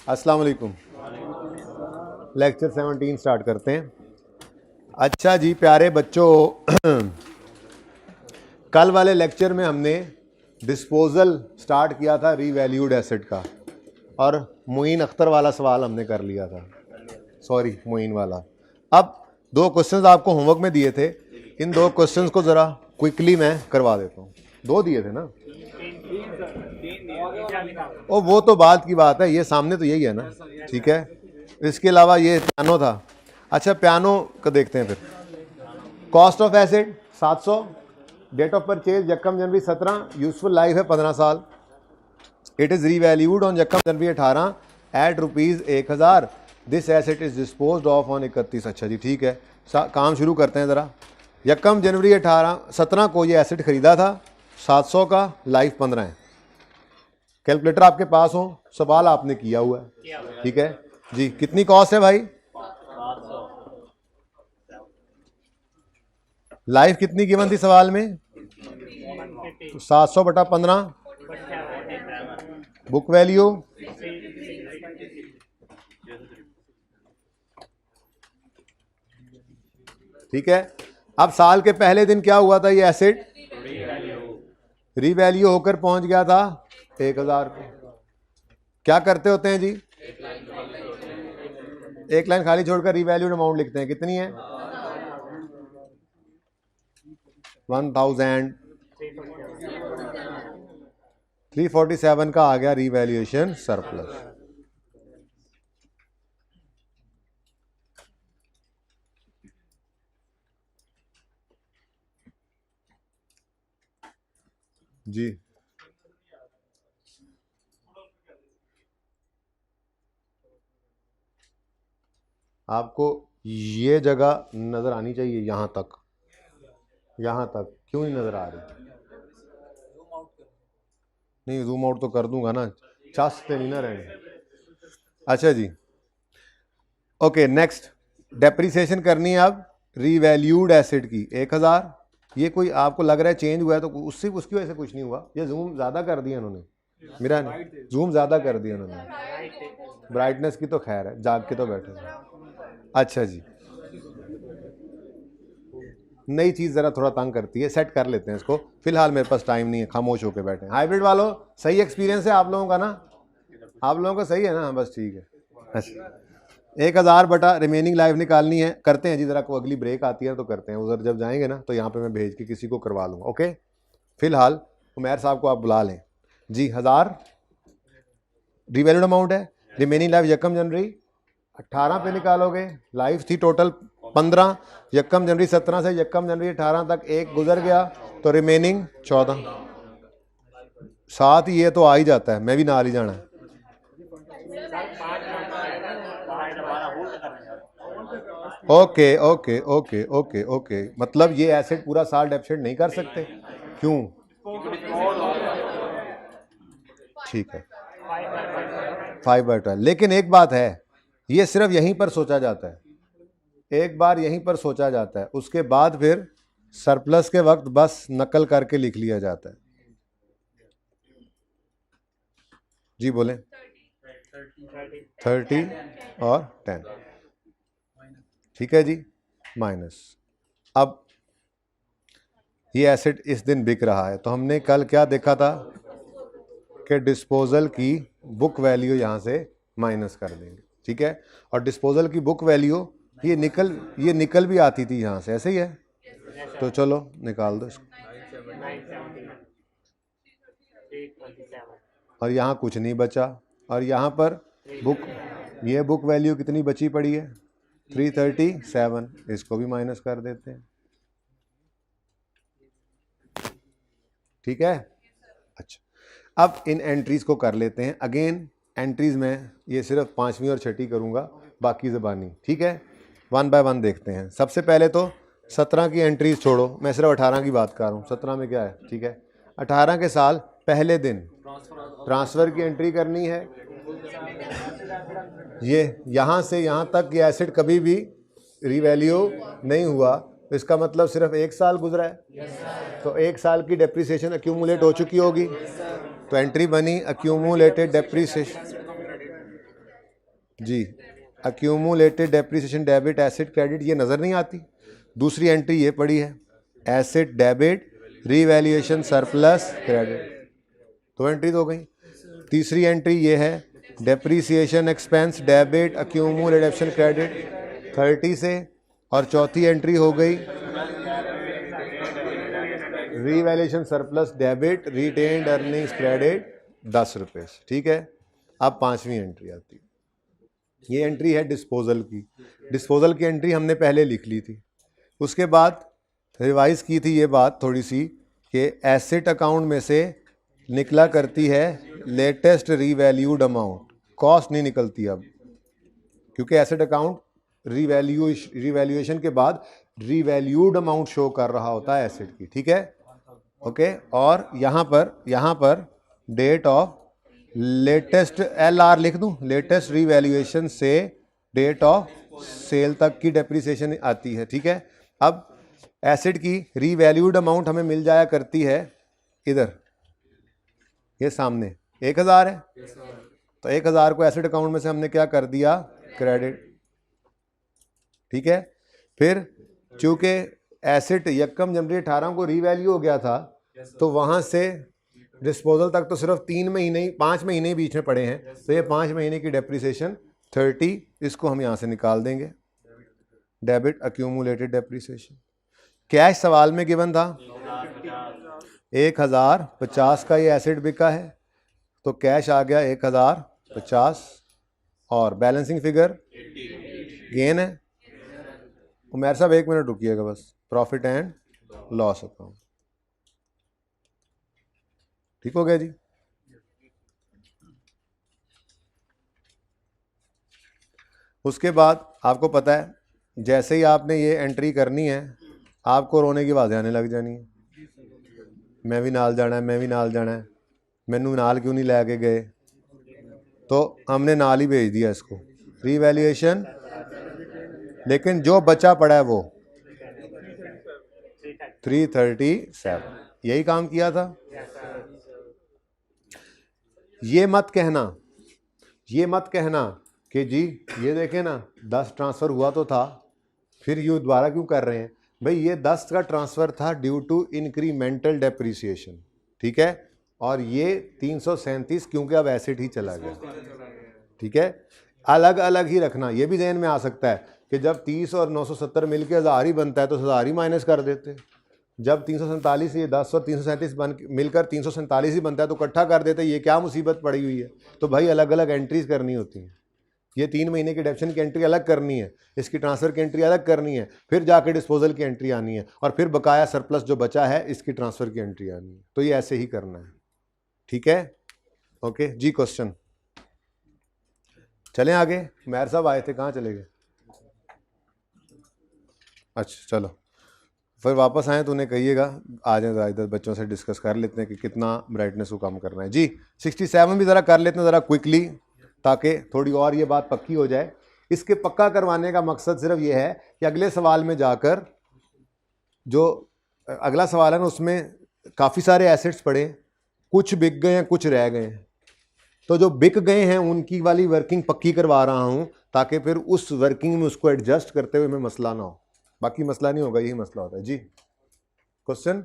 अस्सलाम वालेकुम। Lecture 17 start करते हैं। अच्छा जी प्यारे बच्चों, कल वाले लेक्चर में हमने डिस्पोजल स्टार्ट किया था रीवैल्यूड एसेट का, और मोइन अख्तर वाला सवाल हमने कर लिया था। सॉरी, मोइन वाला। अब दो क्वेश्चंस आपको होमवर्क में दिए थे, इन दो क्वेश्चंस को ज़रा क्विकली मैं करवा देता हूँ। दो दिए थे ना? ओ वो तो बात की बात है, ये सामने तो यही है ना, ठीक है। इसके अलावा ये पियानो था। अच्छा पियानो का देखते हैं फिर। Cost of asset 700, date of purchase यकम जनवरी 17, यूजफुल लाइफ है 15 साल। इट इज़ रीवैल्यूड ऑन यकम जनवरी 18 at ₹1000। This asset is disposed of on 31। अच्छा जी ठीक है, काम शुरू करते हैं ज़रा। यकम जनवरी 17 को ये एसेट ख़रीदा था, 700 का, लाइफ 15 है। कैलकुलेटर आपके पास हो, सवाल आपने किया हुआ है, ठीक है जी। कितनी कॉस्ट है भाई? लाइफ कितनी गिवन थी सवाल में? 700 बटा 15। बुक वैल्यू ठीक है। अब साल के पहले दिन क्या हुआ था? ये एसेट रीवैल्यू होकर पहुंच गया था 1000 पे। क्या करते होते हैं जी? एक लाइन खाली छोड़कर रीवैल्यूड अमाउंट लिखते हैं। कितनी है? 1347 का आ गया रीवैल्यूएशन सरप्लस। जी आपको ये जगह नजर आनी चाहिए, यहां तक, यहां तक क्यों नहीं नजर आ रही? नहीं जूम आउट तो कर दूंगा ना, चाहते नहीं ना रहने। अच्छा जी ओके, नेक्स्ट डेप्रिसिएशन करनी है अब रीवैल्यूड एसेट की 1000। ये कोई आपको लग रहा है चेंज हुआ है तो उसकी वजह से कुछ नहीं हुआ, ये जूम ज़्यादा कर दिया उन्होंने, मेरा जूम ज़्यादा कर दिया उन्होंने। ब्राइटनेस की तो खैर है, जाग के तो बैठे। अच्छा जी, नई चीज़ ज़रा थोड़ा तंग करती है, सेट कर लेते हैं इसको। फिलहाल मेरे पास टाइम नहीं है, खामोश होकर बैठे। हाइब्रिड वालों सही एक्सपीरियंस है आप लोगों का ना? आप लोगों का सही है ना? बस ठीक है। अच्छा 1000 बटा रिमेनिंग लाइफ निकालनी है, करते हैं जी। ज़रा को अगली ब्रेक आती है तो करते हैं, उधर जब जाएंगे ना तो यहाँ पे मैं भेज के किसी को करवा लूँगा। ओके, फिलहाल उमैर साहब को आप बुला लें जी। 1000 रीवैल्यूड अमाउंट है, रिमेनिंग लाइफ यकम जनवरी 18 पे निकालोगे। लाइफ थी टोटल 15, यकम जनवरी 17 से यकम जनवरी 18 तक एक गुजर गया, तो रिमेनिंग 14। साथ ही ये तो आ ही जाता है, मैं भी ना ही जाना है। Okay okay okay okay okay, मतलब ये एसेट पूरा साल डेप्रिसिएट नहीं कर सकते? क्यों? ठीक है 5/12। लेकिन एक बात है, ये सिर्फ यहीं पर सोचा जाता है, एक बार यहीं पर सोचा जाता है, उसके बाद फिर सरप्लस के वक्त बस नकल करके लिख लिया जाता है। जी बोलें। 30 और 10, ठीक है जी, माइनस। अब ये एसेट इस दिन बिक रहा है, तो हमने कल क्या देखा था कि डिस्पोजल की बुक वैल्यू यहाँ से माइनस कर देंगे, ठीक है। और डिस्पोजल की बुक वैल्यू ये निकल भी आती थी यहाँ से, ऐसे ही है। तो चलो निकाल दो इसको। और यहाँ कुछ नहीं बचा, और यहाँ पर ये बुक वैल्यू कितनी बची पड़ी है? 337। इसको भी माइनस कर देते हैं, ठीक है। अच्छा अब इन एंट्रीज को कर लेते हैं। अगेन एंट्रीज में ये सिर्फ 5वीं और 6ठी करूँगा, बाकी ज़बानी, ठीक है। 1 बाय 1 देखते हैं। सबसे पहले तो 17 की एंट्रीज छोड़ो, मैं सिर्फ 18 की बात कर रहा हूँ। 17 में क्या है, ठीक है। 18 के साल पहले दिन ट्रांसफ़र की एंट्री करनी है। ये यहाँ से यहाँ तक ये एसेट कभी भी रीवैल्यू नहीं हुआ, तो इसका मतलब सिर्फ 1 साल गुजरा है। तो 1 साल की डेप्रिसिएशन एक्यूमुलेट हो चुकी होगी, तो एंट्री बनी एक्यूमुलेटेड डेप्रिसिएशन। जी accumulated depreciation debit asset credit, ये नज़र नहीं आती। दूसरी एंट्री ये पड़ी है, asset debit revaluation surplus credit, दो एंट्री तो हो गई। तीसरी एंट्री ये है, depreciation expense debit accumulated depreciation credit 30 से, और चौथी एंट्री हो गई revaluation surplus debit retained earnings credit 10 रुपये। ठीक है, अब पांचवी एंट्री आती है, ये एंट्री है डिस्पोजल की। डिस्पोजल की एंट्री हमने पहले लिख ली थी, उसके बाद रिवाइज की थी ये बात थोड़ी सी कि एसेट अकाउंट में से निकला करती है लेटेस्ट रीवैल्यूड अमाउंट, कॉस्ट नहीं निकलती अब, क्योंकि एसेट अकाउंट रीवैल्यूएशन के बाद रीवैल्यूड अमाउंट शो कर रहा होता है एसेट की। ठीक है, ओके। और यहाँ पर डेट ऑफ लेटेस्ट LR लिख दूँ, लेटेस्ट रीवैल्यूएशन से डेट ऑफ सेल तक की डेप्रिसिएशन आती है। ठीक है, अब एसेट की रीवैल्यूड अमाउंट हमें मिल जाया करती है इधर, ये सामने 1000 है, तो 1000 को एसेट अकाउंट में से हमने क्या कर दिया, क्रेडिट। ठीक है, फिर चूंकि एसेट यकम जनवरी 18 को रीवैल्यू हो गया था, तो वहां से डिस्पोजल तक तो सिर्फ 3 महीने ही, 5 महीने ही बीच में पड़े हैं, तो ये 5 महीने की डेप्रिसिएशन 30, इसको हम यहाँ से निकाल देंगे, डेबिट अक्यूमुलेटेड डेप्रिसिएशन। कैश सवाल में गिवन था 1050 का ये एसेट बिका है, तो कैश आ गया 1050, और बैलेंसिंग फिगर गेन है। उमर साहब 1 मिनट रुकिएगा बस, प्रॉफिट एंड लॉस अकाउंट। ठीक हो गया जी। उसके बाद आपको पता है, जैसे ही आपने ये एंट्री करनी है, आपको रोने की आवाज़ें आने लग जानी है, मैं भी नाल जाना है, मैं भी नाल जाना है, मैनू नाल क्यों नहीं लेके गए, तो हमने नाल ही भेज दिया इसको, रीवैल्यूएशन। लेकिन जो बचा पड़ा है वो 337, यही काम किया था। ये मत कहना कि जी ये देखें ना 10 ट्रांसफ़र हुआ तो था, फिर ये दोबारा क्यों कर रहे हैं। भाई ये 10 का ट्रांसफ़र था ड्यू टू इंक्रीमेंटल डेप्रिसिएशन, ठीक है, और ये 337 क्योंकि अब एसेट ही चला गया। ठीक है, अलग अलग ही रखना, ये भी ध्यान में आ सकता है कि जब 30 और 970 मिलकर 1000 ही बनता है तो 1000 ही माइनस कर देते, जब 347 ये 10 और 337 बन मिलकर 347 ही बनता है तो इकट्ठा कर देते, ये क्या मुसीबत पड़ी हुई है। तो भाई अलग अलग एंट्रीज करनी होती हैं, ये 3 महीने की डेप्शन की एंट्री अलग करनी है, इसकी ट्रांसफ़र की एंट्री अलग करनी है, फिर जाके डिस्पोजल की एंट्री आनी है, और फिर बकाया सरप्लस जो बचा है इसकी ट्रांसफ़र की एंट्री आनी है। तो ये ऐसे ही करना है। ठीक है, ओके जी। क्वेश्चन चलें आगे, मेहर साहब आए थे, कहाँ चले गए। अच्छा चलो, फिर वापस आए तो उन्हें कहिएगा आ जाए, ज़रा इधर बच्चों से डिस्कस कर लेते हैं कि कितना ब्राइटनेस को कम करना है। जी 67 भी ज़रा कर लेते हैं ज़रा क्विकली, ताकि थोड़ी और ये बात पक्की हो जाए। इसके पक्का करवाने का मकसद सिर्फ ये है कि अगले सवाल में जाकर, जो अगला सवाल है ना उसमें काफ़ी सारे एसेट्स पड़े, कुछ बिक गए हैं कुछ रह गए हैं, तो जो बिक गए हैं उनकी वाली वर्किंग पक्की करवा रहा हूँ, ताकि फिर उस वर्किंग में उसको एडजस्ट करते हुए हमें मसला ना हो। बाकी मसला नहीं होगा, यही मसला होता है जी। क्वेश्चन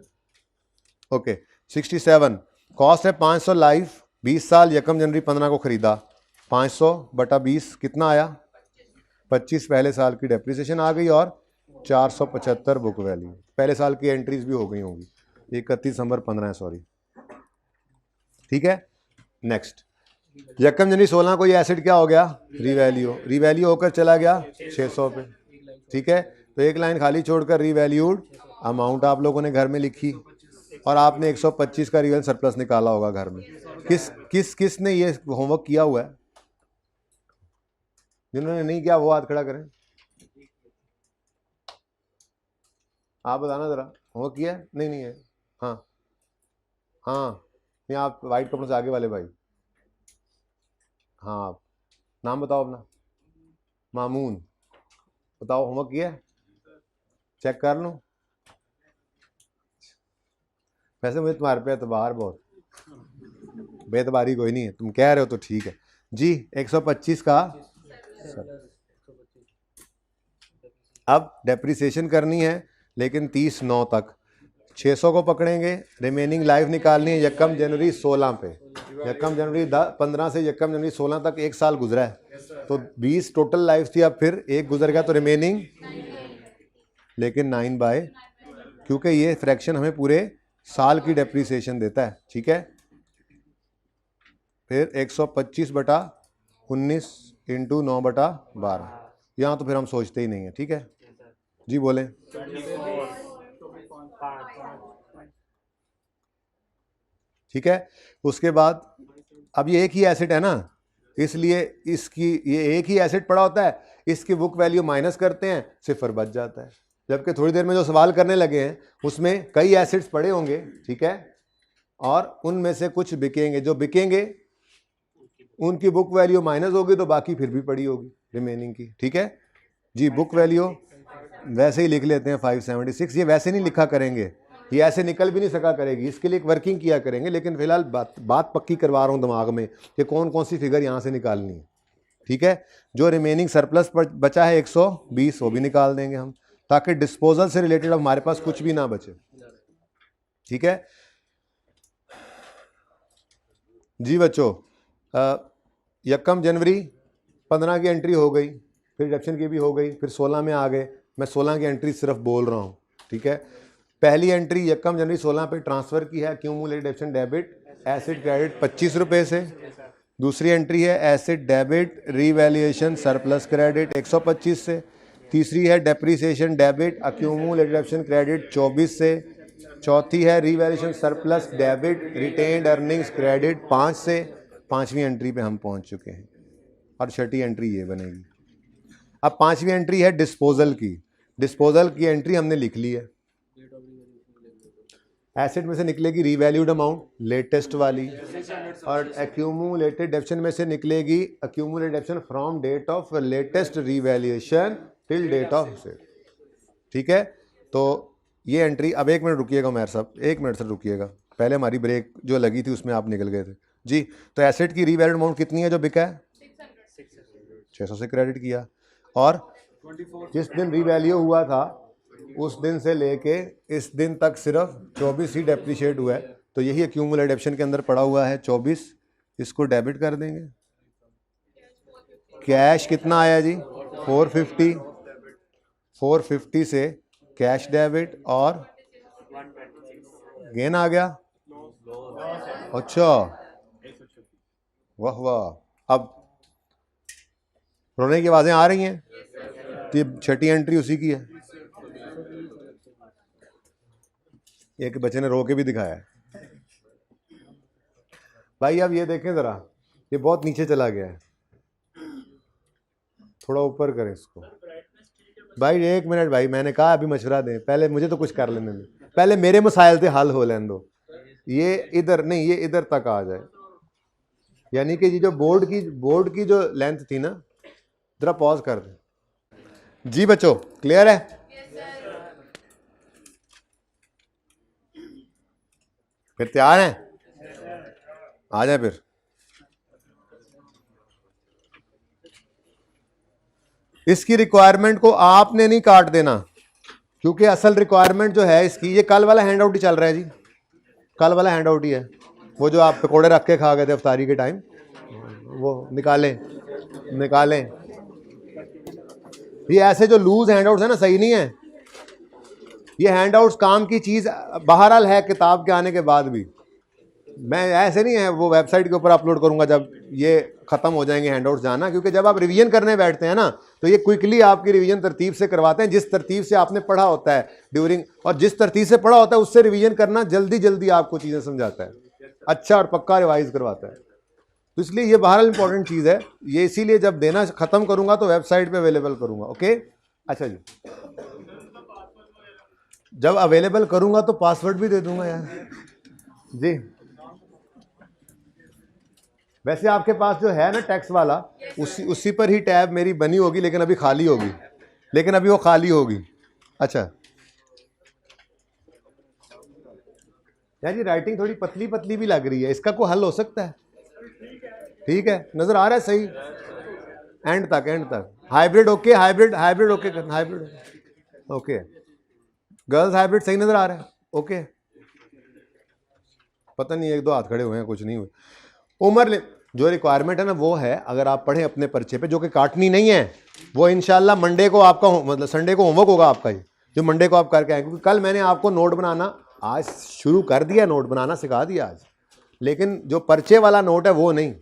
ओके 67, कॉस्ट है 500 लाइफ, 20 साल, यकम जनवरी 15 को खरीदा, 500 बटा 20 कितना आया, 25 पहले साल की डेप्रिसिएशन आ गई, और 475 बुक वैल्यू। पहले साल की एंट्रीज भी हो गई होंगी, 31 दिसंबर 15 है, सॉरी। ठीक है, नेक्स्ट, यकम जनवरी 16 को ये एसेट क्या हो गया, रीवैल्यू होकर चला गया 600 पे। ठीक है, तो एक लाइन खाली छोड़कर रीवैल्यूड अमाउंट आप लोगों ने घर में लिखी, और आपने 125 का रियल सरप्लस निकाला होगा घर में। किस ने ये होमवर्क किया हुआ है, जिन्होंने नहीं किया वो हाथ खड़ा करें। आप बताना जरा, होमवर्क किया है? नहीं है। हाँ नहीं, आप वाइट कपड़ों से आगे वाले भाई, हाँ नाम बताओ अपना। मामून, बताओ होमवर्क किया है, चेक कर लूँ। वैसे मुझे तुम्हारे पे एतबार बहुत, बेतबारी कोई नहीं है, तुम कह रहे हो तो ठीक है जी। 125 का अब डेप्रिसिएशन करनी है लेकिन 30/9 तक 600 को पकड़ेंगे, रिमेनिंग लाइफ निकालनी है यकम जनवरी 16 पे, यकम जनवरी 15 से यकम जनवरी 16 तक 1 साल गुजरा है, तो 20 टोटल लाइफ थी, अब फिर एक गुजर गया तो रिमेनिंग लेकिन 9 बाय, क्योंकि ये फ्रैक्शन हमें पूरे साल की डेप्रिसिएशन देता है, ठीक है। फिर 125/19 इंटू 9/12, यहाँ तो फिर हम सोचते ही नहीं है, ठीक है जी, बोलें। ठीक है, उसके बाद अब ये एक ही एसेट है ना, इसलिए इसकी ये एक ही एसेट पड़ा होता है, इसकी बुक वैल्यू माइनस करते हैं, सिफर बच जाता है। जबकि थोड़ी देर में जो सवाल करने लगे हैं उसमें कई एसेट्स पड़े होंगे, ठीक है, और उनमें से कुछ बिकेंगे, जो बिकेंगे उनकी बुक वैल्यू माइनस होगी तो बाकी फिर भी पड़ी होगी रिमेनिंग की, ठीक है जी। बुक वैल्यू वैसे ही लिख लेते हैं 576, ये वैसे नहीं लिखा करेंगे, ये ऐसे निकल भी नहीं सका करेगी, इसके लिए एक वर्किंग किया करेंगे, लेकिन फिलहाल बात पक्की करवा रहा हूँ दिमाग में कि कौन कौन सी फिगर यहाँ से निकालनी है, ठीक है। जो रिमेनिंग सरप्लस बचा है 120, वो भी निकाल देंगे हम, ताकि डिस्पोजल से रिलेटेड हमारे पास कुछ भी ना बचे, ठीक है जी बच्चों। यकम जनवरी 15 की एंट्री हो गई, फिर डिडक्शन की भी हो गई, फिर 16 में आ गए, मैं 16 की एंट्री सिर्फ बोल रहा हूँ, ठीक है। पहली एंट्री यकम जनवरी 16 पे ट्रांसफर की है, cumulated deduction debit acid credit 25 रुपये से। दूसरी एंट्री है acid debit revaluation surplus credit 125 से। तीसरी है depreciation debit accumulated deduction credit 24 से। चौथी है revaluation surplus debit retained earnings credit 5 से। पांचवी एंट्री पे हम पहुंच चुके हैं और छठी एंट्री ये बनेगी। अब पांचवी एंट्री है डिस्पोजल की, डिस्पोजल की एंट्री हमने लिख ली है। एसेट में से निकलेगी रीवैल्यूड अमाउंट लेटेस्ट वाली, और एक्यूमुलेटेड डेप्शन में से निकलेगी accumulated depreciation from date of latest revaluation till date of sale, ठीक है। तो ये एंट्री, अब 1 मिनट रुकिएगा उमैर साहब, 1 मिनट से रुकिएगा, पहले हमारी ब्रेक जो लगी थी उसमें आप निकल गए थे जी। तो एसेट की रीवैल्यूड अमाउंट कितनी है जो बिका है? 600 से क्रेडिट किया, और जिस दिन रीवैल्यू हुआ था उस दिन से लेके इस दिन तक सिर्फ 24 ही डेप्रिशिएट हुआ है, तो यही एक्यूमुलेटेड डेप्शन के अंदर पड़ा हुआ है 24, इसको डेबिट कर देंगे। कैश कितना आया जी? 450, 450 से कैश डेबिट और गेन आ गया। अच्छा वाह वाह, अब रोने की आवाजें आ रही हैं, तो ये छठी एंट्री उसी की है। एक बच्चे ने रो के भी दिखाया है भाई। अब ये देखें जरा, ये बहुत नीचे चला गया है, थोड़ा ऊपर करें इसको भाई। 1 मिनट भाई, मैंने कहा अभी मशवरा दें, पहले मुझे तो कुछ कर लेने दें, पहले मेरे मसाइल थे हल हो लेने दो। ये इधर नहीं, ये इधर तक आ जाए, यानी कि ये जो बोर्ड की जो लेंथ थी ना, जरा पॉज कर दें जी बच्चों। क्लियर है? फिर तैयार हैं? आ जाए फिर। इसकी रिक्वायरमेंट को आपने नहीं काट देना, क्योंकि असल रिक्वायरमेंट जो है इसकी, ये कल वाला हैंड आउट ही चल रहा है जी, कल वाला हैंड आउट ही है, वो जो आप पकौड़े रख के खा गए थे अफ्तारी के टाइम, वो निकालें। ये ऐसे जो लूज हैंडआउट्स है ना, सही नहीं है। ये हैंडआउट्स काम की चीज बहरहाल है किताब के आने के बाद भी, मैं ऐसे नहीं है वो वेबसाइट के ऊपर अपलोड करूंगा जब ये खत्म हो जाएंगे हैंडआउट्स जाना, क्योंकि जब आप रिवीजन करने बैठते हैं ना, तो ये क्विकली आपकी रिवीजन तरतीब से करवाते हैं, जिस तरतीब से आपने पढ़ा होता है ड्यूरिंग, और जिस तरतीब से पढ़ा होता है उससे रिवीजन करना जल्दी जल्दी आपको चीजें समझाता है, अच्छा और पक्का रिवाइज करवाता है। तो इसलिए ये बहरहाल इंपॉर्टेंट चीज़ है, ये इसीलिए जब देना ख़त्म करूंगा तो वेबसाइट पे अवेलेबल करूंगा। ओके अच्छा जी, जब अवेलेबल करूंगा तो पासवर्ड भी दे दूंगा यार जी। वैसे आपके पास जो है ना टैक्स वाला, उसी पर ही टैब मेरी बनी होगी, लेकिन अभी खाली होगी, वो खाली होगी। अच्छा यार जी, राइटिंग थोड़ी पतली पतली भी लग रही है, इसका कोई हल हो सकता है? ठीक है, नजर आ रहा है सही? एंड तक, एंड तक। Hybrid okay, hybrid hybrid okay करना, हाइब्रिड ओके। गर्ल्स हाइब्रिड सही नजर आ रहा है, ओके। पता नहीं एक दो हाथ खड़े हुए हैं, कुछ नहीं हुए। उम्र जो रिक्वायरमेंट है ना वो है, अगर आप पढ़ें अपने पर्चे पे, जो कि काटनी नहीं है, वो इंशाल्लाह मंडे को आपका मतलब संडे को होमवर्क होगा आपका, ये जो मंडे को आप करके आए, क्योंकि कल मैंने आपको नोट बनाना आज शुरू कर दिया, नोट बनाना सिखा दिया आज, लेकिन जो पर्चे वाला नोट है वो नहीं,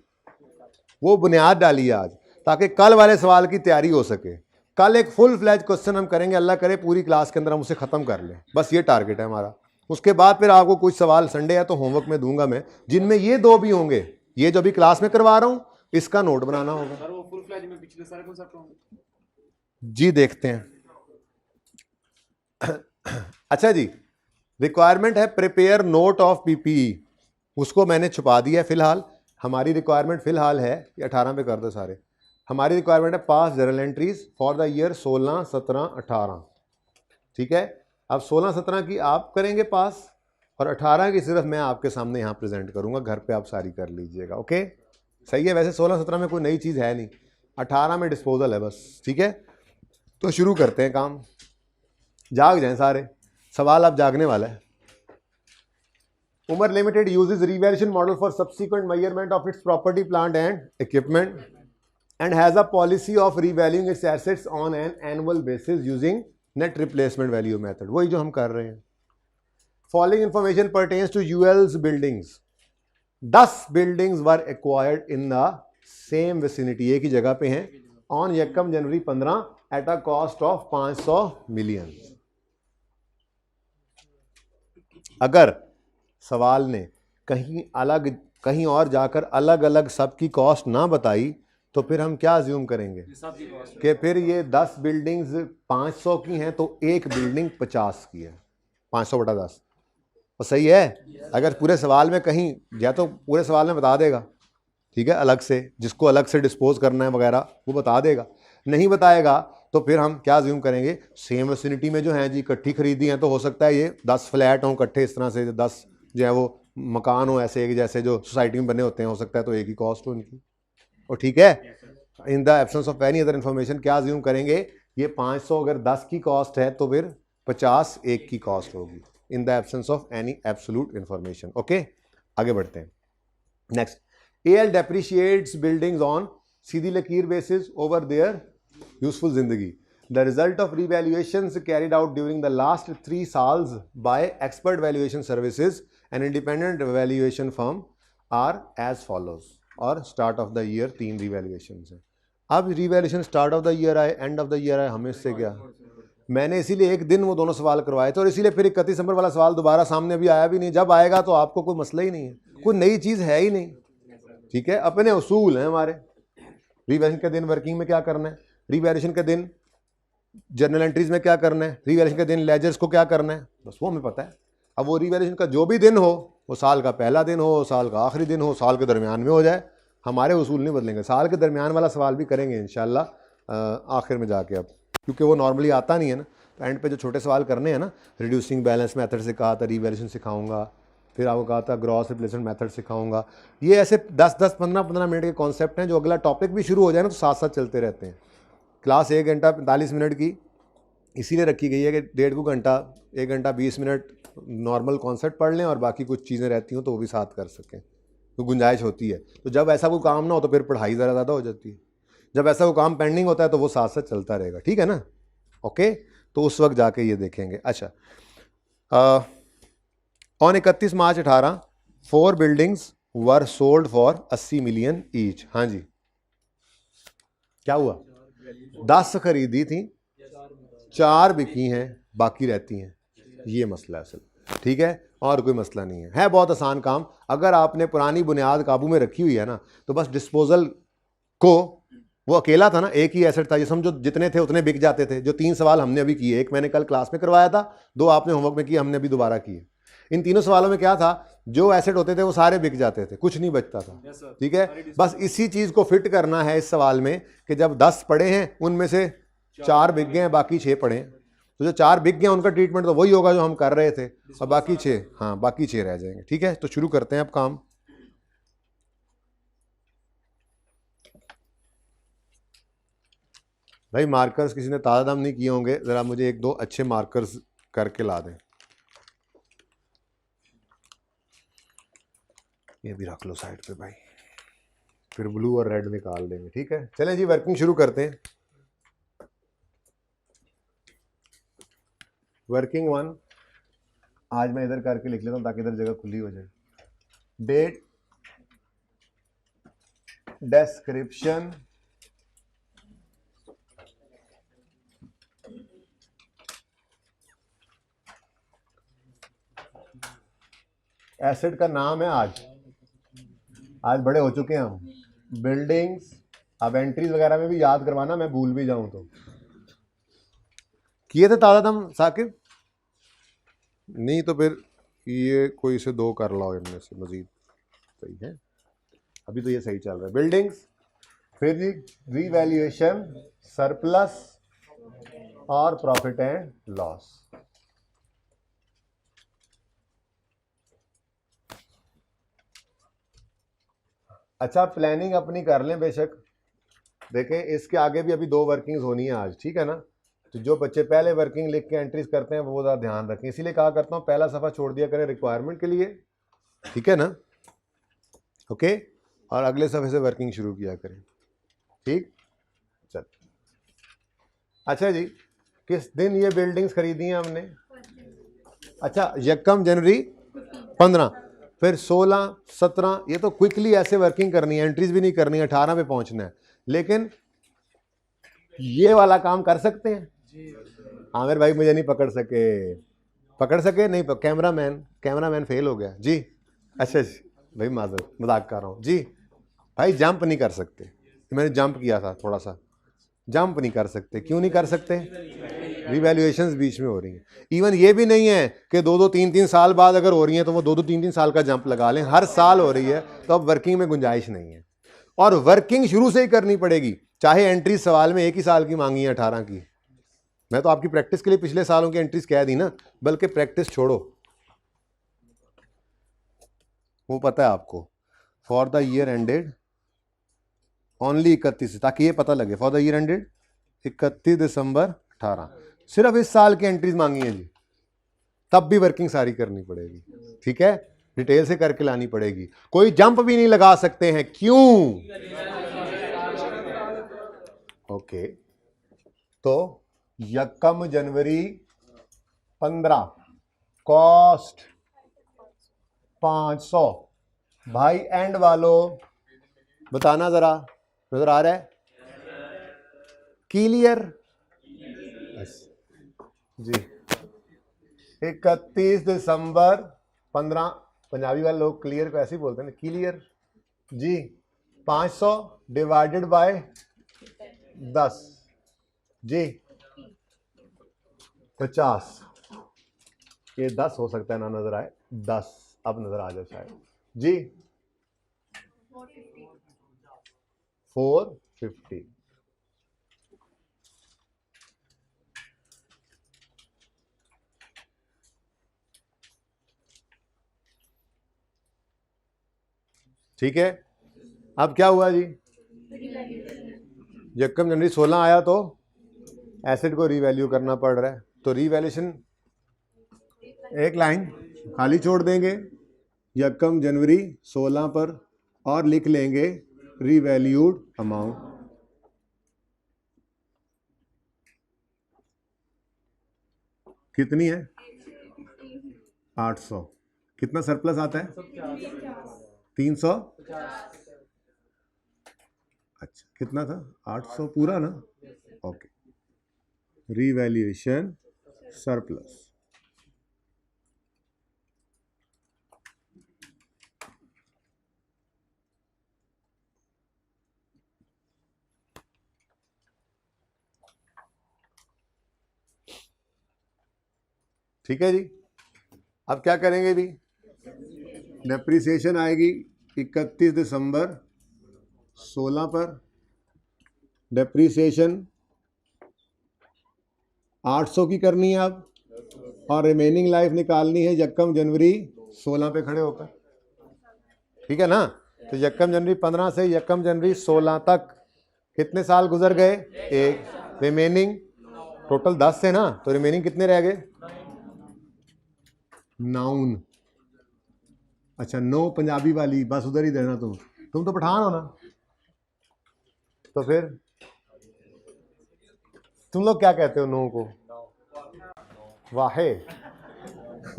वो बुनियाद डाली है आज, ताकि कल वाले सवाल की तैयारी हो सके। कल एक फुल फ्लैज क्वेश्चन हम करेंगे, अल्लाह करे पूरी क्लास के अंदर हम उसे खत्म कर लें, बस ये टारगेट है हमारा। उसके बाद फिर आपको कुछ सवाल संडे है तो होमवर्क में दूंगा मैं, जिनमें ये दो भी होंगे, ये जो भी क्लास में करवा रहा हूं इसका नोट बनाना होगा। सर वो फुल फ्लैज में पिछले सारे कॉन्सेप्ट होंगे जी, देखते हैं। अच्छा जी, रिक्वायरमेंट है प्रिपेयर नोट ऑफ पीपीई, उसको मैंने छुपा दिया है फिलहाल। हमारी रिक्वायरमेंट फिलहाल है कि 18 पे कर दो सारे। हमारी रिक्वायरमेंट है पास journal entries for the year 16, 17, 18। ठीक है, अब 16, 17 की आप करेंगे पास, और 18 की सिर्फ मैं आपके सामने यहाँ प्रेजेंट करूँगा, घर पे आप सारी कर लीजिएगा। ओके, सही है। वैसे 16, 17 में कोई नई चीज़ है नहीं, 18 में डिस्पोजल है बस। ठीक है, तो शुरू करते हैं काम। जाग जाएं सारे, सवाल अब जागने वाला है। Umar limited uses revaluation model for subsequent measurement of its property, plant and equipment, and has a policy of revaluing its assets on an annual basis using net replacement value method। वही जो हम कर रहे हैं। Following information pertains to UL's buildings। 10 buildings were acquired in the same vicinity, एक ही जगह पे हैं, on यकम जनवरी 15 at a cost of 500 million। अगर सवाल ने कहीं और जाकर अलग अलग सब की कॉस्ट ना बताई तो फिर हम क्या अज्यूम करेंगे कि फिर ये 10 बिल्डिंग्स 500 की हैं तो एक बिल्डिंग 50 की है, 500/10। और सही है, अगर पूरे सवाल में कहीं या तो पूरे सवाल में बता देगा, ठीक है, अलग से जिसको अलग से डिस्पोज करना है वगैरह वो बता देगा, नहीं बताएगा तो फिर हम क्या अज्यूम करेंगे, सेम विसिनिटी में जो है जी इकट्ठी खरीदी हैं, तो हो सकता है ये 10 फ्लैट हों इकट्ठे, इस तरह से 10 जो है वो मकान हो ऐसे एक जैसे जो सोसाइटी में बने होते हैं, हो सकता है तो एक ही कॉस्ट हो इनकी। और ठीक है, in the absence of any other information क्या अज्यूम करेंगे, ये 500 अगर 10 की कॉस्ट है तो फिर 50 एक की कॉस्ट होगी, in the absence of any absolute information. Okay, आगे बढ़ते हैं। Next, AL depreciates buildings on सीधी लकीर बेसिस ओवर देयर यूजफुल जिंदगी। The result of revaluations carried out during the last 3 salts by expert valuation services and independent valuation firm are as follows। और start of the year 3 revaluation है। अब revaluation start of the year आए, end of the year आए, हमें इससे क्या, मैंने इसीलिए एक दिन वो दोनों सवाल करवाए थे, और इसीलिए फिर 31 दिसंबर वाला सवाल दोबारा सामने अभी आया भी नहीं। जब आएगा तो आपको कोई मसला ही नहीं है, कोई नई चीज़ है ही नहीं। ठीक है, अपने उसूल हैं हमारे। रिवैल्यूएशन के दिन वर्किंग में क्या करना है, रिवैल्यूएशन के दिन जर्नल एंट्रीज में क्या करना है, रिवैल्यूएशन के दिन लेजर्स को क्या करना है, बस वो हमें पता है। अब वो रिवैल्यूएशन का जो भी दिन हो, वो साल का पहला दिन हो, साल का आखिरी दिन हो, साल के दरमियान में हो जाए, हमारे उसूल नहीं बदलेंगे। साल के दरमियान वाला सवाल भी करेंगे इंशाल्लाह आखिर में जाके, अब क्योंकि वो नॉर्मली आता नहीं है ना, तो एंड पे जो छोटे सवाल करने हैं ना, रिड्यूसिंग बैलेंस मेथड से कहा था, रिवैल्यूएशन सिखाऊंगा, फिर आपको कहा था ग्रॉस रिप्लेसमेंट मेथड सिखाऊंगा। ये ऐसे 10-10, 15-15 मिनट के कॉन्सेप्ट हैं जो अगला टॉपिक भी शुरू हो जाए ना तो साथ साथ चलते रहते हैं। क्लास 1 घंटा 45 मिनट की इसीलिए रखी गई है कि 1.5 घंटा 1 घंटा 20 मिनट नॉर्मल कॉन्सेप्ट पढ़ लें और बाकी कुछ चीज़ें रहती हों तो वो भी साथ कर सकें, तो गुंजाइश होती है। तो जब ऐसा कोई काम ना हो तो फिर पढ़ाई ज़रा ज़्यादा हो जाती है, जब ऐसा कोई काम पेंडिंग होता है तो वो साथ साथ चलता रहेगा। ठीक है ना, ओके, तो उस वक्त जाके ये देखेंगे। अच्छा, on 31 March 18 4 buildings were sold for 80 million each. हाँ जी, क्या हुआ, 10 खरीदी थी, 4 बिकी हैं, बाकी रहती हैं, ये मसला है असल। ठीक है, और कोई मसला नहीं है बहुत आसान काम। अगर आपने पुरानी बुनियाद काबू में रखी हुई है ना, तो बस डिस्पोजल को, वो अकेला था ना, एक ही एसेट था, ये समझो जितने थे उतने बिक जाते थे। जो 3 सवाल हमने अभी किए, एक मैंने कल क्लास में करवाया था, 2 आपने होमवर्क में किए, हमने अभी दोबारा किए। इन तीनों सवालों में क्या था, जो एसेट होते थे वो सारे बिक जाते थे, कुछ नहीं बचता था। ठीक है, बस इसी चीज़ को फिट करना है इस सवाल में कि जब 10 पड़े हैं उनमें से 4 बिक गए हैं, बाकी 6 पड़े हैं, तो जो 4 बिक गए उनका ट्रीटमेंट तो वही होगा जो हम कर रहे थे, और बाकी 6, हाँ बाकी 6 रह जाएंगे। ठीक है, तो शुरू करते हैं अब काम। भाई मार्कर्स किसी ने ताज़ा दम नहीं किए होंगे, ज़रा मुझे एक दो अच्छे मार्कर्स करके ला दें। ये भी रख लो साइड पे भाई, फिर ब्लू और रेड निकाल देंगे। ठीक है, चलें जी वर्किंग शुरू करते हैं। वर्किंग 1 आज मैं इधर करके लिख लेता हूँ ताकि इधर जगह खुली हो जाए। डेट, डिस्क्रिप्शन, एसेट का नाम है आज बड़े हो चुके हैं हम, बिल्डिंग्स। अब एंट्रीज वगैरह में भी याद करवाना, मैं भूल भी जाऊं तो। किए थे ताज़ा दम साकिब? नहीं तो फिर ये कोई से दो कर लाओ इनमें से मजीद। सही है, अभी तो ये सही चल रहा है। बिल्डिंग्स, फिर रीवैल्यूएशन, सरप्लस और प्रॉफिट एंड लॉस। अच्छा प्लानिंग अपनी कर लें बेशक। देखें इसके आगे भी अभी 2 वर्किंग्स होनी है आज, ठीक है ना। तो जो बच्चे पहले वर्किंग लिख के एंट्रीज करते हैं वो ज़रा ध्यान रखें, इसीलिए कहा करता हूँ पहला सफ़ा छोड़ दिया करें रिक्वायरमेंट के लिए, ठीक है ना। ओके, और अगले सफ़े से वर्किंग शुरू किया करें। ठीक, चल। अच्छा जी, किस दिन ये बिल्डिंग्स खरीदी हैं हमने? अच्छा, 1 जनवरी 15, फिर 16, 17, ये तो क्विकली ऐसे वर्किंग करनी है, एंट्रीज भी नहीं करनी है, 18 पे पहुंचना है। लेकिन ये वाला काम कर सकते हैं? आमिर भाई मुझे नहीं पकड़ सके नहीं, कैमरामैन फेल हो गया जी। अच्छा जी भाई, माजर मजाक कर रहा हूँ जी। भाई जंप नहीं कर सकते, मैंने जंप किया था थोड़ा सा, जंप नहीं कर सकते। क्यों नहीं कर सकते? रिवैल्यूएशंस बीच में हो रही हैं। इवन ये भी नहीं है कि 2-2, 3-3 साल बाद अगर हो रही हैं तो वो 2-2, 3-3 साल का जंप लगा लें, हर साल हो रही है तो अब वर्किंग में गुंजाइश नहीं है। और वर्किंग शुरू से ही करनी पड़ेगी, चाहे एंट्री सवाल में 1 ही साल की मांगी है 18 की। मैं तो आपकी प्रैक्टिस के लिए पिछले सालों की एंट्रीज कह दी ना, बल्कि प्रैक्टिस छोड़ो, वो पता है आपको। For the year ended only 31, ताकि ये पता लगे फॉर द ईयर एंडेड 31 दिसंबर 18, सिर्फ इस साल की एंट्रीज मांगी है जी, तब भी वर्किंग सारी करनी पड़ेगी। ठीक है, डिटेल से करके लानी पड़ेगी, कोई जंप भी नहीं लगा सकते हैं। क्यों? ओके, तो 1 जनवरी 15, कॉस्ट 500। भाई एंड वालों बताना जरा, नजर आ रहा है? क्लियर जी। 31 दिसंबर 15, पंजाबी वाले लोग क्लियर को ऐसे ही बोलते हैं ना, क्लियर जी। 500 डिवाइडेड बाय 10 जी, 50। ये 10 हो सकता है ना नजर आए, 10 अब नजर आ जाए शायद जी। 450। ठीक है, अब क्या हुआ जी? 1 जनवरी 16 आया तो एसेट को रीवैल्यू करना पड़ रहा है, तो रीवैल्यूएशन एक लाइन खाली छोड़ देंगे 1 जनवरी 16 पर और लिख लेंगे रीवैल्यूड अमाउंट। कितनी है? 800। कितना सरप्लस आता है? 300। अच्छा, कितना था? 800 पूरा ना? Okay, revaluation surplus. ठीक है जी, अब क्या करेंगे जी? डेप्रिसिएशन आएगी 31 दिसंबर 16 पर, डेप्रिसिएशन 800 की करनी है अब, और रिमेनिंग लाइफ निकालनी है 1 जनवरी 16 पे खड़े होकर। ठीक है ना, तो 1 जनवरी 15 से 1 जनवरी 16 तक कितने साल गुजर गए? 1। रिमेनिंग टोटल 10 थे ना, तो रिमेनिंग कितने रह गए? नाउन। अच्छा, नो पंजाबी वाली बस उधर ही देना। तुम तो पठान हो ना, तो फिर तुम लोग क्या कहते हो नो को? वाहे।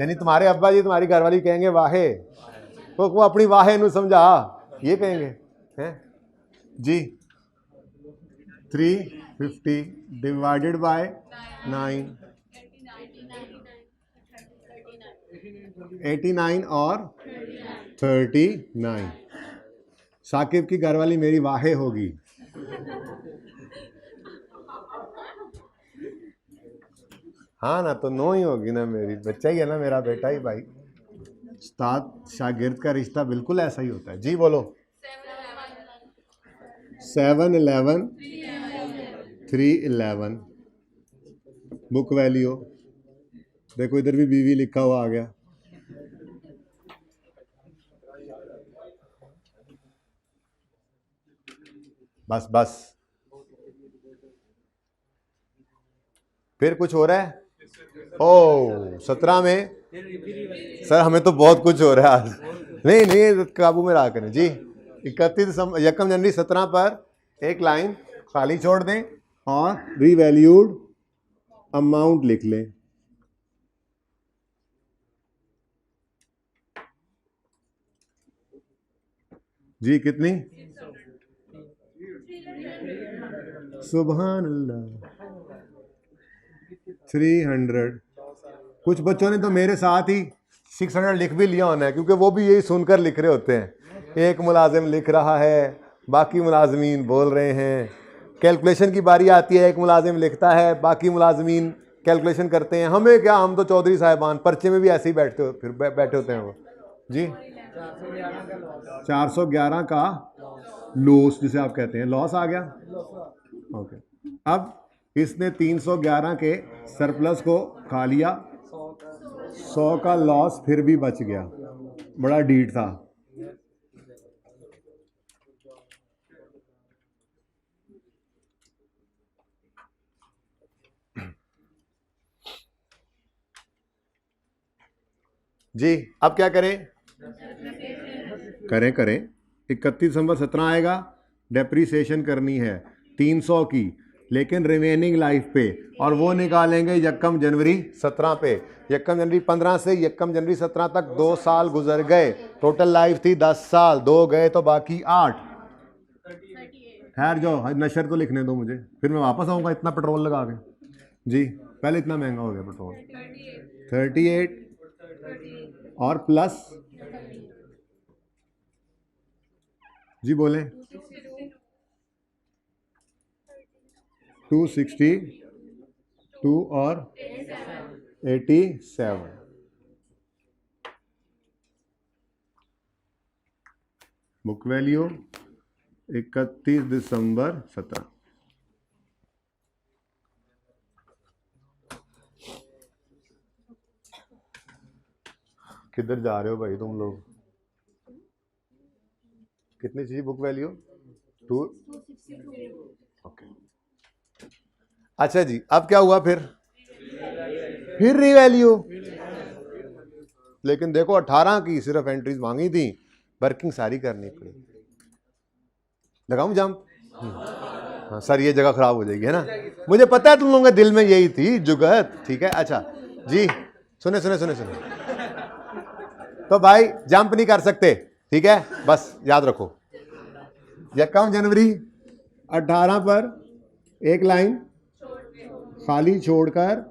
यानी तुम्हारे अब्बा जी तुम्हारी घरवाली कहेंगे वाहे, तो वो अपनी वाहे नु समझा, ये कहेंगे हैं जी। 350 डिवाइडेड बाय 9, 89 और 39। साकिब की घरवाली मेरी वाहे होगी। हाँ ना, तो नो ही होगी ना, मेरी बच्चा ही है ना, मेरा बेटा ही भाई। उस्ताद शागिर्द का रिश्ता बिल्कुल ऐसा ही होता है। जी बोलो। 7, 11, 311 बुक वैल्यू। देखो इधर भी बीवी लिखा हुआ आ गया। बस बस, फिर कुछ हो रहा है? ओ 17 में सर हमें तो बहुत कुछ हो रहा है आज। नहीं नहीं, काबू में रहा करें जी। 31 दिसंबर यकम जनवरी 17 पर एक लाइन खाली छोड़ दें और रीवैल्यूड अमाउंट लिख लें। जी कितनी? सुभान अल्लाह, 300। कुछ बच्चों ने तो मेरे साथ ही 600 लिख भी लिया होना है, क्योंकि वो भी यही सुनकर लिख रहे होते हैं। एक मुलाजिम लिख रहा है, बाकी मुलाजमीन बोल रहे हैं। कैलकुलेशन की बारी आती है, एक मुलाजिम लिखता है, बाकी मुलाजमीन कैलकुलेशन करते हैं। हमें क्या, हम तो चौधरी साहिबान पर्चे में भी ऐसे ही बैठे होते हैं वो जी। 411 का लॉस जिसे आप कहते हैं, लॉस आ गया। ओके, अब इसने 311 के सरप्लस को खा लिया, 100 का लॉस फिर भी बच गया। बड़ा डीट था। जी अब क्या करें? करें 31 दिसंबर 17 आएगा, डेप्रीसिएशन करनी है 300 की, लेकिन रिमेनिंग लाइफ पे, और वो निकालेंगे यकम जनवरी 17 पे। यकम जनवरी 15 से यकम जनवरी 17 तक 2 साल गुजर गए, टोटल लाइफ थी 10 साल, 2 गए तो बाकी 8। खैर जाओ, नशर तो लिखने दो मुझे, फिर मैं वापस आऊँगा इतना पेट्रोल लगा के। जी पहले इतना महंगा हो गया पेट्रोल। 38 और प्लस जी बोले 262 और 87। बुक वैल्यू 31 दिसंबर 17। किधर जा रहे हो भाई तुम लोग? कितनी चाहिए बुक वैल्यू? 262। ओके, अच्छा जी अब क्या हुआ फिर रीवैल्यू। लेकिन देखो 18 की सिर्फ एंट्रीज मांगी थी, वर्किंग सारी करनी पड़ी। लगाऊं जंप? हाँ सर, ये जगह खराब हो जाएगी है ना, मुझे पता है तुम लोगों के दिल में यही थी जुगत। ठीक है, अच्छा जी सुने सुने सुने सुने, तो भाई जंप नहीं कर सकते, ठीक है, बस याद रखो। यकम जनवरी 18 पर एक लाइन खाली छोड़कर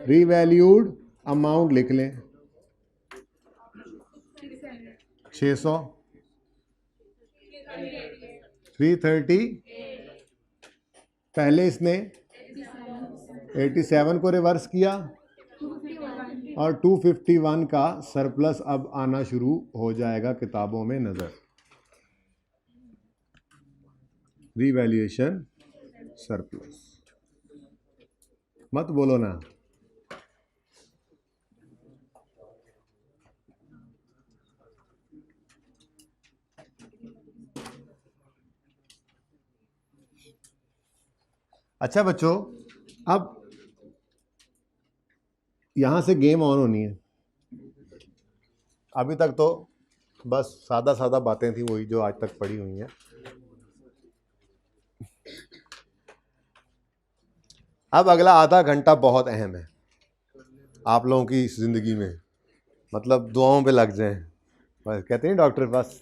रीवैल्यूड अमाउंट लिख लें 600, 330। पहले इसने 87 को रिवर्स किया और 251 का सरप्लस अब आना शुरू हो जाएगा किताबों में नजर। रीवैल्यूएशन सरप्लस, मत बोलो ना। अच्छा बच्चों, अब यहां से गेम ऑन होनी है। अभी तक तो बस सादा सादा बातें थी, वही जो आज तक पड़ी हुई हैं। अब अगला आधा घंटा बहुत अहम है आप लोगों की ज़िंदगी में, मतलब दुआओं पे लग जाएं। बस कहते हैं डॉक्टर पास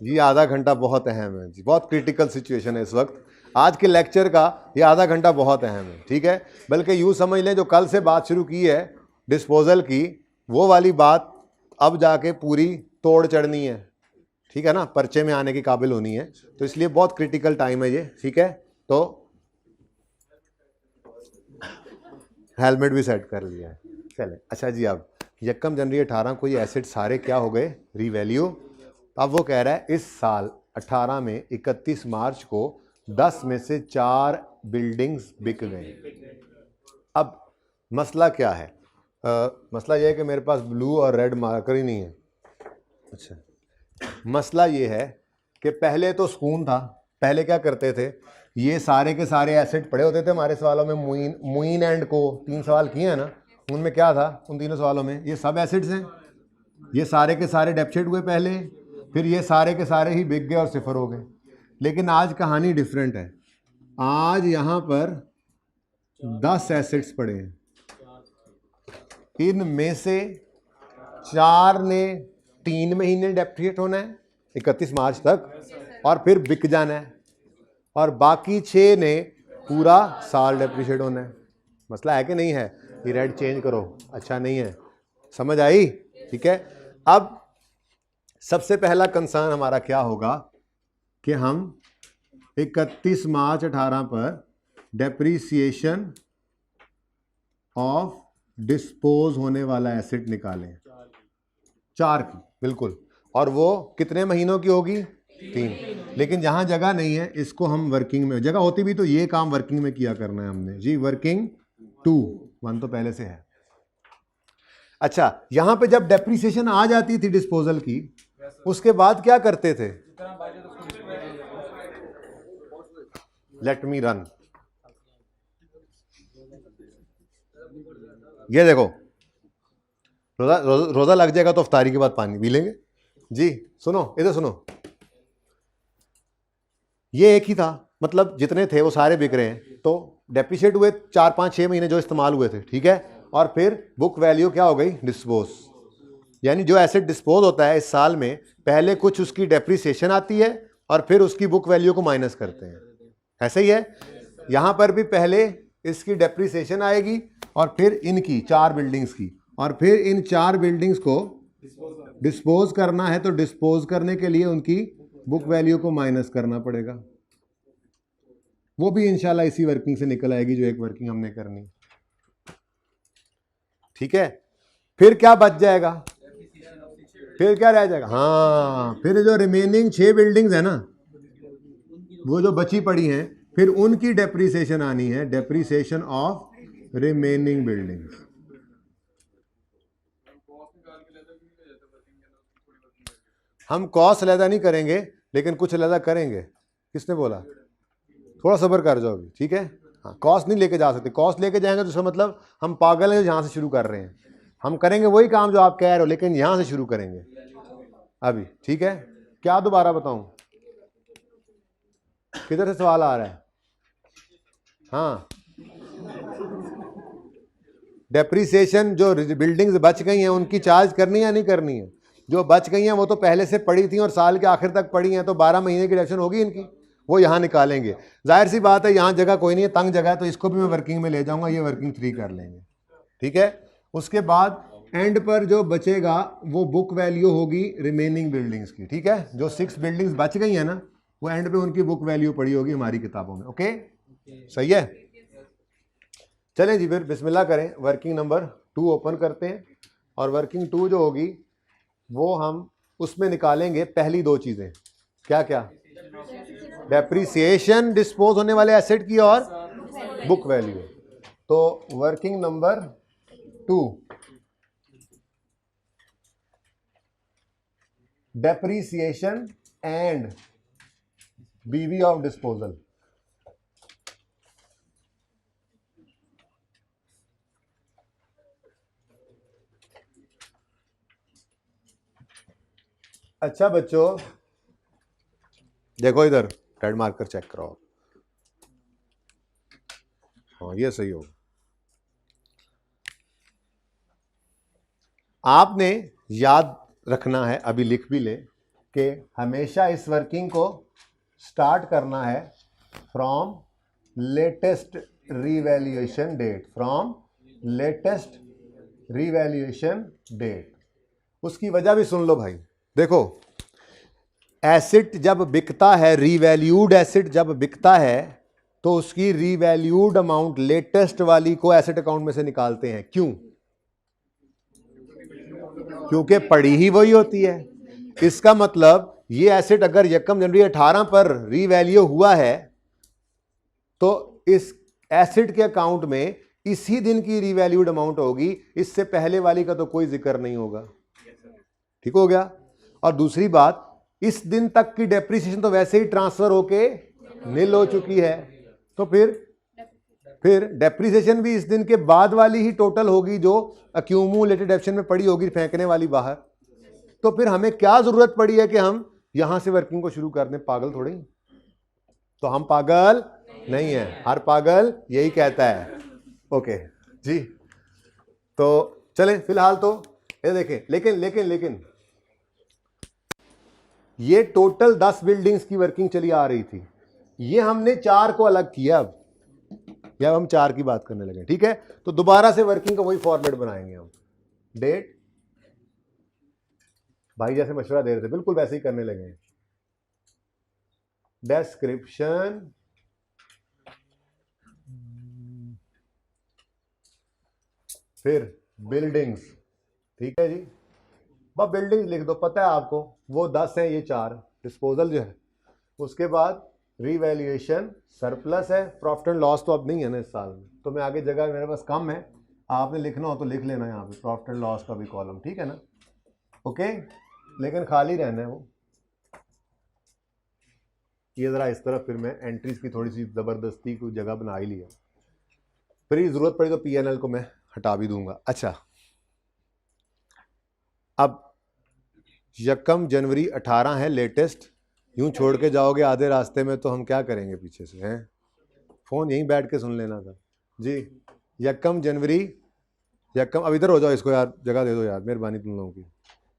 जी, आधा घंटा बहुत अहम है जी, बहुत क्रिटिकल सिचुएशन है इस वक्त। आज के लेक्चर का ये आधा घंटा बहुत अहम है, ठीक है। बल्कि यूँ समझ लें, जो कल से बात शुरू की है डिस्पोजल की, वो वाली बात अब जाके पूरी तोड़ चढ़नी है, ठीक है ना, पर्चे में आने के काबिल होनी है। तो इसलिए बहुत क्रिटिकल टाइम है ये, ठीक है। तो हेलमेट भी सेट कर लिया है, चले। अच्छा जी, अब यक्कम जनवरी 18 को ये एसेट सारे क्या हो गए, रीवैल्यू। अब वो कह रहा है इस साल 18 में 31 मार्च को 10 में से 4 बिल्डिंग्स बिक गए। अब मसला क्या है? मसला ये है कि मेरे पास ब्लू और रेड मार्कर ही नहीं है। अच्छा, मसला ये है कि पहले तो सुकून था। पहले क्या करते थे, ये सारे के सारे एसेट पड़े होते थे हमारे सवालों में। मुइन एंड को 3 सवाल किए हैं ना, उनमें क्या था, उन तीनों सवालों में ये सब एसेट्स हैं। ये सारे के सारे डेप्सिट हुए पहले, फिर ये सारे के सारे ही बिक गए और सिफर हो गए। लेकिन आज कहानी डिफरेंट है। आज यहाँ पर 10 एसेट्स पड़े हैं, इनमें से 4 ने 3 महीने डेप्रिशिएट होना है 31 मार्च तक और फिर बिक जाना है, और बाकी 6 ने पूरा साल डेप्रिशिएट होना है। मसला है कि नहीं है? ये रेड चेंज करो, अच्छा नहीं है, समझ आई? ठीक है। अब सबसे पहला कंसर्न हमारा क्या होगा कि हम 31 मार्च 18 पर डेप्रीसिएशन ऑफ डिस्पोज होने वाला एसेट निकालें, 4 की, बिल्कुल। और वो कितने महीनों की होगी? 3। लेकिन जहां जगह नहीं है, इसको हम वर्किंग में, जगह होती भी तो ये काम वर्किंग में किया करना है हमने जी। वर्किंग 2, 1 तो पहले से है। अच्छा, यहां पे जब डेप्रीसिएशन आ जाती थी डिस्पोजल की, उसके बाद क्या करते थे? Let me run. ये देखो, रोजा लग जाएगा तो अफ्तारी के बाद पानी पी लेंगे जी। सुनो, इधर सुनो, ये एक ही था, मतलब जितने थे वो सारे बिक रहे हैं। तो डेप्रिशिएट हुए 4, 5, 6 महीने जो इस्तेमाल हुए थे, ठीक है। और फिर बुक वैल्यू क्या हो गई? डिस्पोज। यानी जो एसेट डिस्पोज होता है इस साल में, पहले कुछ उसकी डेप्रिसिएशन आती है और फिर उसकी बुक वैल्यू को माइनस करते हैं। ऐसे ही है यहां पर भी, पहले इसकी डेप्रिसिएशन आएगी और फिर इनकी 4 बिल्डिंग्स की, और फिर इन 4 बिल्डिंग्स को डिस्पोज करना है। तो डिस्पोज करने के लिए उनकी बुक वैल्यू को माइनस करना पड़ेगा। वो भी इंशाल्लाह इसी वर्किंग से निकल आएगी जो एक वर्किंग हमने करनी, ठीक है। फिर क्या बच जाएगा? फिर क्या रह जाएगा? हाँ, फिर जो रिमेनिंग 6 बिल्डिंग्स है ना, वो जो बची पड़ी हैं, फिर उनकी डेप्रिसिएशन आनी है, डेप्रिसिएशन ऑफ रिमेनिंग बिल्डिंग्स। हम कॉस्ट लैदा नहीं करेंगे, लेकिन कुछ लैदा करेंगे। किसने बोला? थोड़ा सब्र कर जाओ अभी, ठीक है। हाँ, कॉस्ट नहीं लेके जा सकते। कॉस्ट लेके जाएंगे तो उसका मतलब हम पागल हैं, जहाँ से शुरू कर रहे हैं। हम करेंगे वही काम जो आप कह रहे हो, लेकिन यहाँ से शुरू करेंगे अभी, ठीक है। क्या दोबारा बताऊं? किधर से सवाल आ रहा है? हाँ, डेप्रिसिएशन जो बिल्डिंग्स बच गई हैं उनकी चार्ज करनी है या नहीं करनी है? जो बच गई हैं वो तो पहले से पड़ी थी और साल के आखिर तक पड़ी हैं, तो 12 महीने की डिडक्शन होगी इनकी, वो यहाँ निकालेंगे। जाहिर सी बात है, यहाँ जगह कोई नहीं है, तंग जगह है, तो इसको भी मैं वर्किंग में ले जाऊंगा, ये वर्किंग 3 कर लेंगे, ठीक है। उसके बाद एंड पर जो बचेगा वो बुक वैल्यू होगी रिमेनिंग बिल्डिंग्स की, ठीक है। जो 6 बिल्डिंग्स बच गई हैं ना, वो एंड पे उनकी बुक वैल्यू पड़ी होगी हमारी किताबों में, ओके, सही है। चलें जी, फिर बिस्मिल्लाह करें, वर्किंग नंबर 2 ओपन करते हैं, और वर्किंग 2 जो होगी वो हम उसमें निकालेंगे पहली 2 चीज़ें। क्या क्या? डेप्रिसिएशन डिस्पोज होने वाले एसेट की और बुक वैल्यू। तो वर्किंग नंबर 2, डेप्रिसिएशन एंड बीवी ऑफ डिस्पोजल। अच्छा बच्चों देखो इधर रेड मार्कर चेक करो। हाँ ये सही होगा। आपने याद रखना है, अभी लिख भी ले, कि हमेशा इस वर्किंग को स्टार्ट करना है from latest revaluation date, from latest revaluation date. उसकी वजह भी सुन लो भाई। देखो एसेट जब बिकता है, रीवैल्यूड एसेट जब बिकता है तो उसकी रीवैल्यूड अमाउंट लेटेस्ट वाली को एसेट अकाउंट में से निकालते हैं। क्यों? क्योंकि पड़ी ही वही होती है। इसका मतलब ये एसेट अगर यकम जनवरी 18 पर रीवैल्यू हुआ है तो इस एसेट के अकाउंट में इसी दिन की रीवैल्यूड अमाउंट होगी, इससे पहले वाली का तो कोई जिक्र नहीं होगा। ठीक हो गया। और दूसरी बात, इस दिन तक की डेप्रिसिएशन तो वैसे ही ट्रांसफर होके निल हो चुकी है, तो फिर डेप्रिसिएशन भी इस दिन के बाद वाली ही टोटल होगी जो अक्यूमुलेटेड डेप्रिसिएशन में पड़ी होगी, फेंकने वाली बाहर। तो फिर हमें क्या जरूरत पड़ी है कि हम यहां से वर्किंग को शुरू कर दें? पागल थोड़ी। तो हम पागल नहीं है, हर पागल यही कहता है। ओके जी, तो चलें फिलहाल तो ये देखें। लेकिन ये टोटल 10 बिल्डिंग्स की वर्किंग चली आ रही थी, ये हमने 4 को अलग किया। अब हम 4 की बात करने लगे, ठीक है। तो दोबारा से वर्किंग का वही फॉर्मेट बनाएंगे हम। डेट, भाई जैसे मशवरा दे रहे थे बिल्कुल वैसे ही करने लगे। डिस्क्रिप्शन, फिर बिल्डिंग्स, ठीक है जी। बस बिल्डिंग्स लिख दो, पता है आपको वो 10 हैं, ये 4 डिस्पोजल जो है। उसके बाद रीवैल्यूएशन, सरप्लस है, प्रॉफिट एंड लॉस तो अब नहीं है ना इस साल में, तो मैं आगे जगह मेरे पास कम है, आपने लिखना हो तो लिख लेना यहाँ पे प्रॉफिट एंड लॉस का भी कॉलम, ठीक है ना। ओके, लेकिन खाली रहना है वो। ये ज़रा इस तरफ, फिर मैं एंट्रीज की थोड़ी सी ज़बरदस्ती को जगह बना ही लिया, फिर ज़रूरत पड़ी तो पीएनएल को मैं हटा भी दूंगा। अच्छा, अब यकम जनवरी 18 है लेटेस्ट, यूं छोड़ के जाओगे आधे रास्ते में तो हम क्या करेंगे पीछे से? हैं, फ़ोन यहीं बैठ के सुन लेना था जी। यकम जनवरी, अब इधर हो जाओ, इसको यार जगह दे दो यार, मेहरबानी तुम लोगों की।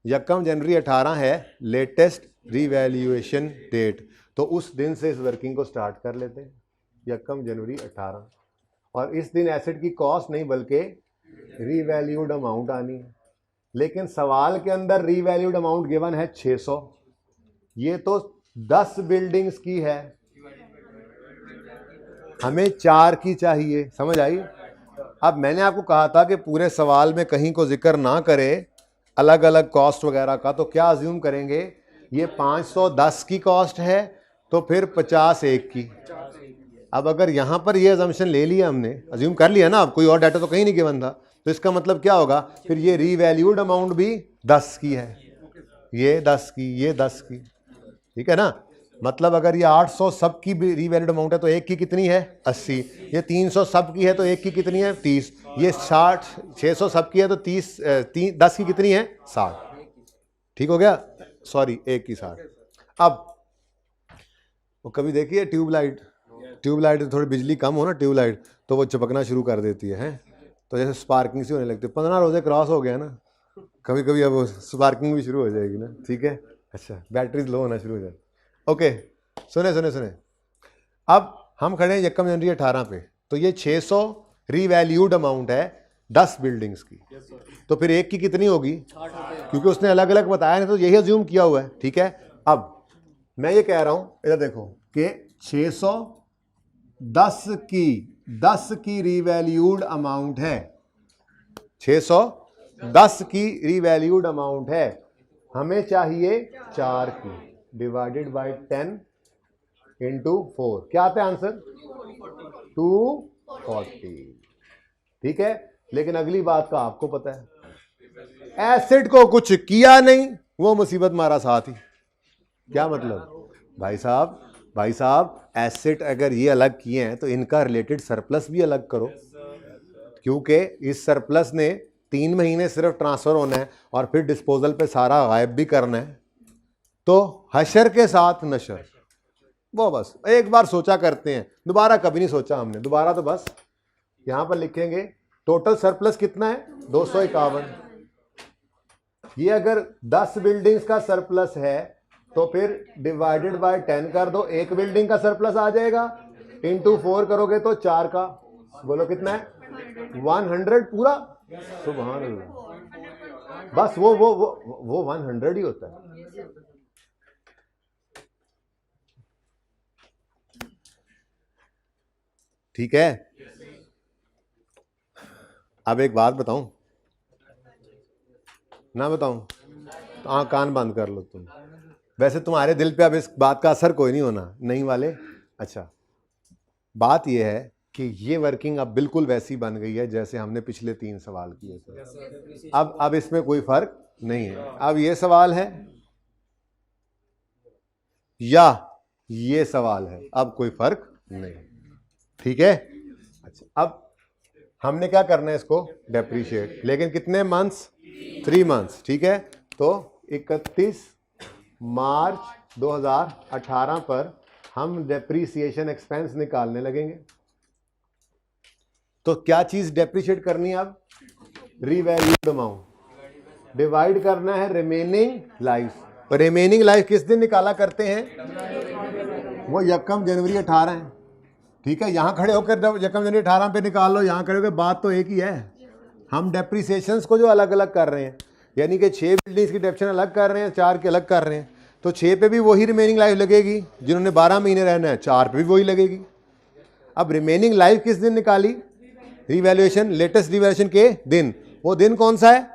यकम जनवरी 18 है लेटेस्ट रीवैल्यूएशन डेट, तो उस दिन से इस वर्किंग को स्टार्ट कर लेते हैं, यकम जनवरी 18। और इस दिन एसेट की कॉस्ट नहीं बल्कि रीवैल्यूड अमाउंट आनी है। लेकिन सवाल के अंदर रीवैल्यूड अमाउंट गिवन है 600, ये तो 10 बिल्डिंग्स की है, हमें 4 की चाहिए, समझ आई? अब मैंने आपको कहा था कि पूरे सवाल में कहीं को जिक्र ना करे अलग अलग कॉस्ट वगैरह का, तो क्या अज्यूम करेंगे? ये 510 की कॉस्ट है तो फिर 50 एक की। अब अगर यहाँ पर ये अजम्पशन ले लिया हमने, अज्यूम कर लिया ना, अब कोई और डाटा तो कहीं नहीं गिवन था, तो इसका मतलब क्या होगा? फिर ये रीवैल्यूड अमाउंट भी 10 की है, ये 10 की, ये 10 की, ठीक है ना। मतलब अगर ये 800 सब की भी रीवैल्यूड अमाउंट है तो एक की कितनी है? 80। ये 300 सब की है तो एक की कितनी है? 30। ये 60, 600 सब की है तो 10 की कितनी है? 60। ठीक हो गया, सॉरी एक की 60। अब वो कभी देखिए ट्यूबलाइट थोड़ी बिजली कम हो ना ट्यूबलाइट, तो वो चपकना शुरू कर देती है, तो जैसे स्पार्किंग सी होने लगती है। 15 रोजे क्रॉस हो गया ना, कभी कभी अब स्पार्किंग भी शुरू हो जाएगी ना, ठीक है। अच्छा, बैटरीज लो होना शुरू हो जाए। ओके, सुने, अब हम खड़े हैं यकम जनवरी 18 पे, तो ये 600 रीवैल्यूड अमाउंट है 10 बिल्डिंग्स की, तो फिर एक की कितनी होगी? क्योंकि उसने अलग अलग बताया नहीं, तो यही अज्यूम किया हुआ है, ठीक है। अब मैं ये कह रहा हूं, इधर देखो कि 610 की रीवैल्यूड अमाउंट है, 610 की रीवैल्यूड अमाउंट है, हमें चाहिए 4 की, डिवाइडेड बाय 10 इंटू 4, क्या आता है आंसर? 240, ठीक है। लेकिन अगली बात का आपको पता है, एसेट को कुछ किया नहीं, वो मुसीबत मारा साथ ही। क्या मतलब? भाई साहब एसेट अगर ये अलग किए हैं तो इनका रिलेटेड सरप्लस भी अलग करो, क्योंकि इस सरप्लस ने 3 महीने सिर्फ ट्रांसफर होना है और फिर डिस्पोजल पे सारा गायब भी करना है। तो हशर के साथ नशर, वो बस एक बार सोचा करते हैं, दोबारा कभी नहीं सोचा हमने। दोबारा तो बस यहां पर लिखेंगे टोटल सरप्लस कितना है 251। ये अगर 10 बिल्डिंग्स का सरप्लस है तो फिर डिवाइडेड बाय 10 कर दो, एक बिल्डिंग का सरप्लस आ जाएगा, इंटू 4 करोगे तो 4 का, बोलो कितना है 100 पूरा। सुभान अल्लाह, बस वो 100 ही होता है। ठीक है, अब एक बात बताऊं ना, बताऊं तो आँख कान बंद कर लो तुम। वैसे तुम्हारे दिल पे अब इस बात का असर कोई नहीं होना, नहीं वाले। अच्छा, बात यह है कि ये वर्किंग अब बिल्कुल वैसी बन गई है जैसे हमने पिछले 3 सवाल किए थे। अब इसमें कोई फर्क नहीं है। अब ये सवाल है या ये सवाल है, अब कोई फर्क नहीं। ठीक है, अच्छा, अब हमने क्या करना है, इसको डेप्रीशिएट, लेकिन कितने मंथ्स, 3 मंथ्स। ठीक है, तो 31 मार्च 2018 पर हम डेप्रीसिएशन एक्सपेंस निकालने लगेंगे। तो क्या चीज डेप्रीशिएट करनी है अब, रीवैल्यूड अमाउंट, डिवाइड करना है रिमेनिंग लाइफ। रिमेनिंग लाइफ किस दिन निकाला करते हैं, वो 1 जनवरी 18 है। ठीक है, यहां खड़े होकर 1 जनवरी 18 पे निकाल लो, यहां खड़े होकर, बात तो एक ही है। हम डेप्रीसिएशंस को जो अलग अलग कर रहे हैं, यानी कि 6 बिल्डिंग्स की डेप्शन अलग कर रहे हैं, 4 के अलग कर रहे हैं, तो 6 पे भी वही रिमेनिंग लाइफ लगेगी, जिन्होंने 12 महीने रहना है 4 पे भी वही लगेगी। अब रिमेनिंग लाइफ किस दिन निकाली, रिवैल्यूएशन, लेटेस्ट रिवैल्यूएशन के दिन, वो दिन कौन सा है,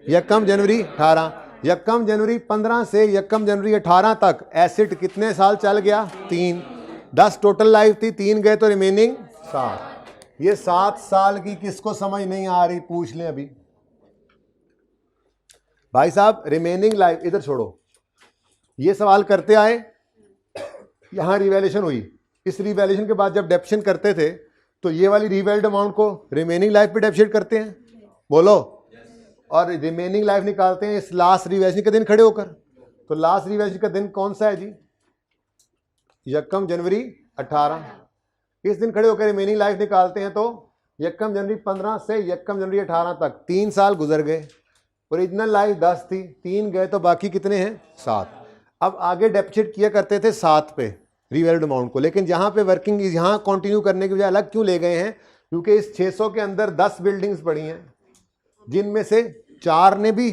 1 जनवरी 18। 1 जनवरी 15 से 1 जनवरी 18 तक एसेट कितने साल चल गया, 3। 10 टोटल लाइफ थी, 3 गए तो रिमेनिंग 7। ये 7 साल की किसको समझ नहीं आ रही, पूछ लें अभी भाई साहब। रिमेनिंग लाइफ इधर छोड़ो, ये सवाल करते आए, यहां रिवैल्यूएशन हुई, इस रिवैल्यूएशन के बाद जब डेप्शन करते थे तो ये वाली रिवैल्यूड अमाउंट को रिमेनिंग लाइफ पे डेप्शिएट करते हैं, बोलो, और रिमेनिंग लाइफ निकालते हैं इस लास्ट रिवैल्यूएशन के दिन खड़े होकर। तो लास्ट रिवैल्यूएशन का दिन कौन सा है जी, 1 जनवरी 18। इस दिन खड़े होकर रिमेनिंग लाइफ निकालते हैं तो 1 जनवरी 15 से 1 जनवरी 18 तक 3 साल गुजर गए। ओरिजिनल लाइफ 10 थी, 3 गए तो बाकी कितने हैं, 7। अब आगे डेप्शिएट किया करते थे 7 पे रिवैल्यूड अमाउंट को, लेकिन जहां पे वर्किंग यहां कंटिन्यू करने की बजाय अलग क्यों ले गए हैं, क्योंकि इस 600 के अंदर 10 बिल्डिंग्स पड़ी हैं, जिनमें से 4 ने भी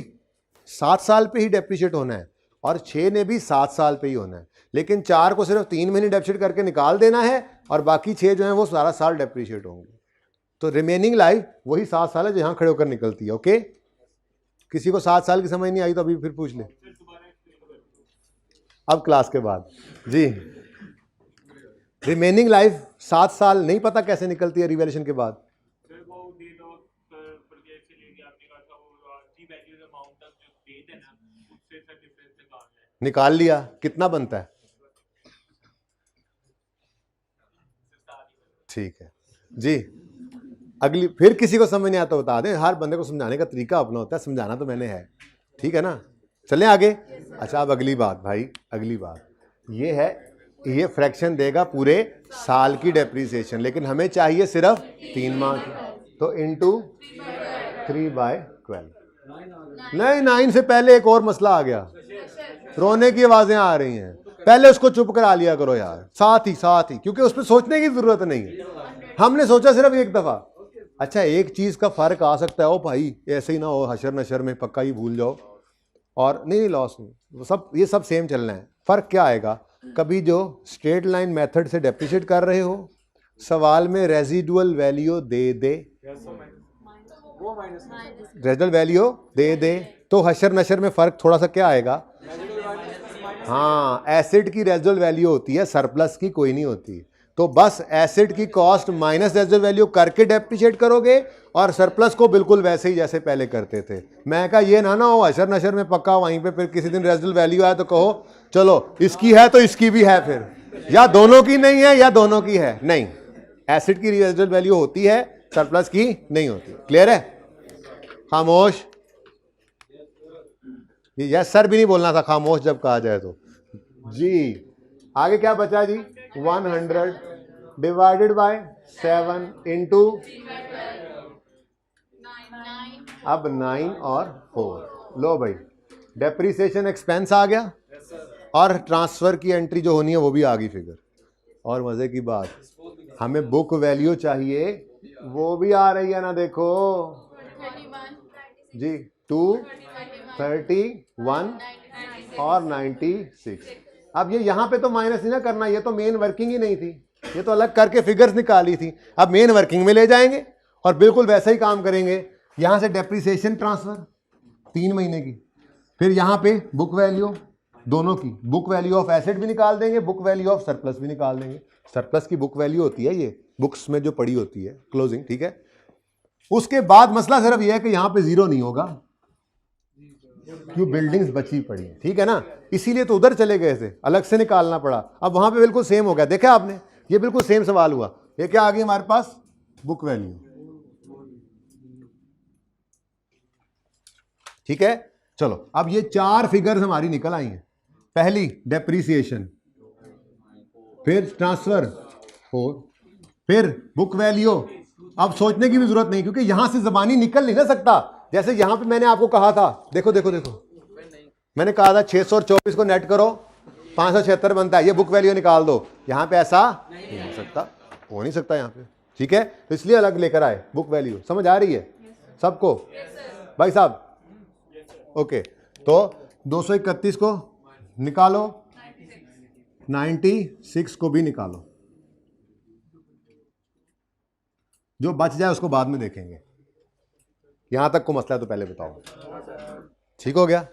7 साल पे ही डेप्रिशिएट होना है और 6 ने भी 7 साल पे ही होना है, लेकिन 4 को सिर्फ 3 महीने डेप्रिशिएट करके निकाल देना है और बाकी 6 जो हैं वो सारा साल डेप्रिशिएट होंगे। तो रिमेनिंग लाइफ वही 7 साल है जो यहाँ खड़े होकर निकलती है। ओके, किसी को 7 साल की समझ नहीं आई तो अभी फिर पूछ ले, अब क्लास के बाद जी। रिमेनिंग लाइफ 7 साल नहीं पता कैसे निकलती है रिवैल्यूएशन के बाद, निकाल लिया, कितना बनता है, ठीक है जी। अगली, फिर किसी को समझ नहीं आता बता दें, हर बंदे को समझाने का तरीका अपना होता है, समझाना तो मैंने है, ठीक है ना। चलें आगे। अच्छा, अब अगली बात भाई, अगली बात ये है, ये फ्रैक्शन देगा पूरे साल की डेप्रीसिएशन, लेकिन हमें चाहिए सिर्फ 3 माह की, तो इंटू 3/12। नहीं, 9 से पहले एक और मसला आ गया, रोने की आवाजें आ रही हैं, पहले उसको चुप करा लिया करो यार, साथ ही, क्योंकि उस पर सोचने की जरूरत नहीं है, हमने सोचा सिर्फ एक दफा। अच्छा, एक चीज का फर्क आ सकता है, ओ भाई ऐसे ही ना हो हशर नशर में पक्का ही भूल जाओ, और नहीं लॉस नहीं, सब ये सब सेम चलना है। फर्क क्या आएगा, कभी जो स्ट्रेट लाइन मेथड से डेप्रिशिएट कर रहे हो, सवाल में रेजिडुअल वैल्यू दे, रेजिडुअल वैल्यू दे, तो हशर नशर में फर्क थोड़ा सा क्या आएगा, हाँ, एसिड की रेजिडुअल वैल्यू होती है, सरप्लस की कोई नहीं होती, तो बस एसिड की कॉस्ट माइनस रेजिडुअल वैल्यू करके डेप्रिशिएट करोगे और सरप्लस को बिल्कुल वैसे ही जैसे पहले करते थे। मैं कहा ये ना हो हशर नशर में पक्का वहीं पे फिर किसी दिन रेजिडुअल वैल्यू आया तो कहो चलो इसकी है तो इसकी भी है, फिर या दोनों की नहीं है या दोनों की है, नहीं, एसिड की रेजिडुअल वैल्यू होती है, सरप्लस की नहीं होती। क्लियर है, खामोश, यस सर भी नहीं बोलना था, खामोश जब कहा जाए तो जी। आगे क्या बचा जी? 100 डिवाइडेड बाय 7 इंटू, अब 9 और 4। लो भाई, डेप्रीसिएशन एक्सपेंस आ गया और ट्रांसफर की एंट्री जो होनी है वो भी आ गई फिगर। और मजे की बात, हमें बुक वैल्यू चाहिए, वो भी आ रही है ना, देखो जी। 2, 31 और 96। अब ये यहां पे तो माइनस नहीं ना करना, ये तो मेन वर्किंग ही नहीं थी, ये तो अलग करके फिगर्स निकाली थी। अब मेन वर्किंग में ले जाएंगे और बिल्कुल वैसा ही काम करेंगे। यहां से डेप्रीसिएशन ट्रांसफर 3 महीने की, फिर यहां पे बुक वैल्यू दोनों की, बुक वैल्यू ऑफ एसेट भी निकाल देंगे, बुक वैल्यू ऑफ सरप्लस भी निकाल देंगे। सरप्लस की बुक वैल्यू होती है ये बुक्स में जो पड़ी होती है क्लोजिंग, ठीक है। उसके बाद मसला सिर्फ यह है कि यहां पे जीरो नहीं होगा, क्यों? बिल्डिंग्स बची पड़ी है, ठीक है ना, इसीलिए तो उधर चले गए थे, अलग से निकालना पड़ा। अब वहां पे बिल्कुल सेम हो गया, देखा आपने, ये बिल्कुल सेम सवाल हुआ। ये क्या आ गई हमारे पास? बुक वैल्यू, ठीक है। चलो, अब ये 4 फिगर्स हमारी निकल आई हैं। पहली डेप्रीसिएशन, फिर ट्रांसफर 4, फिर बुक वैल्यू। अब सोचने की भी जरूरत नहीं, क्योंकि यहां से जबानी निकल नहीं ना सकता। जैसे यहां पे मैंने आपको कहा था, देखो देखो देखो, मैंने कहा था 600 और 24 को नेट करो 576 बनता है, ये बुक वैल्यू निकाल दो। यहां पे ऐसा नहीं हो सकता, हो नहीं सकता यहां पे, ठीक है। तो इसलिए अलग लेकर आए बुक वैल्यू। समझ आ रही है सबको भाई साहब? ओके, तो 231 को निकालो, 96 को भी निकालो, जो बच जाए उसको बाद में देखेंगे। यहां तक को मसला है तो पहले बताओ, ठीक हो गया।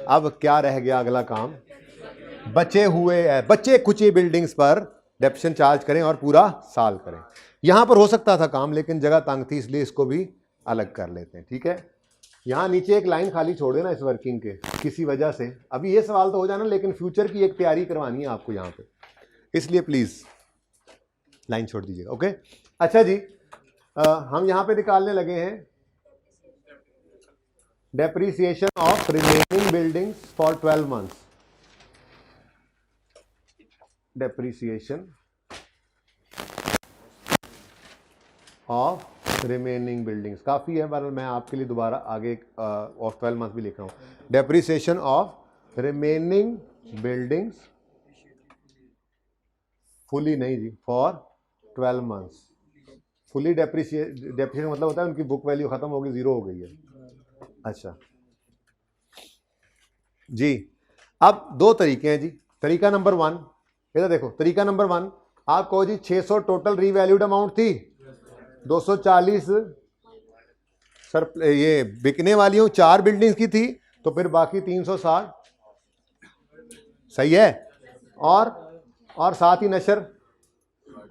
अब क्या रह गया अगला काम? बचे हुए बचे कुचे बिल्डिंग्स पर डेप्शन चार्ज करें और पूरा साल करें। यहां पर हो सकता था काम, लेकिन जगह तंग थी, इसलिए इसको भी अलग कर लेते हैं, ठीक है। यहां नीचे एक लाइन खाली छोड़ देना इस वर्किंग के किसी वजह से। अभी ये सवाल तो हो जाना, लेकिन फ्यूचर की एक तैयारी करवानी है आपको यहां पे, इसलिए प्लीज लाइन छोड़ दीजिएगा, ओके। अच्छा जी, हम यहां पे निकालने लगे हैं depreciation of remaining buildings for 12 months. Depreciation of remaining buildings काफी है, पर मैं आपके लिए दोबारा आगे ऑफ 12 मंथ भी लिख रहा हूं। Depreciation of remaining buildings, fully नहीं जी, फॉर 12 मंथ्स। फुली डेप्रीसिएशन मतलब होता है उनकी बुक वैल्यू खत्म हो गई, जीरो हो गई है। अच्छा जी, अब 2 तरीके हैं जी। तरीका नंबर 1, इधर देखो, तरीका नंबर 1, आप कहो जी 600 टोटल रीवैल्यूड अमाउंट थी, 240 सर ये बिकने वाली हूं 4 बिल्डिंग्स की थी, तो फिर बाकी 360, सही है। और साथ ही नशर,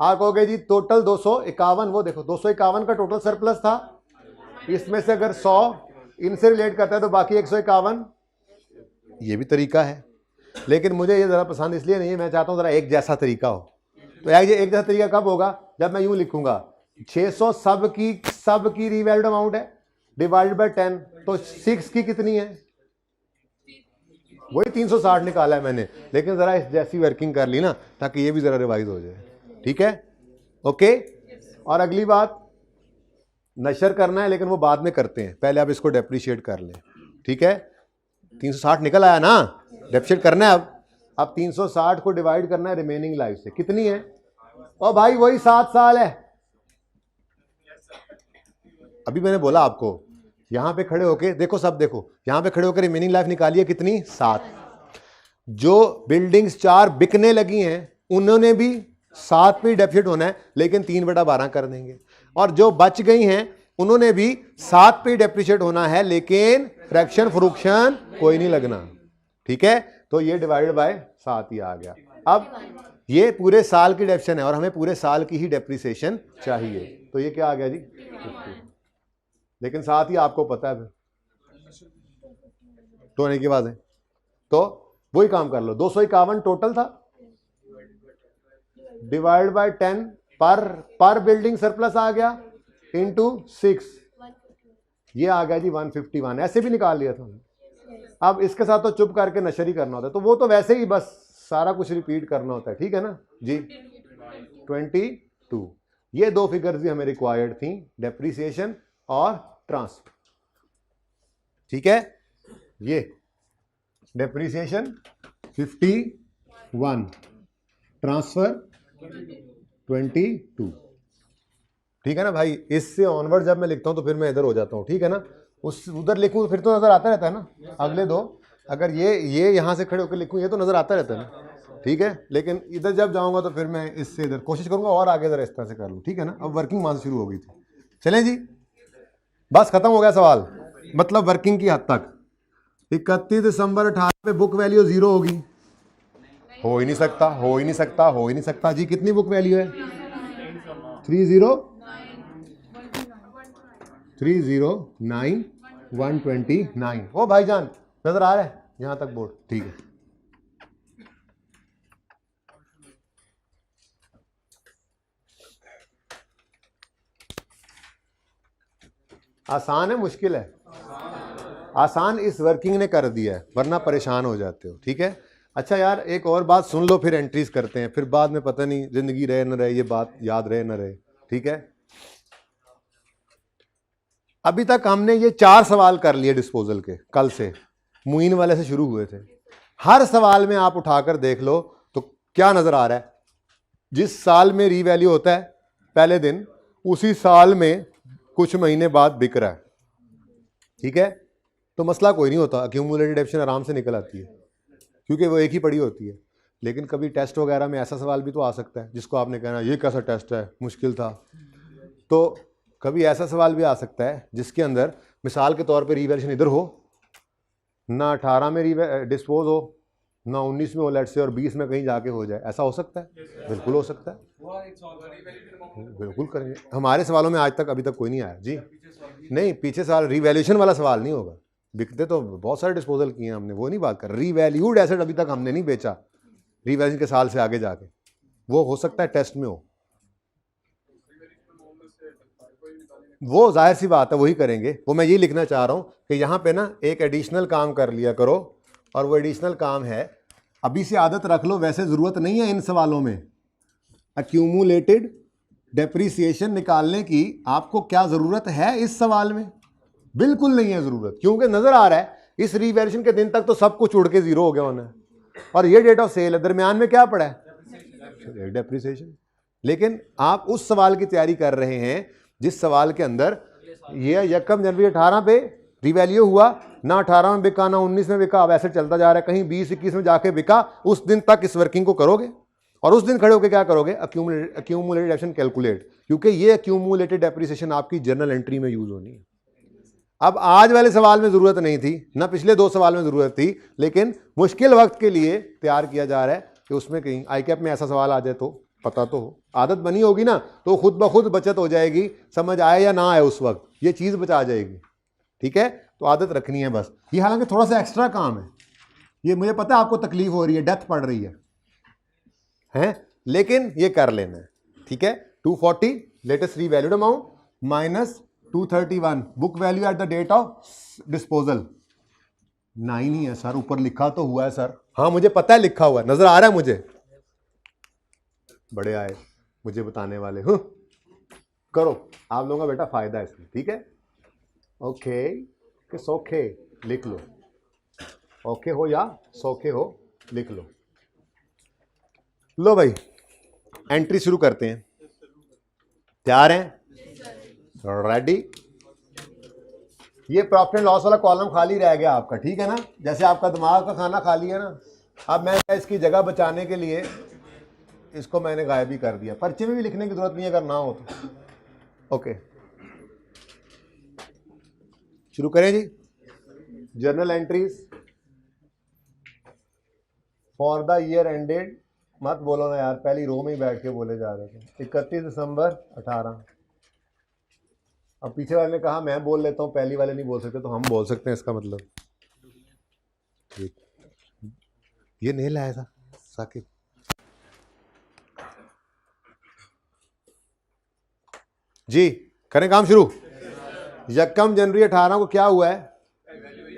आप कहोगे जी टोटल 251, वो देखो 251 का टोटल सरप्लस था, इसमें से अगर 100 इनसे रिलेट करता है तो बाकी 151। ये भी तरीका है, लेकिन मुझे ये ज़रा पसंद इसलिए नहीं है, मैं चाहता हूँ ज़रा एक जैसा तरीका हो। तो एक जैसा तरीका कब होगा? जब मैं यूँ लिखूंगा 600 सब की रीवैल्यूड अमाउंट है, डिवाइडेड बाय 10, तो 6 की कितनी है? वही 360 निकाला है मैंने, लेकिन ज़रा इस जैसी वर्किंग कर ली ना, ताकि ये भी ज़रा रिवाइज हो जाए, ठीक है, ओके। और अगली बात, नशर करना है, लेकिन वो बाद में करते हैं, पहले आप इसको डेप्रीशिएट कर लें, ठीक है। 360 निकल आया ना, डेप्रीशिएट करना है। अब 360 को डिवाइड करना है रिमेनिंग लाइफ से, कितनी है? और भाई वही 7 साल है। अभी मैंने बोला आपको, यहां पे खड़े होके देखो, सब देखो, यहां पे खड़े होकर रिमेनिंग लाइफ निकालिए, कितनी? 7। जो बिल्डिंग्स 4 बिकने लगी हैं उन्होंने भी 7 पे डेप्रीशिएट होना है, लेकिन 3/12 कर देंगे। और जो बच गई हैं उन्होंने भी 7 पे डेप्रीशिएट होना है, लेकिन फ्रैक्शन फ्रूक्शन कोई नहीं लगना, ठीक है। तो ये डिवाइडेड बाय 7 ही आ गया। अब ये पूरे साल की डेप्शन है और हमें पूरे साल की ही डेप्रीसिएशन चाहिए, तो ये क्या आ गया जी? 50। लेकिन साथ ही आपको पता है तो होने की बात है, तो वही काम कर लो। 251 टोटल था, डिवाइड बाय 10, पर बिल्डिंग सरप्लस आ गया, इंटू 6, ये आ गया जी 151। ऐसे भी निकाल लिया था। अब इसके साथ तो चुप करके नशर ही करना होता है, तो वो तो वैसे ही बस सारा कुछ रिपीट करना होता है, ठीक है ना जी। 22, ये दो फिगर्स भी हमें रिक्वायर्ड थी, डेप्रिसिएशन और ट्रांसफर, ठीक है। ये डेप्रिसिएशन 51, ट्रांसफर 22, ठीक है ना भाई। इससे ऑनवर्ड जब मैं लिखता हूं तो फिर मैं इधर हो जाता हूं, ठीक है ना। उस उधर लिखूं फिर तो नजर आता रहता है ना अगले दो। अगर ये यहां से खड़े होकर लिखूं ये तो नजर आता रहता है ना, ठीक है। लेकिन इधर जब जाऊंगा तो फिर मैं इससे इधर कोशिश करूंगा और आगे इधर इस तरह से कर लूं, ठीक है ना। अब वर्किंग वहां से शुरू हो गई थी। चलें जी, बस खत्म हो गया सवाल, मतलब वर्किंग की हद तक। 31 दिसंबर 18 पे बुक वैल्यू 0 होगी, हो ही नहीं सकता, हो ही नहीं सकता, हो ही नहीं सकता जी। कितनी बुक वैल्यू है? 309 129। ओ भाईजान नजर आ रहा है यहां तक बोर्ड, ठीक है। आसान है मुश्किल है? आसान इस वर्किंग ने कर दिया है, वरना परेशान हो जाते हो, ठीक है। अच्छा यार एक और बात सुन लो, फिर एंट्रीज करते हैं, फिर बाद में पता नहीं जिंदगी रहे न रहे, ये बात याद रहे न रहे, ठीक है। अभी तक हमने ये 4 सवाल कर लिए डिस्पोजल के, कल से मुइन वाले से शुरू हुए थे। हर सवाल में आप उठाकर देख लो तो क्या नजर आ रहा है, जिस साल में रीवैल्यू होता है पहले दिन, उसी साल में कुछ महीने बाद बिक रहा है, ठीक है। तो मसला कोई नहीं होता, अक्यूमुलेटेड एप्शन आराम से निकल आती है क्योंकि वो एक ही पड़ी होती है। लेकिन कभी टेस्ट वगैरह में ऐसा सवाल भी तो आ सकता है जिसको आपने कहना ये कैसा टेस्ट है, मुश्किल था। तो कभी ऐसा सवाल भी आ सकता है जिसके अंदर मिसाल के तौर पे रिवैल्यूएशन इधर हो ना, 18 में डिस्पोज हो ना, 19 में हो लेट से, और 20 में कहीं जाके हो जाए, ऐसा हो सकता है? बिल्कुल हो सकता है, बिल्कुल करेंगे। हमारे सवालों में आज तक अभी तक कोई नहीं आया जी। नहीं, पीछे सवाल रिवैल्यूएशन वाला सवाल नहीं होगा। बिकते तो बहुत सारे डिस्पोजल किए हैं हमने, वो नहीं बात कर। रिवैल्यूड एसेट अभी तक हमने नहीं बेचा रिवैल्यूएशन के साल से आगे जाके, वो हो सकता है टेस्ट में हो, वो जाहिर सी बात है वही करेंगे। वो मैं ये लिखना चाह रहा हूं कि यहां पे ना एक एडिशनल काम कर लिया करो, और वो एडिशनल काम है, अभी से आदत रख लो, वैसे जरूरत नहीं है इन सवालों में अक्यूमुलेटेड डेप्रिसिएशन निकालने की। आपको क्या जरूरत है इस सवाल में? बिल्कुल नहीं है जरूरत, क्योंकि नजर आ रहा है इस रिवैल्यूएशन के दिन तक तो सब कुछ उड़ के 0 हो गया होना है, और ये डेट ऑफ सेल है, दरमियान में क्या पड़ा है? डेप्रिसिएशन। लेकिन आप उस सवाल की तैयारी कर रहे हैं जिस सवाल के अंदर ये 1 जनवरी 18 पे रिवैल्यू हुआ ना, 18 में बिका ना 19 में बिका, अब ऐसे चलता जा रहा है, कहीं 20-21 में जाके बिका। उस दिन तक इस वर्किंग को करोगे और उस दिन खड़े होकर क्या करोगे? अक्यूमुलेटेड एप्शन कैलकुलेट, क्योंकि ये अक्यूमुलेटेड डेप्रिसिएशन आपकी जर्नल एंट्री में यूज होनी है। अब आज वाले सवाल में जरूरत नहीं थी, ना पिछले 2 सवाल में जरूरत थी, लेकिन मुश्किल वक्त के लिए तैयार किया जा रहा है कि उसमें कहीं आईकैप में ऐसा सवाल आ जाए तो पता तो हो। आदत बनी होगी ना तो खुद ब खुद बचत हो जाएगी, समझ आए या ना आए उस वक्त ये चीज़ बचा जाएगी, ठीक है। तो आदत रखनी है बस। ये हालांकि थोड़ा सा एक्स्ट्रा काम है, ये मुझे पता है आपको तकलीफ हो रही है, डेथ पड़ रही है, लेकिन ये कर लेना है, ठीक है। 240 latest revalued amount minus 231 book value at the date of disposal. 9 ही है सर, ऊपर लिखा तो हुआ है सर। हाँ मुझे पता है लिखा हुआ है, नजर आ रहा है मुझे। बड़े आए मुझे बताने वाले, हूँ करो आप लोगों का बेटा फायदा है इसमें, ठीक है। ओके कि सौखे लिख लो, ओके हो या सौखे हो लिख लो। लो भाई एंट्री शुरू करते हैं, तैयार हैं? रेडी। ये प्रॉफिट एंड लॉस वाला कॉलम खाली रह गया आपका, ठीक है ना, जैसे आपका दिमाग का खाना खाली है ना। अब मैं इसकी जगह बचाने के लिए इसको मैंने गायब ही कर दिया, पर्चे में भी लिखने की जरूरत नहीं है अगर ना हो तो। ओके शुरू करें जी। Journal entries for the year ended, मत बोलो ना यार, पहली रो में ही बैठ के बोले जा रहे थे। 31 दिसंबर 18। अब पीछे वाले ने कहा मैं बोल लेता हूँ, पहली वाले नहीं बोल सकते, तो हम बोल सकते हैं। इसका मतलब ये नहीं लाया था साकिब। जी करें काम शुरू। 1 जनवरी 18 को क्या हुआ है?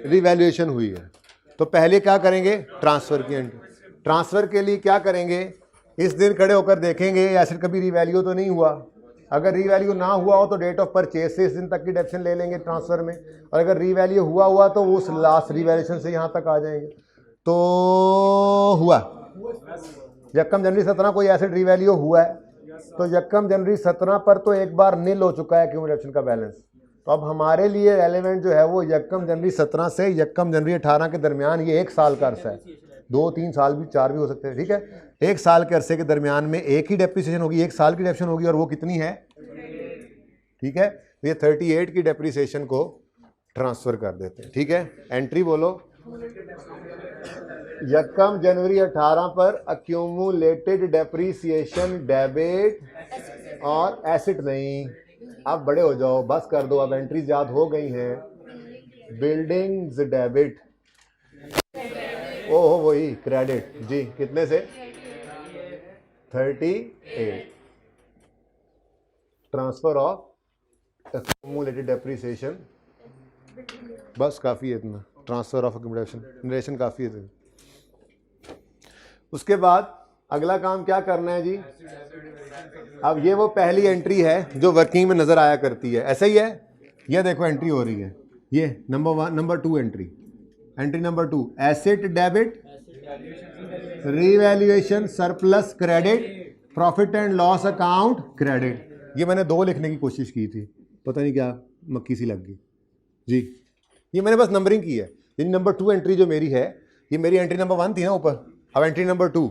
रिवैल्यूएशन हुई है। तो पहले क्या करेंगे? ट्रांसफर की एंट्री। ट्रांसफर के लिए क्या करेंगे, इस दिन खड़े होकर देखेंगे एसेट कभी रीवैल्यू तो नहीं हुआ। अगर रीवैल्यू ना हुआ हो तो डेट ऑफ परचेज से इस दिन तक की डेप्शन ले लेंगे ट्रांसफर में, और अगर रीवैल्यू हुआ तो उस लास्ट रीवैल्यूएशन से यहाँ तक आ जाएंगे। तो हुआ यकम जनवरी 17 कोई एसेट रीवैल्यू हुआ है, तो यकम जनवरी 17 पर तो एक बार नील हो चुका है एक्यूमुलेशन का बैलेंस। तो अब हमारे लिए रेलेवेंट जो है वो यकम जनवरी 17 से यकम जनवरी 18 के दरमियान, ये एक साल का अरसा है, 2-3 साल भी 4 भी हो सकते हैं, ठीक है। एक साल के अरसे के दरमियान में एक ही डेप्रिसिएशन होगी, एक साल की डेप्रिसिएशन होगी, और वो कितनी है, ठीक है। तो ये 38 की डेप्रिसिएशन को ट्रांसफर कर देते हैं, ठीक है। एंट्री बोलो, यकम जनवरी 18 पर अक्यूमुलेटेड डेप्रिसिएशन डेबिट और एसिड नहीं। अब बड़े हो जाओ, बस कर दो, अब एंट्रीज याद हो गई हैं। बिल्डिंग्स डेबिट, ओहो वही क्रेडिट जी, कितने से 38। ट्रांसफर ऑफ अक्यूमुलेटेड डेप्रिसिएशन, बस काफ़ी है इतना। ट्रांसफर ऑफ अक्यूमुलेशन काफ़ी है। उसके बाद अगला काम क्या करना है जी, अब ये वो पहली एंट्री है जो वर्किंग में नज़र आया करती है, ऐसा ही है। ये देखो एंट्री हो रही है, ये number 2 entry number 2, asset debit revaluation surplus credit profit and loss account credit. ये मैंने 2 लिखने की कोशिश की थी, पता नहीं क्या मक्खी सी लग गई जी। ये मैंने बस नंबरिंग की है। यानी नंबर 2 एंट्री जो मेरी है, ये मेरी एंट्री नंबर 1 थी ना ऊपर, अब एंट्री नंबर 2।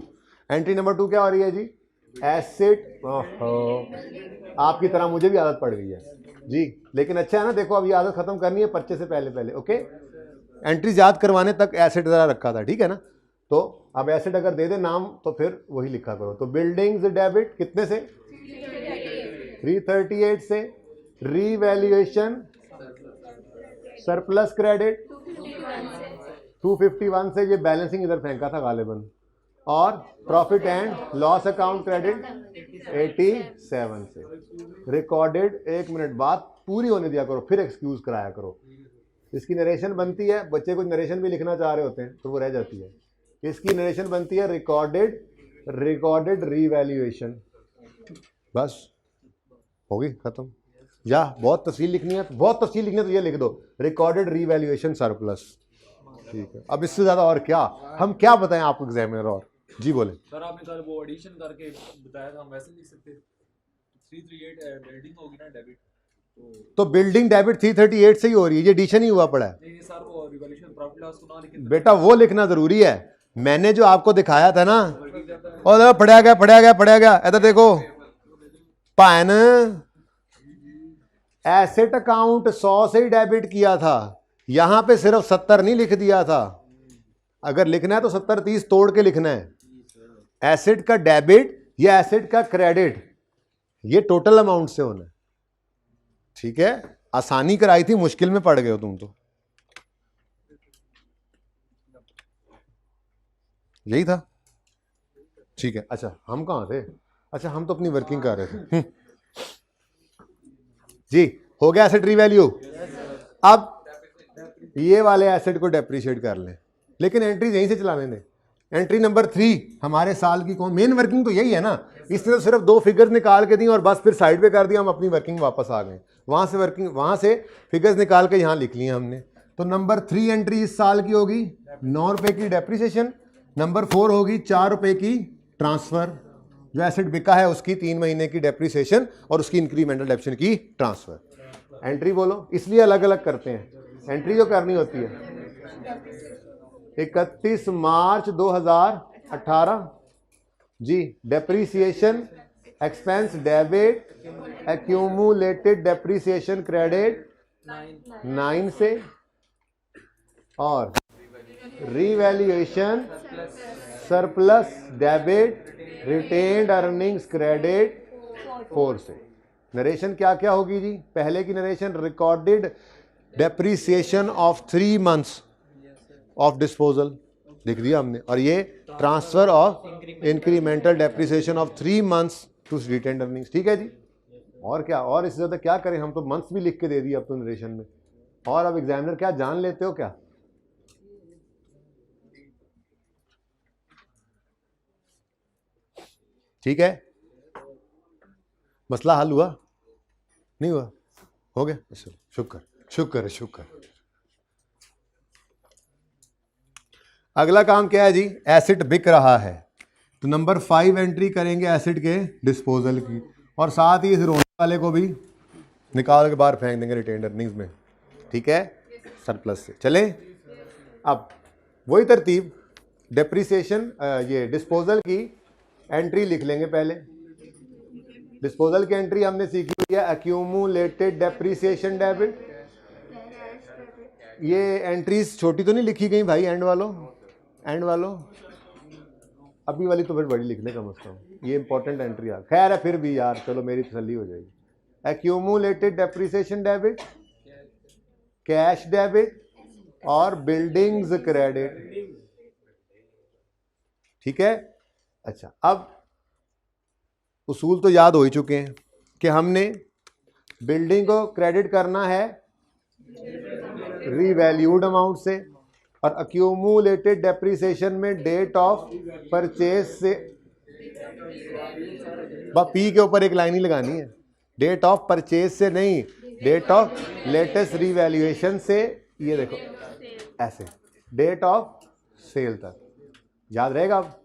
एंट्री नंबर 2 क्या हो रही है जी, एसेट। आपकी तरह मुझे भी आदत पड़ गई है जी, लेकिन अच्छा है ना, देखो अब ये आदत खत्म करनी है पर्चे से पहले ओके। एंट्रीज याद करवाने तक एसेट ज़रा रखा था, ठीक है ना। तो अब एसेट अगर दे दे नाम तो फिर वही लिखा करो। तो बिल्डिंग्स डेबिट कितने से 338 से, रीवैल्यूएशन सरप्लस क्रेडिट 251 से, ये बैलेंसिंग इधर फेंका था गालिबन, और profit and loss account credit 87 से। रिकॉर्डेड, 1 मिनट बात पूरी होने दिया करो, फिर एक्सक्यूज कराया करो। इसकी नरेशन बनती है, बच्चे कुछ नरेशन भी लिखना चाह रहे होते हैं तो वो रह जाती है। इसकी नरेशन बनती है रिकॉर्डेड रीवैल्यूएशन, बस होगी खत्म। या बहुत तफसील लिखनी है, तो ये लिख दो, रिकॉर्डेड रीवैल्यूएशन सरप्लस, ठीक है। अब इससे ज़्यादा और क्या हम क्या बताएं आपको एग्जामिनर, और जी बोले सर आपने कल वो एडिशन करके बताया था, हम वैसे लिख सकते 338 बिल्डिंग होगी ना डेबिट, तो बिल्डिंग डेबिट 338 से ही हो रही है, ये एडिशन ही हुआ पड़ा है। नहीं सर वो रिवॉल्यूशन प्रॉफिट लॉस को ना लिखे बेटा वो लिखना जरूरी है, मैंने जो आपको दिखाया था ना, और पढ़ा गया इधर देखो पान, एसेट अकाउंट 100 से ही डेबिट किया था, यहां पे सिर्फ 70 नहीं लिख दिया था। अगर लिखना है तो 70-30 तोड़ के लिखना है। एसेट का डेबिट या एसेट का क्रेडिट, ये टोटल अमाउंट से होना है, ठीक है। आसानी कराई थी, मुश्किल में पड़ गए हो तुम तो, यही था, ठीक है। अच्छा हम कहां थे, अच्छा हम तो अपनी वर्किंग कर रहे थे जी। हो गया एसेट रीवैल्यू। अब ये वाले एसेट को डेप्रिशिएट कर लें, लेकिन एंट्री यहीं से चलाने दें। एंट्री नंबर 3 हमारे साल की कौन, मेन वर्किंग तो यही है ना। इसने तो सिर्फ 2 फिगर्स निकाल के दी और बस फिर साइड पे कर दिया, हम अपनी वर्किंग वापस आ गए। वहां से फिगर्स निकाल के यहां लिख लिए हमने। तो नंबर 3 एंट्री इस साल की होगी 9 रुपए की डेप्रिसिएशन, नंबर 4 होगी 4 रुपए की ट्रांसफर, जो एसेट बिका है उसकी 3 महीने की डेप्रिसिएशन और उसकी इंक्रीमेंटल डेप्शन की ट्रांसफर। एंट्री बोलो, इसलिए अलग अलग करते हैं। एंट्री जो करनी होती है 31 मार्च 2018 जी, depreciation expense debit accumulated depreciation credit 9 से, और revaluation surplus debit retained earnings credit 4 से। नरेशन क्या क्या होगी जी, पहले की narration recorded depreciation of 3 months of disposal लिख दिया हमने, और ये transfer of incremental depreciation of 3 months to retained earnings, ठीक है जी। और क्या, और इससे ज़्यादा क्या करें, हम तो मंथ्स भी लिख के दे दिए अब तो नरेशन में। और अब एग्जामिनर क्या जान लेते हो क्या, ठीक है, मसला हल हुआ नहीं हुआ? हो गया, शुक्र शुक्र शुक्र। अगला काम क्या है जी? एसिड बिक रहा है, तो नंबर 5 एंट्री करेंगे एसिड के डिस्पोजल की, और साथ ही इस रोने वाले को भी निकाल के बाहर फेंक देंगे रिटेन्ड अर्निंग्स में, ठीक है, सरप्लस से। चले, अब वही तरतीब, डेप्रिसिएशन ये डिस्पोजल की एंट्री लिख लेंगे पहले। डिस्पोजल की एंट्री हमने सीखी हुई है, एक्यूमुलेटेड डेप्रिसिएशन डेबिट। ये एंट्रीज छोटी तो नहीं लिखी गई भाई? एंड वालों अभी वाली तो फिर बड़ी लिखने का मसला, ये इंपॉर्टेंट एंट्री आ, खैर है फिर भी यार, चलो मेरी तसल्ली हो जाएगी। Accumulated depreciation debit, cash debit और बिल्डिंग्स क्रेडिट, ठीक है। अच्छा, अब उसूल तो याद हो ही चुके हैं कि हमने बिल्डिंग को क्रेडिट करना है रीवैल्यूड अमाउंट से, और एक्यूमुलेटेड डेप्रिसिएशन में डेट ऑफ परचेज से, पी के ऊपर एक लाइन ही लगानी है, डेट ऑफ परचेज से नहीं, डेट ऑफ लेटेस्ट रीवैल्यूएशन से, ये देखो ऐसे डेट ऑफ सेल तक। याद रहेगा? अब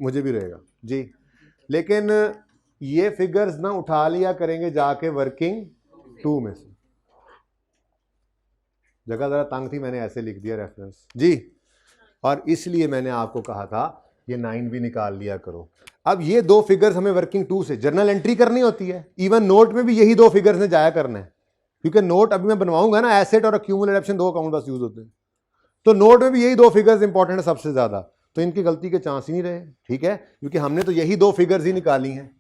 मुझे भी रहेगा जी, लेकिन ये फिगर्स ना उठा लिया करेंगे जाके वर्किंग 2 में से, जगह जरा तंग थी, मैंने ऐसे लिख दिया रेफरेंस जी, और इसलिए मैंने आपको कहा था ये 9 भी निकाल लिया करो। अब ये 2 फिगर्स हमें वर्किंग 2 से जर्नल एंट्री करनी होती है, इवन नोट में भी यही 2 फिगर्स ने जाया करना है, क्योंकि नोट अभी मैं बनवाऊंगा ना, एसेट और एक्यूमुलेटेड ऑप्शन 2 अकाउंट बस यूज होते हैं, तो नोट में भी यही 2 फिगर्स इंपॉर्टेंट है सबसे ज्यादा, तो इनकी गलती के चांस ही नहीं रहे, ठीक है, क्योंकि हमने तो यही 2 फिगर्स ही निकाली हैं।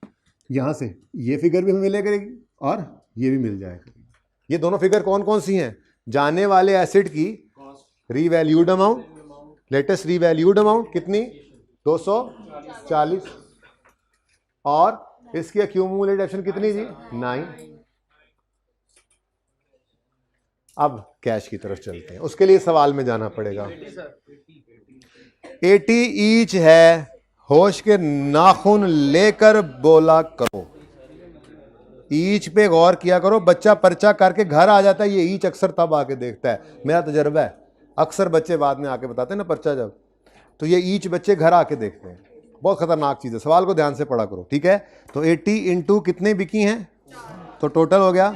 यहां से ये फिगर भी हमें मिले करेगी और ये भी मिल जाया करेगी। ये दोनों फिगर कौन कौन सी हैं? जाने वाले एसिड की revalued amount, latest revalued amount कितनी? 240, और इसकी एक्यूमुलेटेड ऑप्शन कितनी जी? 9। अब कैश की तरफ चलते हैं, उसके लिए सवाल में जाना पड़ेगा। 80 ईच है, होश के नाखून लेकर बोला करो। ईच पे गौर किया करो, बच्चा पर्चा करके घर आ जाता है, ये ईच अक्सर तब आके देखता है, मेरा तजर्बा है, अक्सर बच्चे बाद में आके बताते हैं ना पर्चा जब, तो ये ईच बच्चे घर आके देखते हैं, बहुत खतरनाक चीज़ है। सवाल को ध्यान से पढ़ा करो, ठीक है। तो 80 इंटू कितने बिकी हैं, तो टोटल हो गया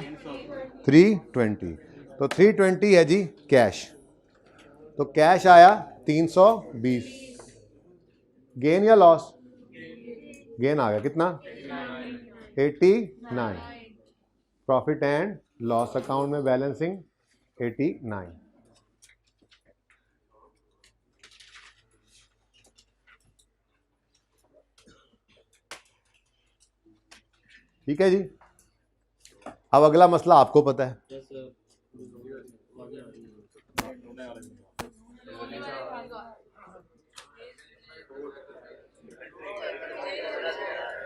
320, तो 320 है जी कैश, तो कैश आया 320। गेन या लॉस? गेन आ गया, कितना? 89। प्रॉफिट एंड लॉस अकाउंट में बैलेंसिंग 89। ठीक है जी। अब अगला मसला आपको पता है,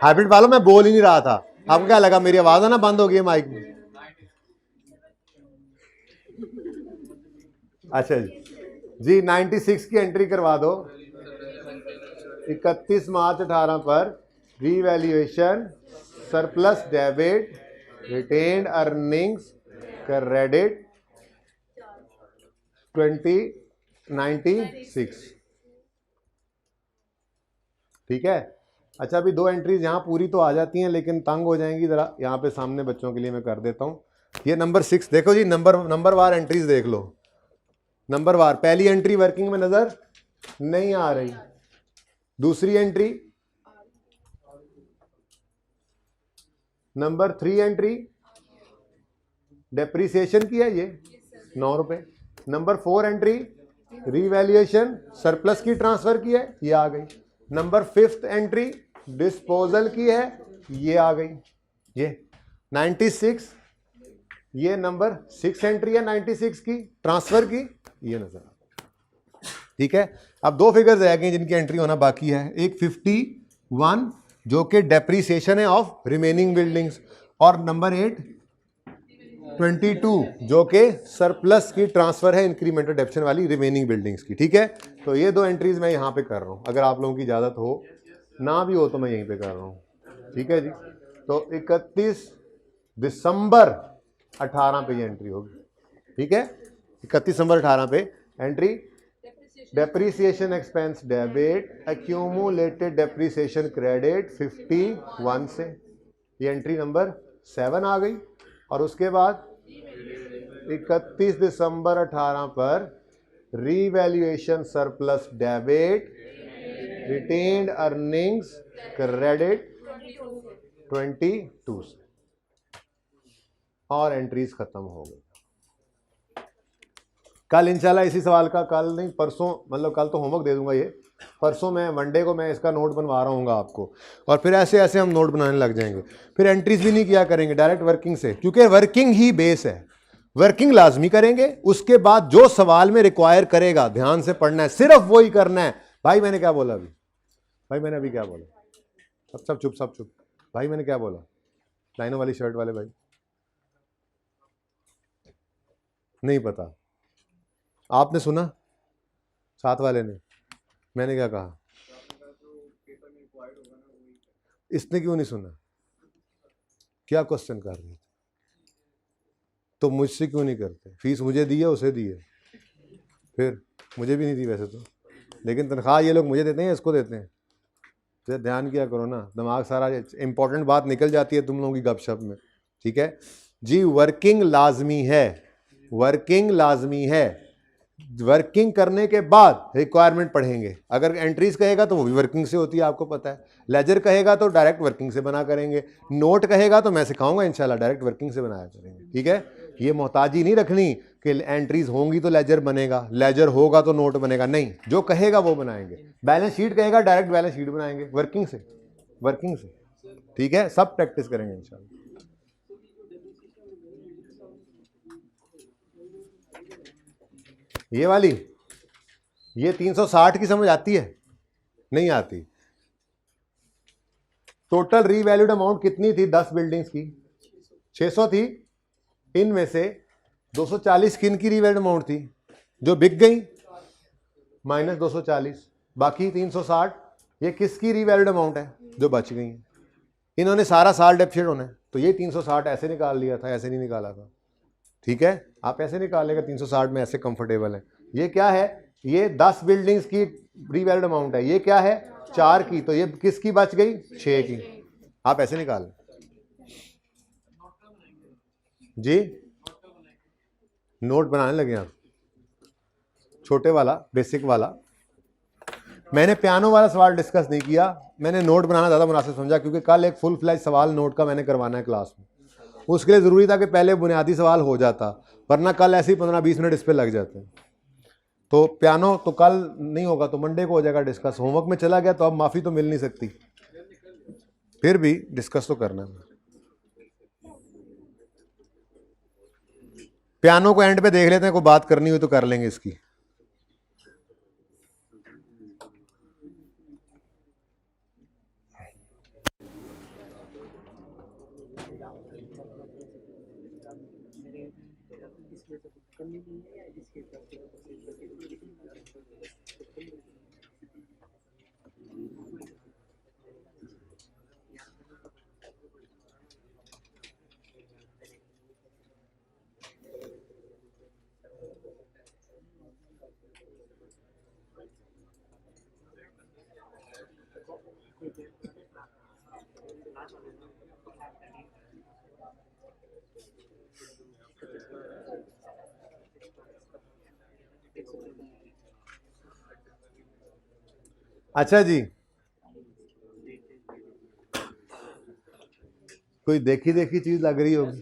हैबिट वालों, मैं बोल ही नहीं रहा था, आपको क्या लगा मेरी आवाज है ना बंद हो गई माइक में? अच्छा जी 96 की एंट्री करवा दो। 31 मार्च 18 पर revaluation, surplus debit, retained earnings, credit 2096, ठीक है। अच्छा, अभी 2 एंट्रीज यहाँ पूरी तो आ जाती हैं, लेकिन तंग हो जाएंगी जरा, यहाँ पे सामने बच्चों के लिए मैं कर देता हूँ। ये नंबर 6 देखो जी, नंबर वार एंट्रीज देख लो, नंबर वार। पहली एंट्री वर्किंग में नजर नहीं आ रही, दूसरी एंट्री, नंबर 3 एंट्री डेप्रिसिएशन की है, ये 9 रुपए। नंबर 4 एंट्री रीवैल्यूएशन, सरप्लस की ट्रांसफर की है, ये आ गई। नंबर 5 एंट्री डिस्पोजल की है, ये आ गई, ये 96। ये नंबर 6 एंट्री है 96 की ट्रांसफर की, ये नजर आ, ठीक है। अब 2 फिगर्स रह गए जिनकी एंट्री होना बाकी है, एक 51 जो कि डेप्रिसिएशन है ऑफ रिमेनिंग बिल्डिंग्स, और नंबर 8 22 जो कि सरप्लस की ट्रांसफर है इंक्रीमेंटल डेप्शन वाली रिमेनिंग बिल्डिंग्स की, ठीक है। तो ये 2 एंट्रीज मैं यहाँ पे कर रहा हूँ, अगर आप लोगों की इजाजत हो ना भी हो तो मैं यहीं पे कर रहा हूँ, ठीक है जी। तो 31 दिसंबर 18 पे ये एंट्री होगी, ठीक है। 31 दिसंबर 18 पे entry, depreciation expense debit, accumulated depreciation credit 51 से, ये एंट्री नंबर 7 आ गई। और उसके बाद 31 दिसंबर 18 पर revaluation surplus debit, retained earnings credit 22 से, और एंट्रीज खत्म हो गई। कल इंशाल्लाह इसी सवाल का, कल नहीं परसों, मतलब कल तो होमवर्क दे दूंगा ये, परसों मैं मंडे को मैं इसका नोट बनवा रहा हूँ आपको, और फिर ऐसे ऐसे हम नोट बनाने लग जाएंगे। फिर एंट्रीज भी नहीं किया करेंगे, डायरेक्ट वर्किंग से, क्योंकि वर्किंग ही बेस है। वर्किंग लाजमी करेंगे, उसके बाद जो सवाल में रिक्वायर करेगा ध्यान से पढ़ना है, सिर्फ वही करना है। भाई मैंने क्या बोला अभी, भाई मैंने अभी क्या बोला, सब चुप, सब चुप। भाई मैंने क्या बोला, लाइनों वाली शर्ट वाले भाई, नहीं पता, आपने सुना साथ वाले ने, मैंने क्या कहा, इसने क्यों नहीं सुना, क्या क्वेश्चन कर रही, तो मुझसे क्यों नहीं करते, फीस मुझे दी है उसे दी है, फिर मुझे भी नहीं दी वैसे तो, लेकिन तनख्वाह ये लोग मुझे देते हैं, इसको देते हैं, तो ध्यान किया करो ना, दिमाग सारा इंपॉर्टेंट बात निकल जाती है तुम लोगों की गपशप में, ठीक है जी। वर्किंग लाजमी है, वर्किंग लाजमी है, वर्किंग करने के बाद रिक्वायरमेंट पढ़ेंगे। अगर एंट्रीज कहेगा तो वो भी वर्किंग से होती है, आपको पता है। लेजर कहेगा तो डायरेक्ट वर्किंग से बना करेंगे, नोट कहेगा तो मैं सिखाऊंगा इंशाल्लाह डायरेक्ट वर्किंग से बनाया करेंगे, ठीक है। ये मोहताजी नहीं रखनी कि एंट्रीज होंगी तो लेजर बनेगा, लेजर होगा तो नोट बनेगा, नहीं, जो कहेगा वो बनाएंगे। बैलेंस शीट कहेगा डायरेक्ट बैलेंस शीट बनाएंगे, वर्किंग से, वर्किंग से, ठीक है। सब प्रैक्टिस करेंगे इंशाल्लाह। ये वाली, ये 360 की समझ आती है, नहीं आती। टोटल रीवैल्यूड अमाउंट कितनी थी 10 बिल्डिंग्स की, 600 थी। इनमें से 240 किन की रीवैल्यूड अमाउंट थी, जो बिक गई, माइनस 240, बाकी 360 ये किसकी रीवैल्यूड अमाउंट है, जो बच गई है। इन्होंने सारा साल डेप्रिसिएट होना है, तो ये 360 ऐसे निकाल लिया था, ऐसे नहीं निकाला था, ठीक है। आप ऐसे निकाल लेगा 360 में, ऐसे कंफर्टेबल है। ये क्या है, ये 10 बिल्डिंग्स की रीवैल्यूड अमाउंट है, ये क्या है 4 की, तो ये किसकी बच गई 6 की, आप ऐसे निकाल जी। नोट बनाने लगे आप, छोटे वाला बेसिक वाला। मैंने पियानो वाला सवाल डिस्कस नहीं किया, मैंने नोट बनाना ज़्यादा मुनासिब समझा, क्योंकि कल एक फुल फ्लैज सवाल नोट का मैंने करवाना है क्लास में। उसके लिए ज़रूरी था कि पहले बुनियादी सवाल हो जाता, वरना कल ऐसे ही 15-20 मिनट इस पर लग जाते हैं। तो पियानो तो कल नहीं होगा, तो मंडे को हो जाएगा डिस्कस। होमवर्क में चला गया तो अब माफ़ी तो मिल नहीं सकती, फिर भी डिस्कस तो करना है। पियानो को एंड पे देख लेते हैं, कोई बात करनी हुई तो कर लेंगे इसकी। अच्छा जी, कोई देखी देखी चीज लग रही होगी।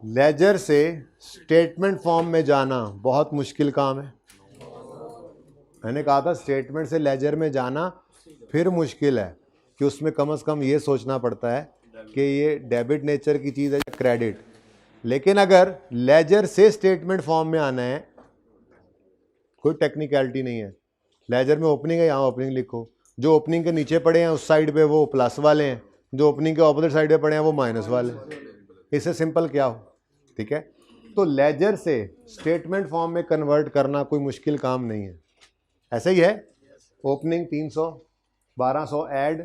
लेजर से स्टेटमेंट फॉर्म में जाना बहुत मुश्किल काम है। मैंने कहा था स्टेटमेंट से लेजर में जाना फिर मुश्किल है, कि उसमें कम से कम ये सोचना पड़ता है कि ये डेबिट नेचर की चीज़ है या क्रेडिट। लेकिन अगर लेजर से स्टेटमेंट फॉर्म में आना है, कोई टेक्निकलिटी नहीं है। लेजर में ओपनिंग है, यहाँ ओपनिंग लिखो, जो ओपनिंग के नीचे पड़े हैं उस साइड पे वो प्लस वाले हैं, जो ओपनिंग के ऑपोजिट साइड पे पड़े हैं वो माइनस वाले हैं। इससे सिंपल क्या हो, ठीक है। तो लेजर से स्टेटमेंट फॉर्म में कन्वर्ट करना कोई मुश्किल काम नहीं है, ऐसे ही है। ओपनिंग 300, 1200 ऐड,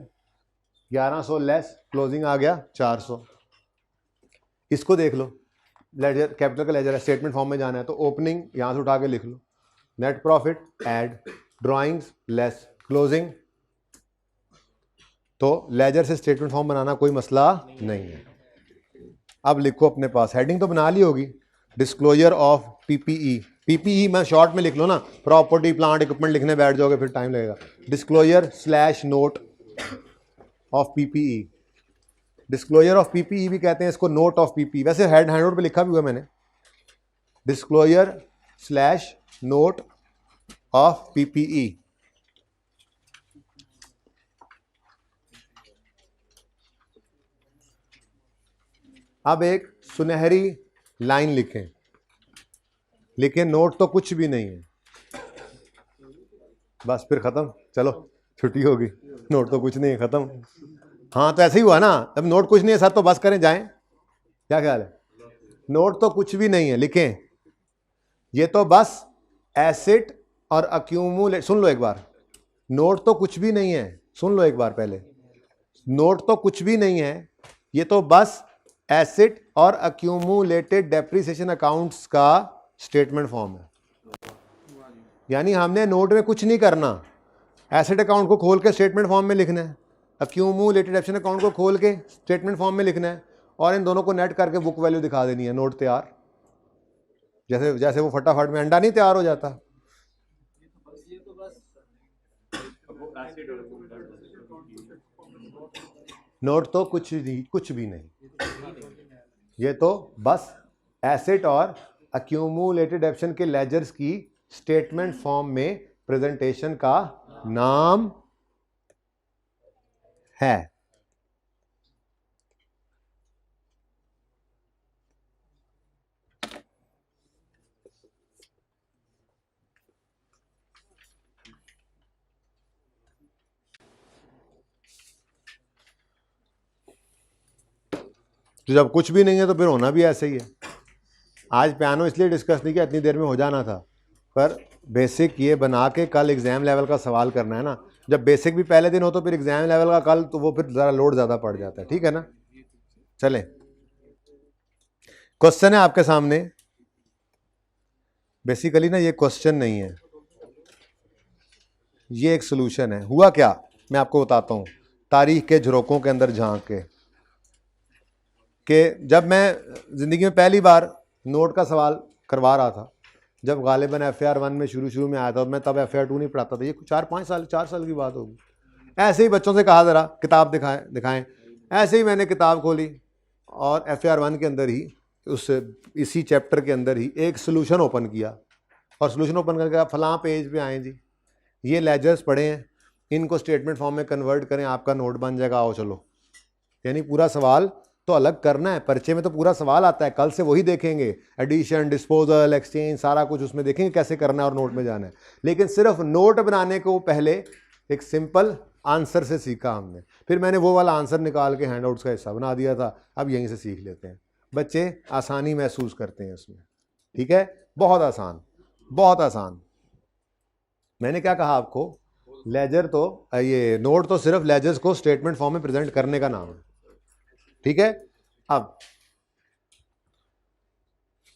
1100 लेस, क्लोजिंग आ गया 400। इसको देख लो, लेजर कैपिटल का लेजर है, स्टेटमेंट फॉर्म में जाना है तो ओपनिंग यहाँ से उठा के लिख लो, net profit add, drawings less, closing. तो लेजर से स्टेटमेंट फॉर्म बनाना कोई मसला नहीं है। अब लिखो अपने पास, हेडिंग तो बना ली होगी, डिस्क्लोजर ऑफ पीपीई। पीपीई मैं शॉर्ट में लिख लो ना, प्रॉपर्टी प्लांट इक्विपमेंट लिखने बैठ जाओगे फिर टाइम लगेगा। Disclosure slash note of PPE, disclosure of PPE भी कहते हैं इसको, नोट ऑफ पीपीई, वैसे हैंडआउट पे लिखा भी हुआ मैंने, disclosure slash note of PPE. अब एक सुनहरी लाइन लिखें, लिखें नोट तो कुछ भी नहीं है, बस फिर खत्म, चलो छुट्टी होगी, नोट तो कुछ नहीं है, खत्म। हाँ तो ऐसे ही हुआ ना, अब नोट कुछ नहीं है सर तो बस करें जाएं, क्या ख्याल है? नोट तो कुछ भी नहीं है, लिखें ये तो बस एसेट और अक्यूमुलेट। सुन लो एक बार, नोट तो कुछ भी नहीं है, सुन लो एक बार पहले, नोट तो कुछ भी नहीं है, ये तो बस एसेट और अक्यूमुलेटेड डेप्रिसिएशन अकाउंट्स का स्टेटमेंट फॉर्म है। यानी हमने नोट में कुछ नहीं करना, एसेट अकाउंट को खोल के स्टेटमेंट फॉर्म में लिखना है, अक्यूमुलेटेड डेप्रिसिएशन अकाउंट को खोल के स्टेटमेंट फॉर्म में लिखना है, और इन दोनों को नेट करके बुक वैल्यू दिखा देनी है, नोट तैयार। जैसे जैसे वो फटाफट में अंडा नहीं तैयार हो जाता। नोट तो कुछ भी नहीं, ये तो बस एसेट और अक्यूमुलेटेड डेप्रिसिएशन के लेजर्स की स्टेटमेंट फॉर्म में प्रेजेंटेशन का नाम है। तो जब कुछ भी नहीं है तो फिर होना भी ऐसे ही है। आज पियानो इसलिए डिस्कस नहीं किया, इतनी देर में हो जाना था, पर बेसिक ये बना के कल एग्जाम लेवल का सवाल करना है ना। जब बेसिक भी पहले दिन हो तो फिर एग्जाम लेवल का कल, तो वो फिर ज़रा लोड ज़्यादा पड़ जाता है, ठीक है ना। चलें, क्वेश्चन है आपके सामने, बेसिकली ना ये क्वेश्चन नहीं है, ये एक सोल्यूशन है। हुआ क्या मैं आपको बताता हूँ, तारीख के झरोकों के अंदर झांक के कि जब मैं ज़िंदगी में पहली बार नोट का सवाल करवा रहा था, जब गालिबन FAR 1 में शुरू में आया था, मैं तब FAR 2 नहीं पढ़ाता था, ये 4 साल की बात होगी। ऐसे ही बच्चों से कहा ज़रा किताब दिखाएं, ऐसे ही मैंने किताब खोली और FAR 1 के अंदर ही इसी चैप्टर के अंदर ही एक सोल्यूशन ओपन किया, और सोल्यूशन ओपन करके फलां पेज पे आए जी, ये लेजर्स पढ़े हैं, इनको स्टेटमेंट फॉर्म में कन्वर्ट करें, आपका नोट बन जाएगा, आओ चलो। यानी पूरा सवाल तो अलग करना है, पर्चे में तो पूरा सवाल आता है, कल से वही देखेंगे, एडिशन, डिस्पोजल, एक्सचेंज, सारा कुछ उसमें देखेंगे कैसे करना है और नोट में जाना है। लेकिन सिर्फ नोट बनाने को पहले एक सिंपल आंसर से सीखा हमने, फिर मैंने वो वाला आंसर निकाल के हैंडआउट्स का हिस्सा बना दिया था। अब यहीं से सीख लेते हैं, बच्चे आसानी महसूस करते हैं इसमें, ठीक है, बहुत आसान, बहुत आसान। मैंने क्या कहा आपको, लेजर तो ये नोट तो सिर्फ लेजर्स को स्टेटमेंट फॉर्म में प्रेजेंट करने का नाम है, ठीक है। अब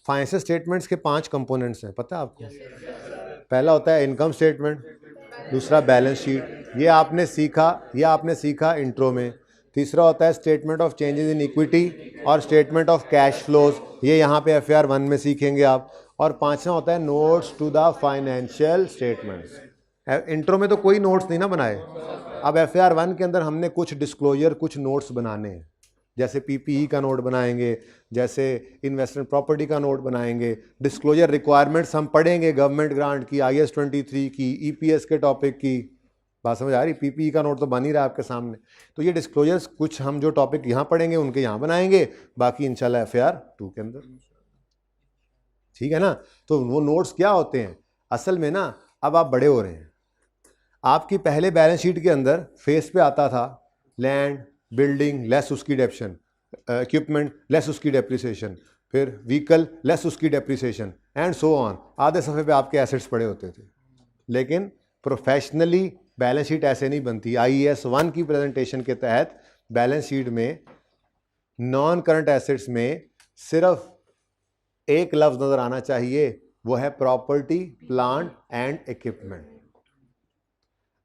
फाइनेंशियल स्टेटमेंट्स के 5 कंपोनेंट्स हैं, पता है आपको? पहला होता है इनकम स्टेटमेंट, दूसरा बैलेंस शीट, ये आपने सीखा इंट्रो में। तीसरा होता है statement of changes in equity और स्टेटमेंट ऑफ कैश फ्लोज, ये यहाँ पे FAR 1 में सीखेंगे आप। और पांचवा होता है notes to the financial statements. Intro में तो कोई नोट्स नहीं ना बनाए, अब FAR 1 के अंदर हमने कुछ डिस्क्लोजर, कुछ नोट्स बनाने हैं, जैसे PPE का नोट बनाएंगे, जैसे इन्वेस्टमेंट प्रॉपर्टी का नोट बनाएंगे, डिस्क्लोजर रिक्वायरमेंट्स हम पढ़ेंगे, गवर्नमेंट ग्रांट की, IS 23 की, EPS के टॉपिक की, बात समझ आ रही? PPE का नोट तो बन ही रहा है आपके सामने। तो ये डिस्क्लोजर्स कुछ हम जो टॉपिक यहाँ पढ़ेंगे उनके यहाँ बनाएंगे, बाकी इंशाल्लाह FAR 2 के अंदर, ठीक है ना। तो वो नोट्स क्या होते हैं असल में ना, अब आप बड़े हो रहे हैं, आपकी पहले बैलेंस शीट के अंदर फेस पे आता था लैंड, बिल्डिंग लेस उसकी डेप्शन, इक्विपमेंट लेस उसकी डेप्रिसिएशन, फिर व्हीकल लेस उसकी डेप्रिसिएशन एंड सो ऑन। आधे सफ़े पे आपके एसेट्स पड़े होते थे। लेकिन प्रोफेशनली बैलेंस शीट ऐसे नहीं बनती। IAS 1 की प्रेजेंटेशन के तहत बैलेंस शीट में नॉन करंट एसेट्स में सिर्फ एक लफ्ज नजर आना चाहिए, वो है प्रॉपर्टी प्लांट एंड इक्विपमेंट।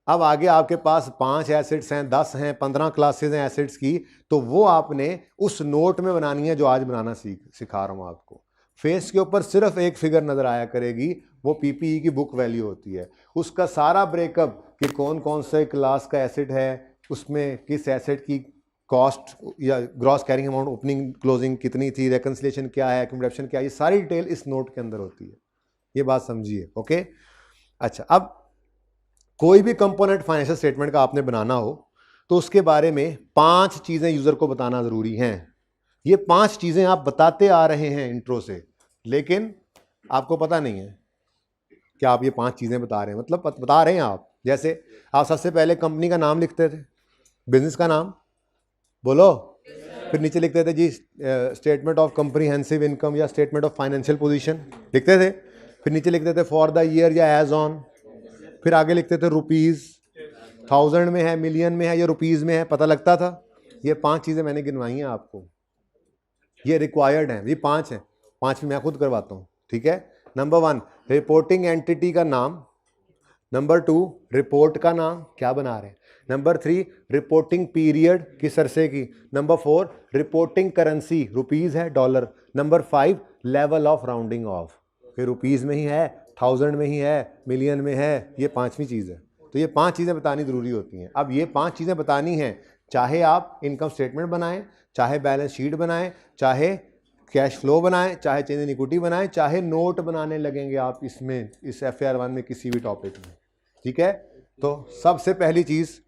अब आगे आपके पास 5 एसेट्स हैं, 10 हैं, 15 क्लासेस हैं एसेट्स की, तो वो आपने उस नोट में बनानी है जो आज बनाना सिखा रहा हूं आपको। फेस के ऊपर सिर्फ एक फिगर नजर आया करेगी, वो पीपीई की बुक वैल्यू होती है। उसका सारा ब्रेकअप कि कौन कौन से क्लास का एसेट है, उसमें किस एसेट की कॉस्ट या gross carrying amount opening closing कितनी थी, रेकंसिलिएशन क्या है, एक्यूमुलेशन क्या है, ये सारी डिटेल इस नोट के अंदर होती है। ये बात समझिए, ओके। अच्छा, अब कोई भी कंपोनेंट फाइनेंशियल स्टेटमेंट का आपने बनाना हो तो उसके बारे में 5 चीजें यूजर को बताना जरूरी हैं। ये 5 चीजें आप बताते आ रहे हैं इंट्रो से, लेकिन आपको पता नहीं है कि आप ये 5 चीजें बता रहे हैं, मतलब बता रहे हैं आप। जैसे आप सबसे पहले कंपनी का नाम लिखते थे, बिजनेस का नाम बोलो, फिर नीचे लिखते थे जी स्टेटमेंट ऑफ कम्प्रीहेंसिव इनकम या स्टेटमेंट ऑफ फाइनेंशियल पोजीशन लिखते थे, फिर नीचे लिखते थे फॉर द ईयर या एज ऑन, फिर आगे लिखते थे रुपीज, 1000 में है, मिलियन में है या रुपीज में है, पता लगता था। ये 5 चीजें मैंने गिनवाई हैं आपको, ये रिक्वायर्ड हैं, ये 5 हैं, 5वीं मैं खुद करवाता हूँ, ठीक है। नंबर 1 रिपोर्टिंग एंटिटी का नाम, नंबर 2 रिपोर्ट का नाम क्या बना रहे हैं, नंबर 3 रिपोर्टिंग पीरियड किस अरसे की, नंबर 4 रिपोर्टिंग करेंसी रुपीज है dollar, number 5 level of rounding off, फिर रुपीज में ही है, 1000 में ही है, मिलियन में है, ये 5वीं चीज़ है। तो ये 5 चीज़ें बतानी ज़रूरी होती हैं। अब ये 5 चीज़ें बतानी हैं, चाहे आप इनकम स्टेटमेंट बनाएं, चाहे बैलेंस शीट बनाएं, चाहे कैश फ्लो बनाएं, चाहे चेंज इन इक्विटी बनाएं, चाहे नोट बनाने लगेंगे आप इसमें, इस FAR 1 में किसी भी टॉपिक में, ठीक है। तो सबसे पहली चीज़,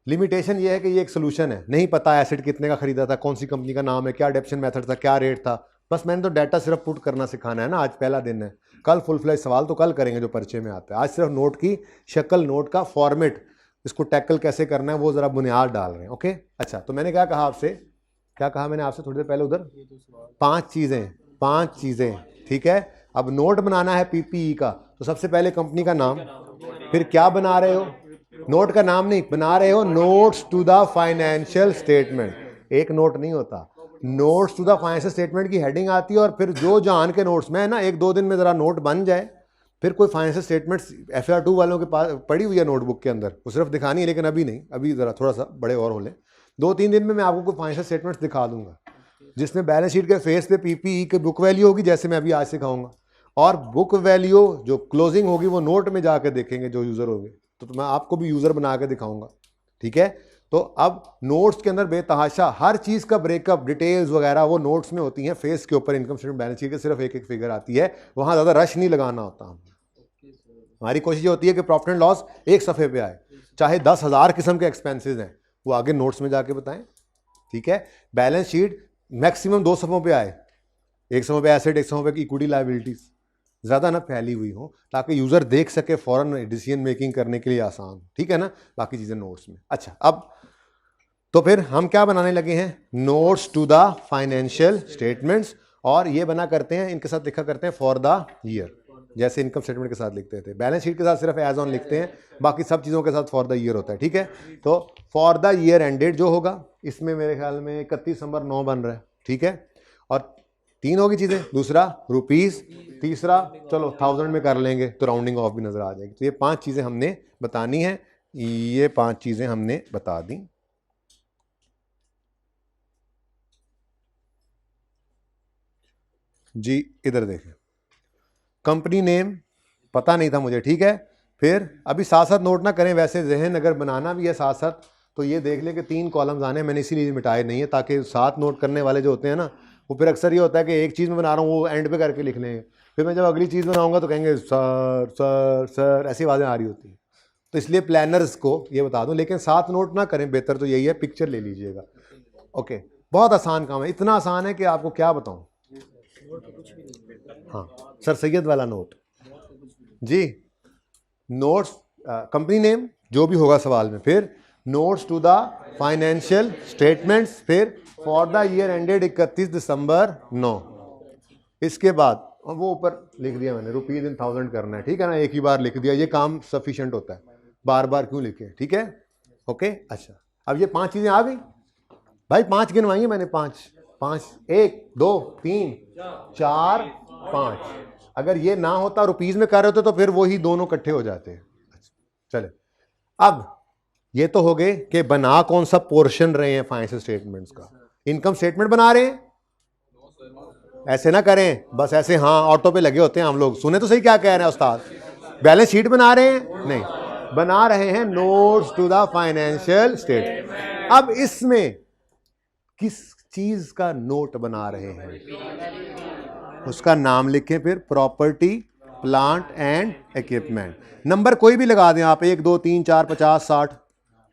लिमिटेशन ये है कि ये एक सोल्यूशन है, नहीं पता एसेट कितने का खरीदा था, कौन सी कंपनी का नाम है, क्या डेप्शन मेथड था, क्या रेट था, बस मैंने तो डाटा सिर्फ पुट करना सिखाना है ना, आज पहला दिन है, कल फुल फ्लैश सवाल तो कल करेंगे जो परिचय में आता है। आज सिर्फ नोट की शक्ल, नोट का फॉर्मेट, इसको टैकल कैसे करना है वो जरा बुनियाद डाल रहे हैं, ओके। अच्छा, तो मैंने क्या कहा आपसे, क्या कहा मैंने आपसे थोड़ी देर पहले उधर, 5 चीज़ें, ठीक है। अब नोट बनाना है पीपीई का, तो सबसे पहले कंपनी का नाम, फिर क्या बना रहे हो, नोट का नाम नहीं बना रहे हो, notes to the financial statement. एक नोट नहीं होता, notes to the financial statement की हेडिंग आती है, और फिर जो जान के नोट्स में है ना, 1-2 दिन में जरा नोट बन जाए, फिर कोई फाइनेंशियल स्टेटमेंट्स FAR 2 वालों के पास पड़ी हुई है नोटबुक के अंदर, वो सिर्फ दिखानी है, लेकिन अभी नहीं, अभी जरा थोड़ा सा बड़े और हो लें, 2-3 दिन में मैं आपको कोई फाइनेंशियल स्टेटमेंट्स दिखा दूंगा जिसमें बैलेंस शीट के फेस पे पीपीई की बुक वैल्यू होगी, जैसे मैं अभी आज सिखाऊंगा, और बुक वैल्यू जो क्लोजिंग होगी वो नोट में जाकर देखेंगे जो यूजर होंगे, तो मैं आपको भी यूजर बना के दिखाऊंगा, ठीक है। तो अब नोट्स के अंदर बेतहाशा हर चीज का ब्रेकअप, डिटेल्स वगैरह वो नोट्स में होती हैं, फेस के ऊपर इनकम स्टेटमेंट बैलेंस शीट के सिर्फ एक फिगर आती है, वहां ज्यादा रश नहीं लगाना होता। हमारी कोशिश ये होती है कि प्रॉफिट एंड लॉस एक सफ़े पे आए, चाहे 10,000 किस्म के एक्सपेंसेस हैं वो आगे नोट्स में जाके बताएं, ठीक है। बैलेंस शीट मैक्सिमम 2 सफ़ों पे आए, 1 सफ़ों पे एसेट, 1 सफ़ों पे इक्विटी लायबिलिटीज, ज़्यादा ना फैली हुई हो, ताकि यूज़र देख सके फ़ौरन डिसीजन मेकिंग करने के लिए आसान, ठीक है ना। बाकी चीज़ें नोट्स में। अच्छा, अब तो फिर हम क्या बनाने लगे हैं, notes to the financial statements, और ये बना करते हैं, इनके साथ लिखा करते हैं फॉर द ईयर, जैसे इनकम स्टेटमेंट के साथ लिखते थे, बैलेंस शीट के साथ सिर्फ एज ऑन लिखते हैं, बाकी सब चीज़ों के साथ फॉर द ईयर होता है, ठीक है। तो फॉर द ईयर एंडेड जो होगा, इसमें मेरे ख्याल में 31 दिसंबर 9 बन रहा है, ठीक है। और 3 होगी चीज़ें, दूसरा रुपीज़, तीसरा चलो 1000 में कर लेंगे तो राउंडिंग ऑफ भी नज़र आ जाएगी। तो ये 5 चीज़ें हमने बतानी है, ये 5 चीज़ें हमने बता दी। जी इधर देखें, कंपनी नेम पता नहीं था मुझे, ठीक है। फिर अभी साथ साथ नोट ना करें, वैसे जहन अगर बनाना भी है साथ साथ तो ये देख लें कि 3 कॉलम्स आने, मैंने इसीलिए मिटाए नहीं है, ताकि साथ नोट करने वाले जो होते हैं ना, वो फिर अक्सर ये होता है कि एक चीज़ में बना रहा हूँ वो एंड पे करके लिख लेंगे, फिर मैं जब अगली चीज़ बनाऊंगा तो कहेंगे सर सर सर, ऐसी आवाज़ें आ रही होती हैं। तो इसलिए प्लानर्स को ये बता दूं, लेकिन साथ नोट ना करें, बेहतर तो यही है, पिक्चर ले लीजिएगा, ओके। बहुत आसान काम है, इतना आसान है कि आपको क्या बताऊं। हाँ, सर सैयद वाला नोट जी, नोट्स कंपनी नेम जो भी होगा सवाल में, फिर notes to the financial statements, फिर for the year ended 31 December 9, इसके बाद वो ऊपर लिख दिया मैंने रुपीज इन 1000 करना है, ठीक है ना, एक ही बार लिख दिया, ये काम सफिशिएंट होता है, बार बार क्यों लिखे, ठीक है, ओके। अच्छा, अब ये 5 चीजें आ गई भाई, 5 गिनवाई है मैंने, 5, 1 2 3 4 5। अगर ये ना होता रुपीज में कर रहे होते तो फिर वही दोनों इकट्ठे हो जाते हैं। अच्छा, चले, अब ये तो हो गए कि बना कौन सा पोर्शन रहे हैं फाइनेंशियल स्टेटमेंट्स का। इनकम स्टेटमेंट बना रहे हैं, ऐसे ना करें बस ऐसे, हाँ ऑटो पे लगे होते हैं हम लोग, सुने तो सही क्या कह रहे हैं उस्ताद। बैलेंस शीट बना रहे हैं, नहीं, बना रहे हैं notes to the financial statement. अब इसमें किस चीज का नोट बना रहे हैं, उसका नाम लिखें फिर, property plant and equipment. Number कोई भी लगा दें आप, 1 2 3 4 50 60।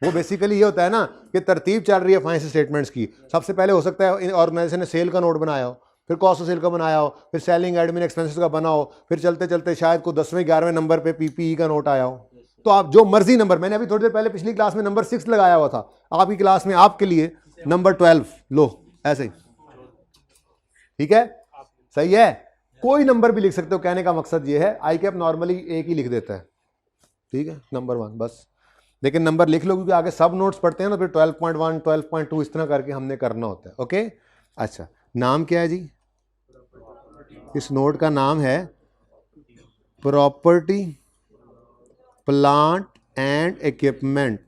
वो बेसिकली ये होता है ना कि तरतीब चल रही है फाइनेंशियल स्टेटमेंट्स की। सबसे पहले हो सकता है ऑर्गेनाइजेशन ने सेल का नोट बनाया हो, फिर कॉस्ट ऑफ सेल का बनाया हो, फिर सेलिंग एडमिन एक्सपेंसेस का बना हो, फिर चलते चलते शायद को 10वें 11वें नंबर पे पीपीई का नोट आया हो। तो आप जो मर्जी नंबर, मैंने अभी थोड़ी देर पहले पिछली क्लास में नंबर 6 लगाया हुआ था, आपकी क्लास में आपके लिए नंबर 12 लो, ऐसे ही, ठीक है, सही है। कोई नंबर भी लिख सकते हो, कहने का मकसद ये है, आई कैप नॉर्मली एक ही लिख देता है, ठीक है, नंबर 1 बस। लेकिन नंबर लिख लो क्योंकि आगे सब नोट्स पढ़ते हैं ना, फिर 12.1 12.2 इस तरह करके हमने करना होता है, ओके। अच्छा, नाम क्या है जी, इस नोट का नाम है प्रॉपर्टी प्लांट एंड इक्विपमेंट।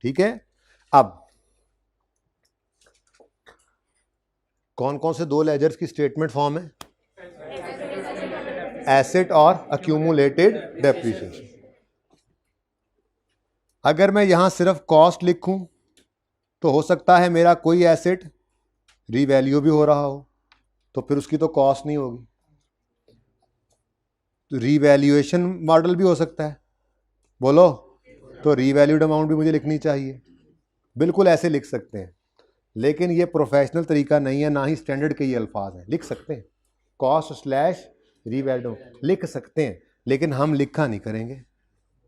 ठीक है, अब कौन कौन से 2 लेजर्स की स्टेटमेंट फॉर्म है, एसेट और अक्यूमुलेटेड डेप्रिसिएशन। अगर मैं यहां सिर्फ कॉस्ट लिखूं तो हो सकता है मेरा कोई एसेट रीवैल्यू भी हो रहा हो, तो फिर उसकी तो कॉस्ट नहीं होगी। तो रीवैल्यूएशन मॉडल भी हो सकता है, बोलो, तो रीवैल्यूड अमाउंट भी मुझे लिखनी चाहिए, बिल्कुल ऐसे लिख सकते हैं। लेकिन ये प्रोफेशनल तरीका नहीं है, ना ही स्टैंडर्ड के ये अल्फाज हैं। लिख सकते हैं कॉस्ट स्लैश रीवैल्यू, लिख सकते हैं, लेकिन हम लिखा नहीं करेंगे,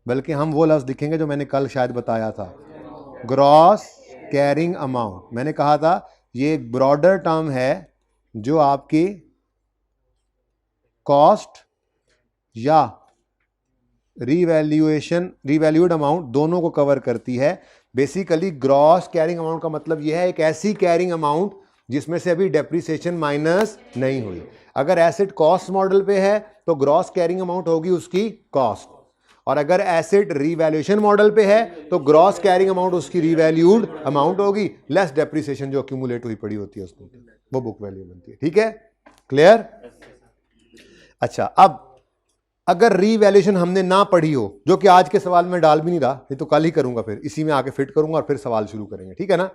बल्कि हम वो लफ्ज़ लिखेंगे जो मैंने कल शायद बताया था, ग्रॉस कैरिंग अमाउंट। मैंने कहा था ये एक ब्रॉडर टर्म है जो आपकी कॉस्ट या रीवैल्यूड अमाउंट दोनों को कवर करती है। बेसिकली ग्रॉस कैरिंग अमाउंट का मतलब यह है एक ऐसी कैरिंग अमाउंट जिसमें से अभी डेप्रिसिएशन माइनस नहीं हुई। अगर एसेट कॉस्ट मॉडल पे है तो ग्रॉस कैरिंग अमाउंट होगी उसकी कॉस्ट, और अगर एसेट रीवैल्यूएशन मॉडल पे है तो ग्रॉस कैरिंग अमाउंट उसकी रीवैल्यूड अमाउंट होगी, लेस डेप्रिसिएशन जो अक्यूमुलेट हुई पड़ी होती है उसमें, वो बुक वैल्यू बनती है। ठीक है, क्लियर। अच्छा, अब अगर रीवैल्यूएशन हमने ना पढ़ी हो, जो कि आज के सवाल में डाल भी नहीं रहा, ये तो कल ही करूंगा, फिर इसी में आके फिट करूंगा और फिर सवाल शुरू करेंगे, ठीक है ना।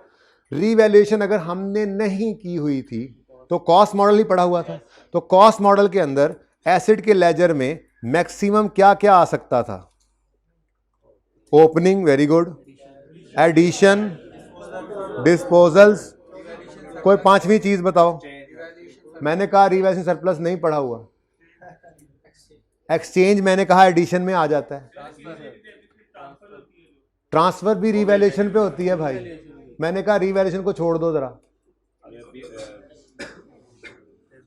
रीवैल्यूएशन अगर हमने नहीं की हुई थी तो कॉस्ट मॉडल ही पढ़ा हुआ था, तो कॉस्ट मॉडल के अंदर एसेट के लेजर में मैक्सिमम क्या क्या आ सकता था, opening, very good, addition, disposals, कोई 5वीं चीज बताओ। मैंने कहा रीवैल्यूएशन सरप्लस नहीं पढ़ा हुआ, एक्सचेंज मैंने कहा एडिशन में आ जाता है, ट्रांसफर भी रीवैल्यूएशन पे होती है भाई, मैंने कहा रीवैल्यूएशन को छोड़ दो जरा,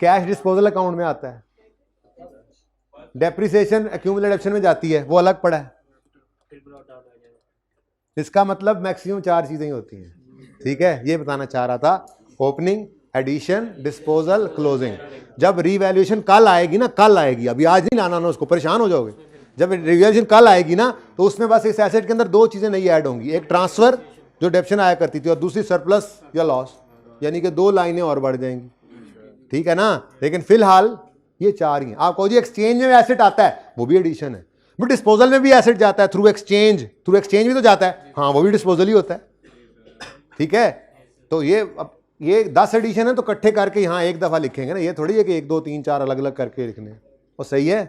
कैश डिस्पोजल अकाउंट में आता है, डेप्रिसिएशन एक्यूमुलेटेड ऑप्शन में जाती है, वो अलग पड़ा है। इसका मतलब मैक्सिमम 4 चीजें ही होती हैं, ठीक है, ये बताना चाह रहा था, ओपनिंग, एडिशन, डिस्पोजल, क्लोजिंग। जब रीवैल्यूएशन कल आएगी ना, कल आएगी, अभी आज नहीं लाना ना उसको, परेशान हो जाओगे। जब रीवैल्यूएशन कल आएगी ना तो उसमें बस इस एसेट के अंदर 2 चीजें नई ऐड होंगी, एक ट्रांसफर जो डेप्शन आया करती थी, और दूसरी सरप्लस या लॉस, यानी कि 2 लाइनें और बढ़ जाएंगी, ठीक है ना। लेकिन फिलहाल ये 4 ही हैं। आप कहो जी एक्सचेंज में एसेट आता है, वो भी एडिशन है, बट डिस्पोजल में भी एसेट जाता है थ्रू एक्सचेंज भी तो जाता है, हाँ वो भी डिस्पोजल ही होता है, ठीक है। तो ये 10 एडिशन है तो इकट्ठे करके यहाँ एक दफा लिखेंगे ना, ये थोड़ी है कि 1 2 3 4 अलग अलग करके लिखने, वो सही है।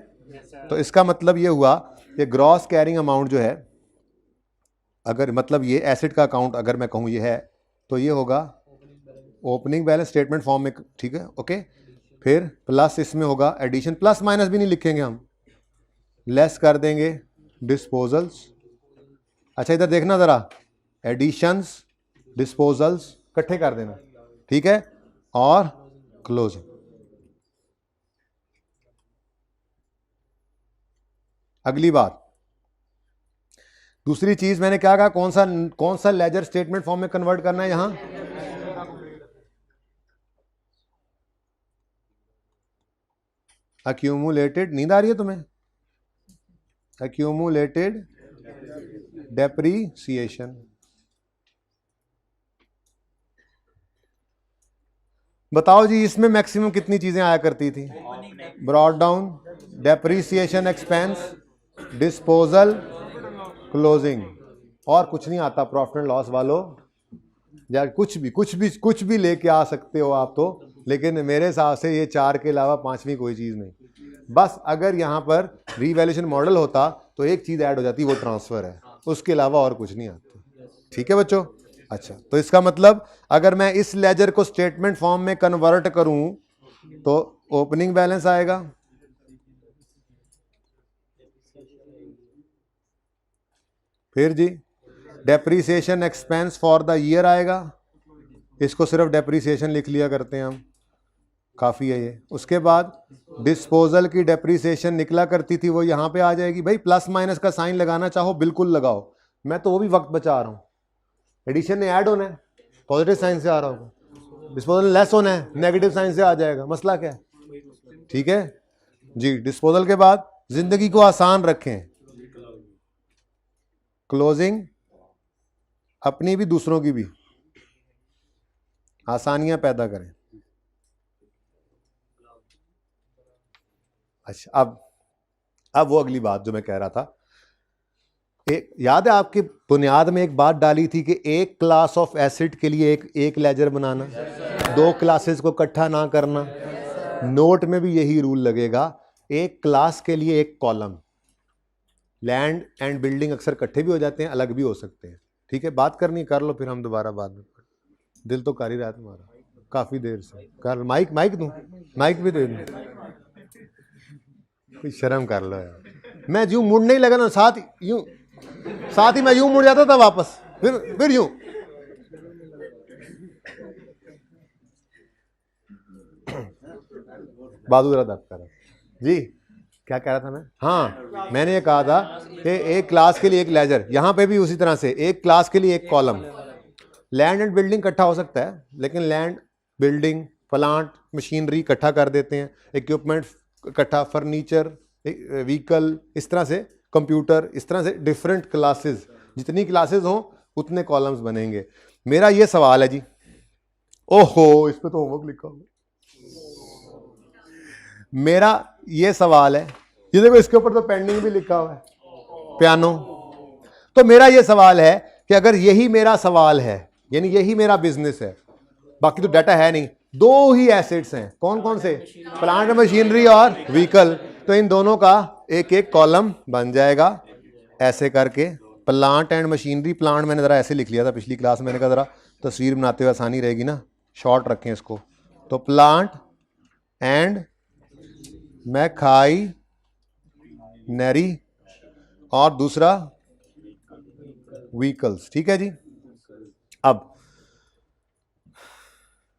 तो इसका मतलब ये हुआ कि ग्रॉस कैरिंग अमाउंट जो है, अगर मतलब ये एसेट का अकाउंट अगर मैं कहूँ ये है, तो ये होगा ओपनिंग बैलेंस स्टेटमेंट फॉर्म में, ठीक है, ओके। फिर प्लस इसमें होगा एडिशन, प्लस माइनस भी नहीं लिखेंगे हम, लेस कर देंगे डिस्पोजल्स। अच्छा इधर देखना ज़रा, एडिशंस, डिस्पोजल्स इकट्ठे कर देना, ठीक है, और क्लोजिंग। अगली बात, दूसरी चीज मैंने क्या कहा, कौन सा लेजर स्टेटमेंट फॉर्म में कन्वर्ट करना है यहां, अक्यूमुलेटेड, नींद आ रही है तुम्हें, अक्यूमुलेटेड डेप्रीसिएशन। बताओ जी इसमें मैक्सिमम कितनी चीजें आया करती थी, brought down, depreciation expense, disposal, closing, और कुछ नहीं आता प्रॉफिट एंड लॉस वालों, या कुछ भी लेके आ सकते हो आप तो, लेकिन मेरे हिसाब से ये 4 के अलावा 5वीं कोई चीज नहीं। बस अगर यहाँ पर रीवैल्यूएशन मॉडल होता तो एक चीज ऐड हो जाती, वो ट्रांसफर है, उसके अलावा और कुछ नहीं आता। ठीक है बच्चों, अच्छा तो इसका मतलब अगर मैं इस लेजर को स्टेटमेंट फॉर्म में कन्वर्ट करूं तो ओपनिंग बैलेंस आएगा, फिर जी depreciation expense for the year आएगा, इसको सिर्फ डेप्रीसिएशन लिख लिया करते हैं हम, काफ़ी है ये। उसके बाद डिस्पोजल की डेप्रीसिएशन निकला करती थी, वो यहाँ पे आ जाएगी। भाई प्लस माइनस का साइन लगाना चाहो बिल्कुल लगाओ, मैं तो वो भी वक्त बचा रहा हूँ। एडिशन ने ऐड होना है, पॉजिटिव साइन से आ रहा होगा, डिस्पोजल लेस होना है, नेगेटिव साइन से आ जाएगा, मसला क्या है। ठीक है जी, डिस्पोजल के बाद जिंदगी को आसान रखें, क्लोजिंग अपनी भी दूसरों की भी आसानियां पैदा करें। अच्छा अब वो अगली बात जो मैं कह रहा था, एक याद है आपकी बुनियाद में एक बात डाली थी कि एक क्लास ऑफ एसिड के लिए एक लेजर बनाना, 2 क्लासेस को इकट्ठा ना करना। नोट में भी यही रूल लगेगा, एक क्लास के लिए एक कॉलम। लैंड एंड बिल्डिंग अक्सर इकट्ठे भी हो जाते हैं, अलग भी हो सकते हैं। ठीक है, बात करनी कर लो, फिर हम दोबारा बाद में। दिल तो कर ही रहा है तुम्हारा काफी देर से। कर माइक दूं, माइक भी दे दूं, कोई शर्म कर लो यार। मैं यूं मुड़ने ही लगा ना, साथ ही मैं यूं मुड़ जाता था वापस, फिर यूं। बाजू जरा दर्द कर रहा जी, क्या कह रहा था मैं? हाँ, मैंने ये कहा था कि एक क्लास के लिए एक लेजर, यहां पे भी उसी तरह से एक क्लास के लिए एक कॉलम। लैंड एंड बिल्डिंग इकट्ठा हो सकता है, लेकिन लैंड, बिल्डिंग, प्लांट, मशीनरी इकट्ठा कर देते हैं, इक्विपमेंट इकट्ठा, फर्नीचर, व्हीकल, इस तरह से कंप्यूटर, इस तरह से डिफरेंट क्लासेस। जितनी क्लासेस हों उतने कॉलम्स बनेंगे। मेरा ये सवाल है जी, ओहो इस पे तो होमवर्क लिखा हुआ। मेरा ये सवाल है, ये देखो इसके ऊपर तो पेंडिंग भी लिखा हुआ है, पियानो। तो मेरा ये सवाल है कि अगर यही मेरा सवाल है, यानी यही मेरा बिजनेस है, बाकी तो डाटा है नहीं, 2 ही एसेट्स हैं, कौन कौन से? प्लांट मशीनरी और व्हीकल। तो इन दोनों का एक एक कॉलम बन जाएगा ऐसे करके। प्लांट एंड मशीनरी, प्लांट मैंने ज़रा ऐसे लिख लिया था पिछली क्लास में, मैंने कहा ज़रा तस्वीर बनाते हुए आसानी रहेगी ना, शॉर्ट रखें इसको। तो प्लांट एंड मैखाई नरी, और दूसरा व्हीकल्स। ठीक है जी, अब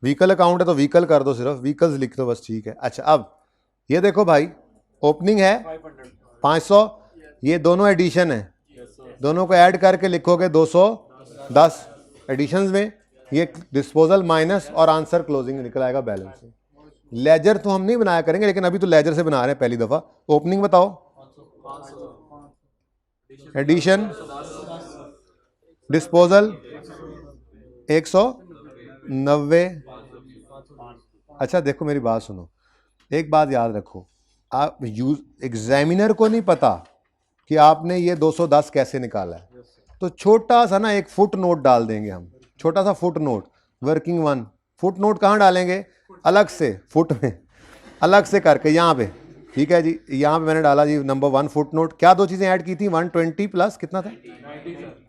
व्हीकल अकाउंट है तो व्हीकल कर दो, सिर्फ व्हीकल्स लिख दो बस, ठीक है। अच्छा अब ये देखो भाई, ओपनिंग है 500, ये दोनों एडिशन है, दोनों को ऐड करके लिखोगे 210 एडिशंस में, ये डिस्पोजल माइनस और आंसर क्लोजिंग निकल आएगा बैलेंस। लेजर तो हम नहीं बनाया करेंगे, लेकिन अभी तो लेजर से बना रहे हैं पहली दफा। ओपनिंग बताओ, एडिशन, डिस्पोजल 190। अच्छा देखो मेरी बात सुनो, एक बात याद रखो, आप एग्जामिनर को नहीं पता कि आपने ये 210 कैसे निकाला है, तो छोटा सा ना एक फुट नोट डाल देंगे हम, छोटा सा foot note, working 1। Foot note कहाँ डालेंगे? अलग से, फुट में अलग से करके यहाँ पे। ठीक है जी, यहाँ पे मैंने डाला जी नंबर 1 फुट नोट। क्या 2 चीज़ें ऐड की थी? 120 प्लस कितना था?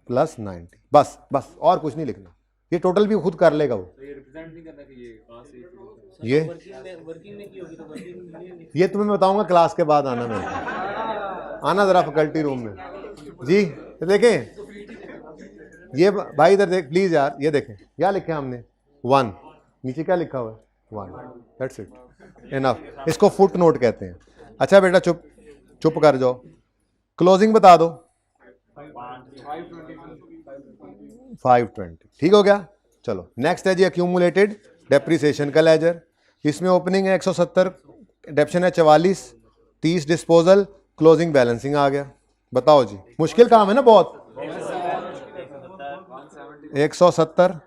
प्लस 90। बस और कुछ नहीं लिखना, ये टोटल भी खुद कर लेगा वो। ये तुम्हें मैं बताऊंगा क्लास के बाद, आना मेरे को, आना जरा फैकल्टी रूम में जी। देखें ये भाई, इधर देख प्लीज यार, ये देखें क्या लिखे हमने 1, नीचे क्या लिखा हुआ है 1, दैट्स इट, इनफ। इसको फुट नोट कहते हैं। अच्छा बेटा चुप चुप कर जाओ, क्लोजिंग बता दो। 520, ठीक हो गया। चलो नेक्स्ट है जी अक्यूमुलेटेड डेप्रिसिएशन का लेजर। इसमें ओपनिंग है 170, डेप्शन है 44, 30 डिस्पोजल, क्लोजिंग बैलेंसिंग आ गया। बताओ जी, मुश्किल काम है ना बहुत। 170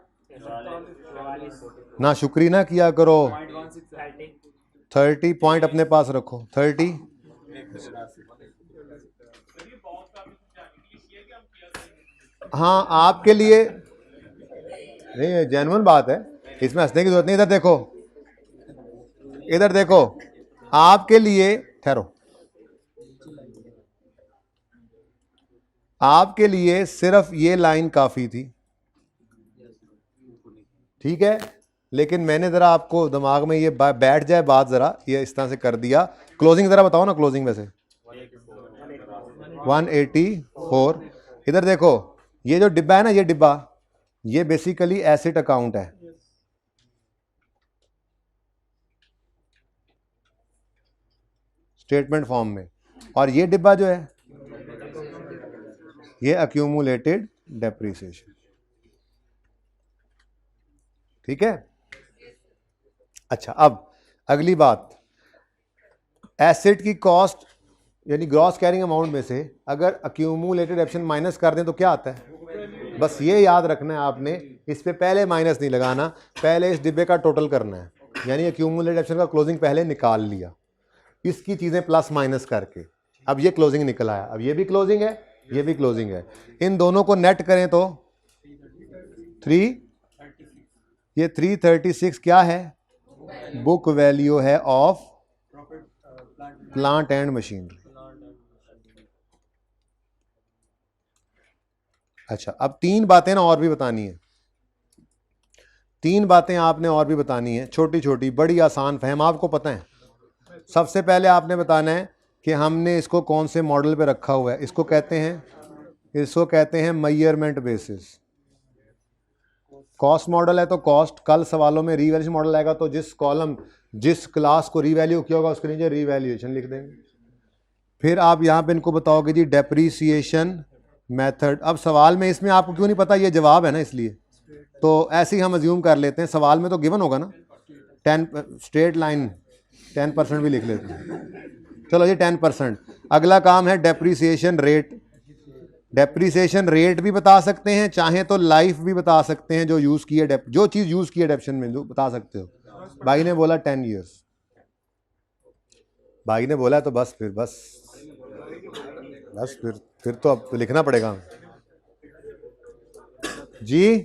ना शुक्री ना किया करो, 30 पॉइंट अपने पास रखो, 30। हाँ आपके लिए नहीं, जेन्युइन बात है, इसमें हंसने की जरूरत नहीं। इधर देखो, इधर देखो, आपके लिए ठहरो, आपके लिए सिर्फ ये लाइन काफी थी, ठीक है। लेकिन मैंने जरा आपको दिमाग में ये बैठ जाए बात, जरा ये इस तरह से कर दिया। क्लोजिंग जरा बताओ ना, क्लोजिंग वैसे 184। इधर देखो, ये जो डिब्बा है ना, ये डिब्बा, ये बेसिकली एसेट अकाउंट है, स्टेटमेंट फॉर्म में, और ये डिब्बा जो है ये अक्यूमुलेटेड डेप्रिसिएशन, ठीक है। अच्छा अब अगली बात, एसेट की कॉस्ट यानी ग्रॉस कैरिंग अमाउंट में से अगर अक्यूमुलेटेड ऑप्शन माइनस कर दें तो क्या आता है? बस ये याद रखना है आपने, इस पे पहले माइनस नहीं लगाना, पहले इस डिब्बे का टोटल करना है। यानी अक्यूमुलेटेड ऑप्शन का क्लोजिंग पहले निकाल लिया, इसकी चीज़ें प्लस माइनस करके, अब ये क्लोजिंग निकल आया, अब ये भी क्लोजिंग है, ये भी क्लोजिंग है। इन दोनों को नेट करें तो 3, ये 336 क्या है? बुक वैल्यू है ऑफ प्लांट एंड मशीनरी। अच्छा अब 3 बातें ना और भी बतानी है, 3 बातें आपने और भी बतानी है, छोटी छोटी, बड़ी आसान फहम, आपको पता है। सबसे पहले आपने बताना है कि हमने इसको कौन से मॉडल पे रखा हुआ है। इसको कहते हैं मेजरमेंट बेसिस। कॉस्ट मॉडल है तो कॉस्ट, कल सवालों में रीवैल्यूएशन मॉडल आएगा तो जिस कॉलम जिस क्लास को रीवैल्यू किया होगा उसके नीचे रीवैल्यूएशन लिख देंगे। फिर आप यहाँ पे इनको बताओगे जी डेप्रीसिएशन मेथड। अब सवाल में इसमें आपको क्यों नहीं पता, ये जवाब है ना, इसलिए तो ऐसे ही हम अज्यूम कर लेते हैं, सवाल में तो गिवन होगा ना 10 स्ट्रेट लाइन 10% भी लिख लेते हैं। चलो जी 10%। अगला काम है डेप्रीसिएशन रेट। डेप्रीसिएशन रेट भी बता सकते हैं, चाहे तो लाइफ भी बता सकते हैं, जो यूज़ की है, जो चीज़ यूज़ की है डेप्शन में जो बता सकते हो। भाई ने बोला 10 ईयर्स, भाई ने बोला तो बस फिर तो अब तो लिखना पड़ेगा जी।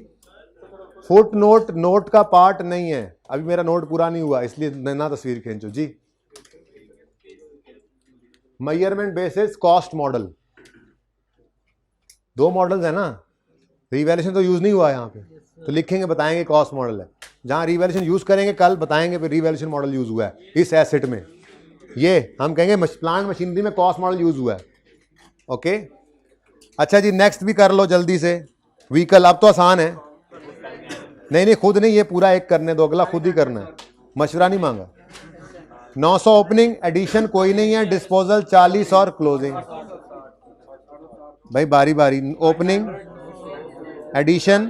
फुट नोट नोट का पार्ट नहीं है, अभी मेरा नोट पूरा नहीं हुआ इसलिए ना तस्वीर खींचो जी। Measurement basis cost model, 2 models है ना, रिवैल्यूएशन तो यूज नहीं हुआ यहाँ पे, तो लिखेंगे बताएंगे कॉस्ट मॉडल है। जहाँ रिवैल्यूएशन यूज करेंगे कल बताएंगे फिर रिवैल्यूएशन मॉडल यूज हुआ है इस एसेट में, ये हम कहेंगे प्लांट मशीनरी में कॉस्ट मॉडल यूज हुआ है। ओके अच्छा जी नेक्स्ट भी कर लो जल्दी से। व्हीकल अब तो आसान है, नहीं खुद नहीं, ये पूरा एक करने दो, अगला खुद ही करना है, मशवरा नहीं मांगा। 900 ओपनिंग, एडिशन कोई नहीं है, डिस्पोजल 40 और क्लोजिंग। भाई बारी बारी, ओपनिंग, एडिशन,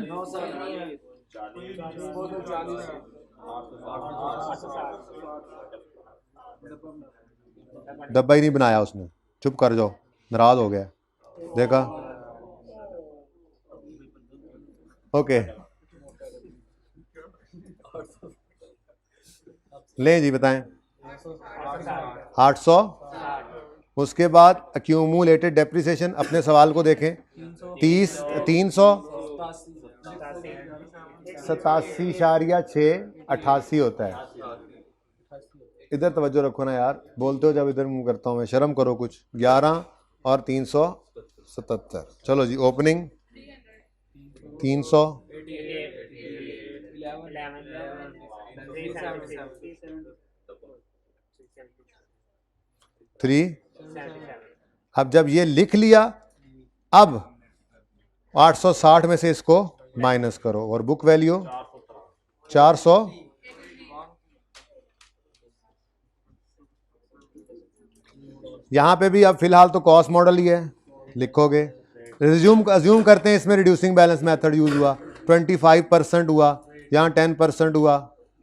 डब्बा ही नहीं बनाया उसने, चुप कर जाओ, नाराज हो गया, देखा। ओके ले जी बताएं। 800, उसके बाद अक्यूमुलेटेड डेप्रिसिएशन, अपने सवाल को देखें, 387.688 होता है। इधर तवज्जो रखो ना यार, बोलते हो जब इधर मुंह करता हूँ मैं, शर्म करो कुछ। 11 और 377। चलो जी ओपनिंग 300, 3। अब जब ये लिख लिया, अब 860 में से इसको माइनस करो और बुक वैल्यू 400, यहाँ पे भी अब फिलहाल तो कॉस्ट मॉडल ही है, लिखोगे। अज्यूम करते हैं इसमें रिड्यूसिंग बैलेंस मेथड यूज हुआ, 25% हुआ, यहाँ 10% हुआ,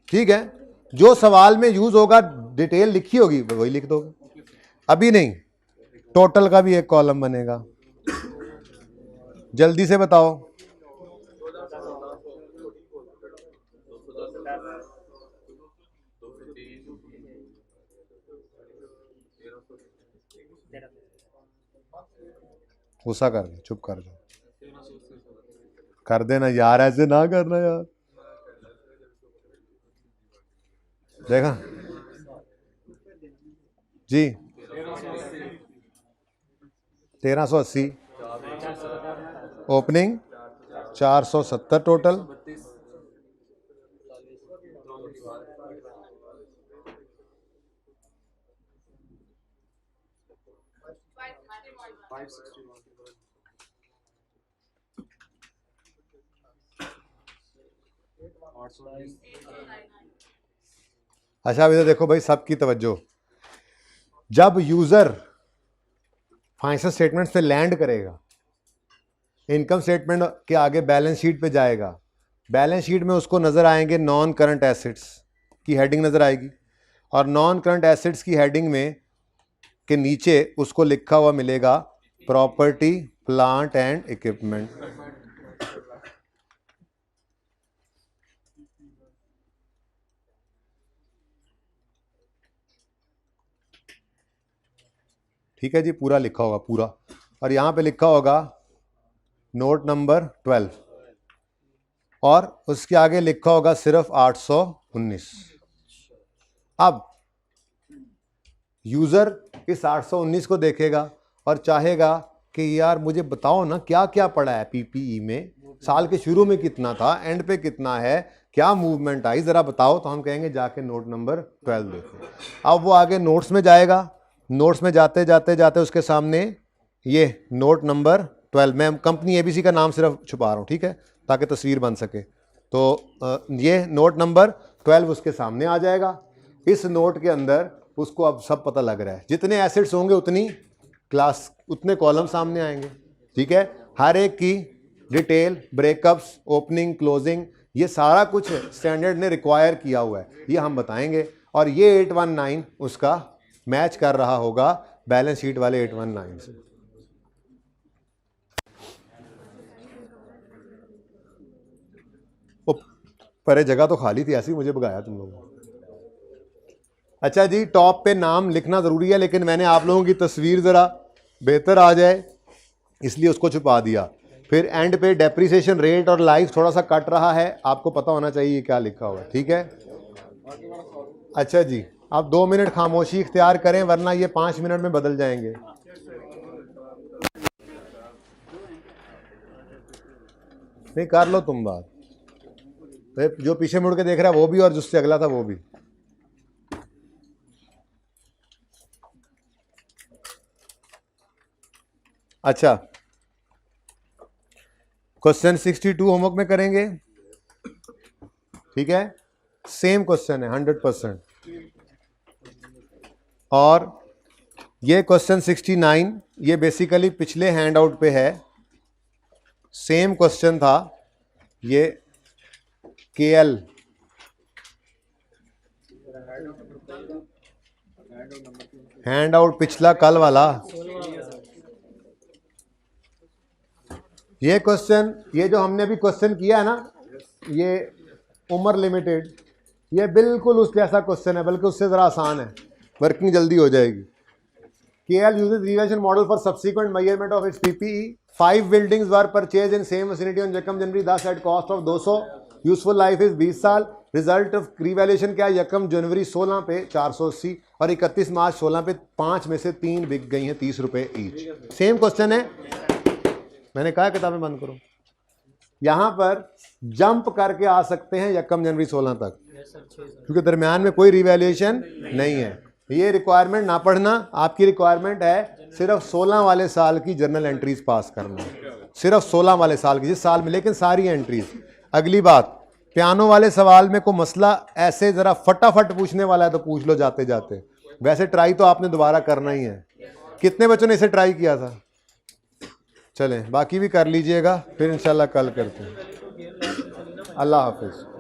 ठीक है। जो सवाल में यूज होगा, डिटेल लिखी होगी वही लिख दोगे। अभी नहीं, टोटल का भी एक कॉलम बनेगा। जल्दी से बताओ। गुस्सा कर दे, चुप कर दो, कर देना यार, ऐसे ना करना यार। देखा जी, 1380, ओपनिंग 470 टोटल, अच्छा अभी तो देखो भाई सबकी तवज्जो, जब यूजर फाइनेंशियल स्टेटमेंट्स पे लैंड करेगा, इनकम स्टेटमेंट के आगे बैलेंस शीट पे जाएगा, बैलेंस शीट में उसको नजर आएंगे नॉन करंट एसेट्स की हेडिंग नजर आएगी, और नॉन करंट एसेट्स की हेडिंग में के नीचे उसको लिखा हुआ मिलेगा प्रॉपर्टी प्लांट एंड इक्विपमेंट। ठीक है जी, पूरा लिखा होगा पूरा, और यहां पे लिखा होगा नोट नंबर 12, और उसके आगे लिखा होगा सिर्फ 819। अब यूजर इस 819 को देखेगा और चाहेगा कि यार मुझे बताओ ना क्या क्या पड़ा है पीपीई में, साल के शुरू में कितना था, एंड पे कितना है, क्या मूवमेंट आई, जरा बताओ। तो हम कहेंगे जाके नोट नंबर 12 देखो। अब वो आगे नोट्स में जाएगा, नोट्स में जाते जाते जाते उसके सामने ये नोट नंबर 12, मैं कंपनी एबीसी का नाम सिर्फ छुपा रहा हूँ, ठीक है, ताकि तस्वीर बन सके। तो ये नोट नंबर 12 उसके सामने आ जाएगा। इस नोट के अंदर उसको अब सब पता लग रहा है, जितने एसेट्स होंगे उतनी क्लास, उतने कॉलम सामने आएंगे, ठीक है। हर एक की डिटेल, ब्रेकअप्स, ओपनिंग, क्लोजिंग, ये सारा कुछ स्टैंडर्ड ने रिक्वायर किया हुआ है, ये हम बताएंगे। और ये 819 उसका मैच कर रहा होगा बैलेंस शीट वाले 819 से। परे जगह तो खाली थी, ऐसी मुझे भगाया तुम लोगों। अच्छा जी, टॉप पे नाम लिखना जरूरी है, लेकिन मैंने आप लोगों की तस्वीर जरा बेहतर आ जाए इसलिए उसको छुपा दिया। फिर एंड पे डेप्रिसिएशन रेट और लाइफ थोड़ा सा कट रहा है, आपको पता होना चाहिए क्या लिखा हुआ है, ठीक है। अच्छा जी, आप 2 मिनट खामोशी इख्तियार करें, वरना ये 5 मिनट में बदल जाएंगे। नहीं कर लो तुम बात, जो पीछे मुड़ के देख रहा है वो भी, और जिससे अगला था वो भी। अच्छा, क्वेश्चन 62 होमवर्क में करेंगे, ठीक है, सेम क्वेश्चन है 100%। और ये क्वेश्चन 69 ये बेसिकली पिछले हैंड आउट पे है, सेम क्वेश्चन था ये केएल, हैंड आउट पिछला कल वाला। ये क्वेश्चन, ये जो हमने अभी क्वेश्चन किया है ना, ये उमर लिमिटेड, ये बिल्कुल उस जैसा क्वेश्चन है, बल्कि उससे ज़रा आसान है, वर्किंग जल्दी हो जाएगी। KL uses revaluation model for subsequent measurement of its PPE. 5 buildings were purchased in same vicinity on यकम जनवरी 10 at cost of 200. Useful life is 20 साल। रिजल्ट ऑफ रिवैल्यूएशन क्या है, यकम जनवरी 16 पे 480 और 31 मार्च 16 पे 5 में से 3 बिक गई हैं 30 रुपए ईच। सेम क्वेश्चन है, मैंने कहा किताबें बंद करो। यहाँ पर जंप करके आ सकते हैं यकम जनवरी 16 तक, क्योंकि दरमियान में कोई रिवैल्यूएशन नहीं है। ये रिक्वायरमेंट ना पढ़ना, आपकी रिक्वायरमेंट है सिर्फ 16 वाले साल की जर्नल एंट्रीज पास करना, सिर्फ 16 वाले साल की, जिस साल में, लेकिन सारी एंट्रीज। अगली बात, पियानो वाले सवाल में कोई मसला ऐसे ज़रा फटाफट पूछने वाला है तो पूछ लो जाते जाते, वैसे ट्राई तो आपने दोबारा करना ही है। कितने बच्चों ने इसे ट्राई किया था? चलें बाकी भी कर लीजिएगा, फिर इंशाल्लाह कल करते हैं। अल्लाह हाफिज़।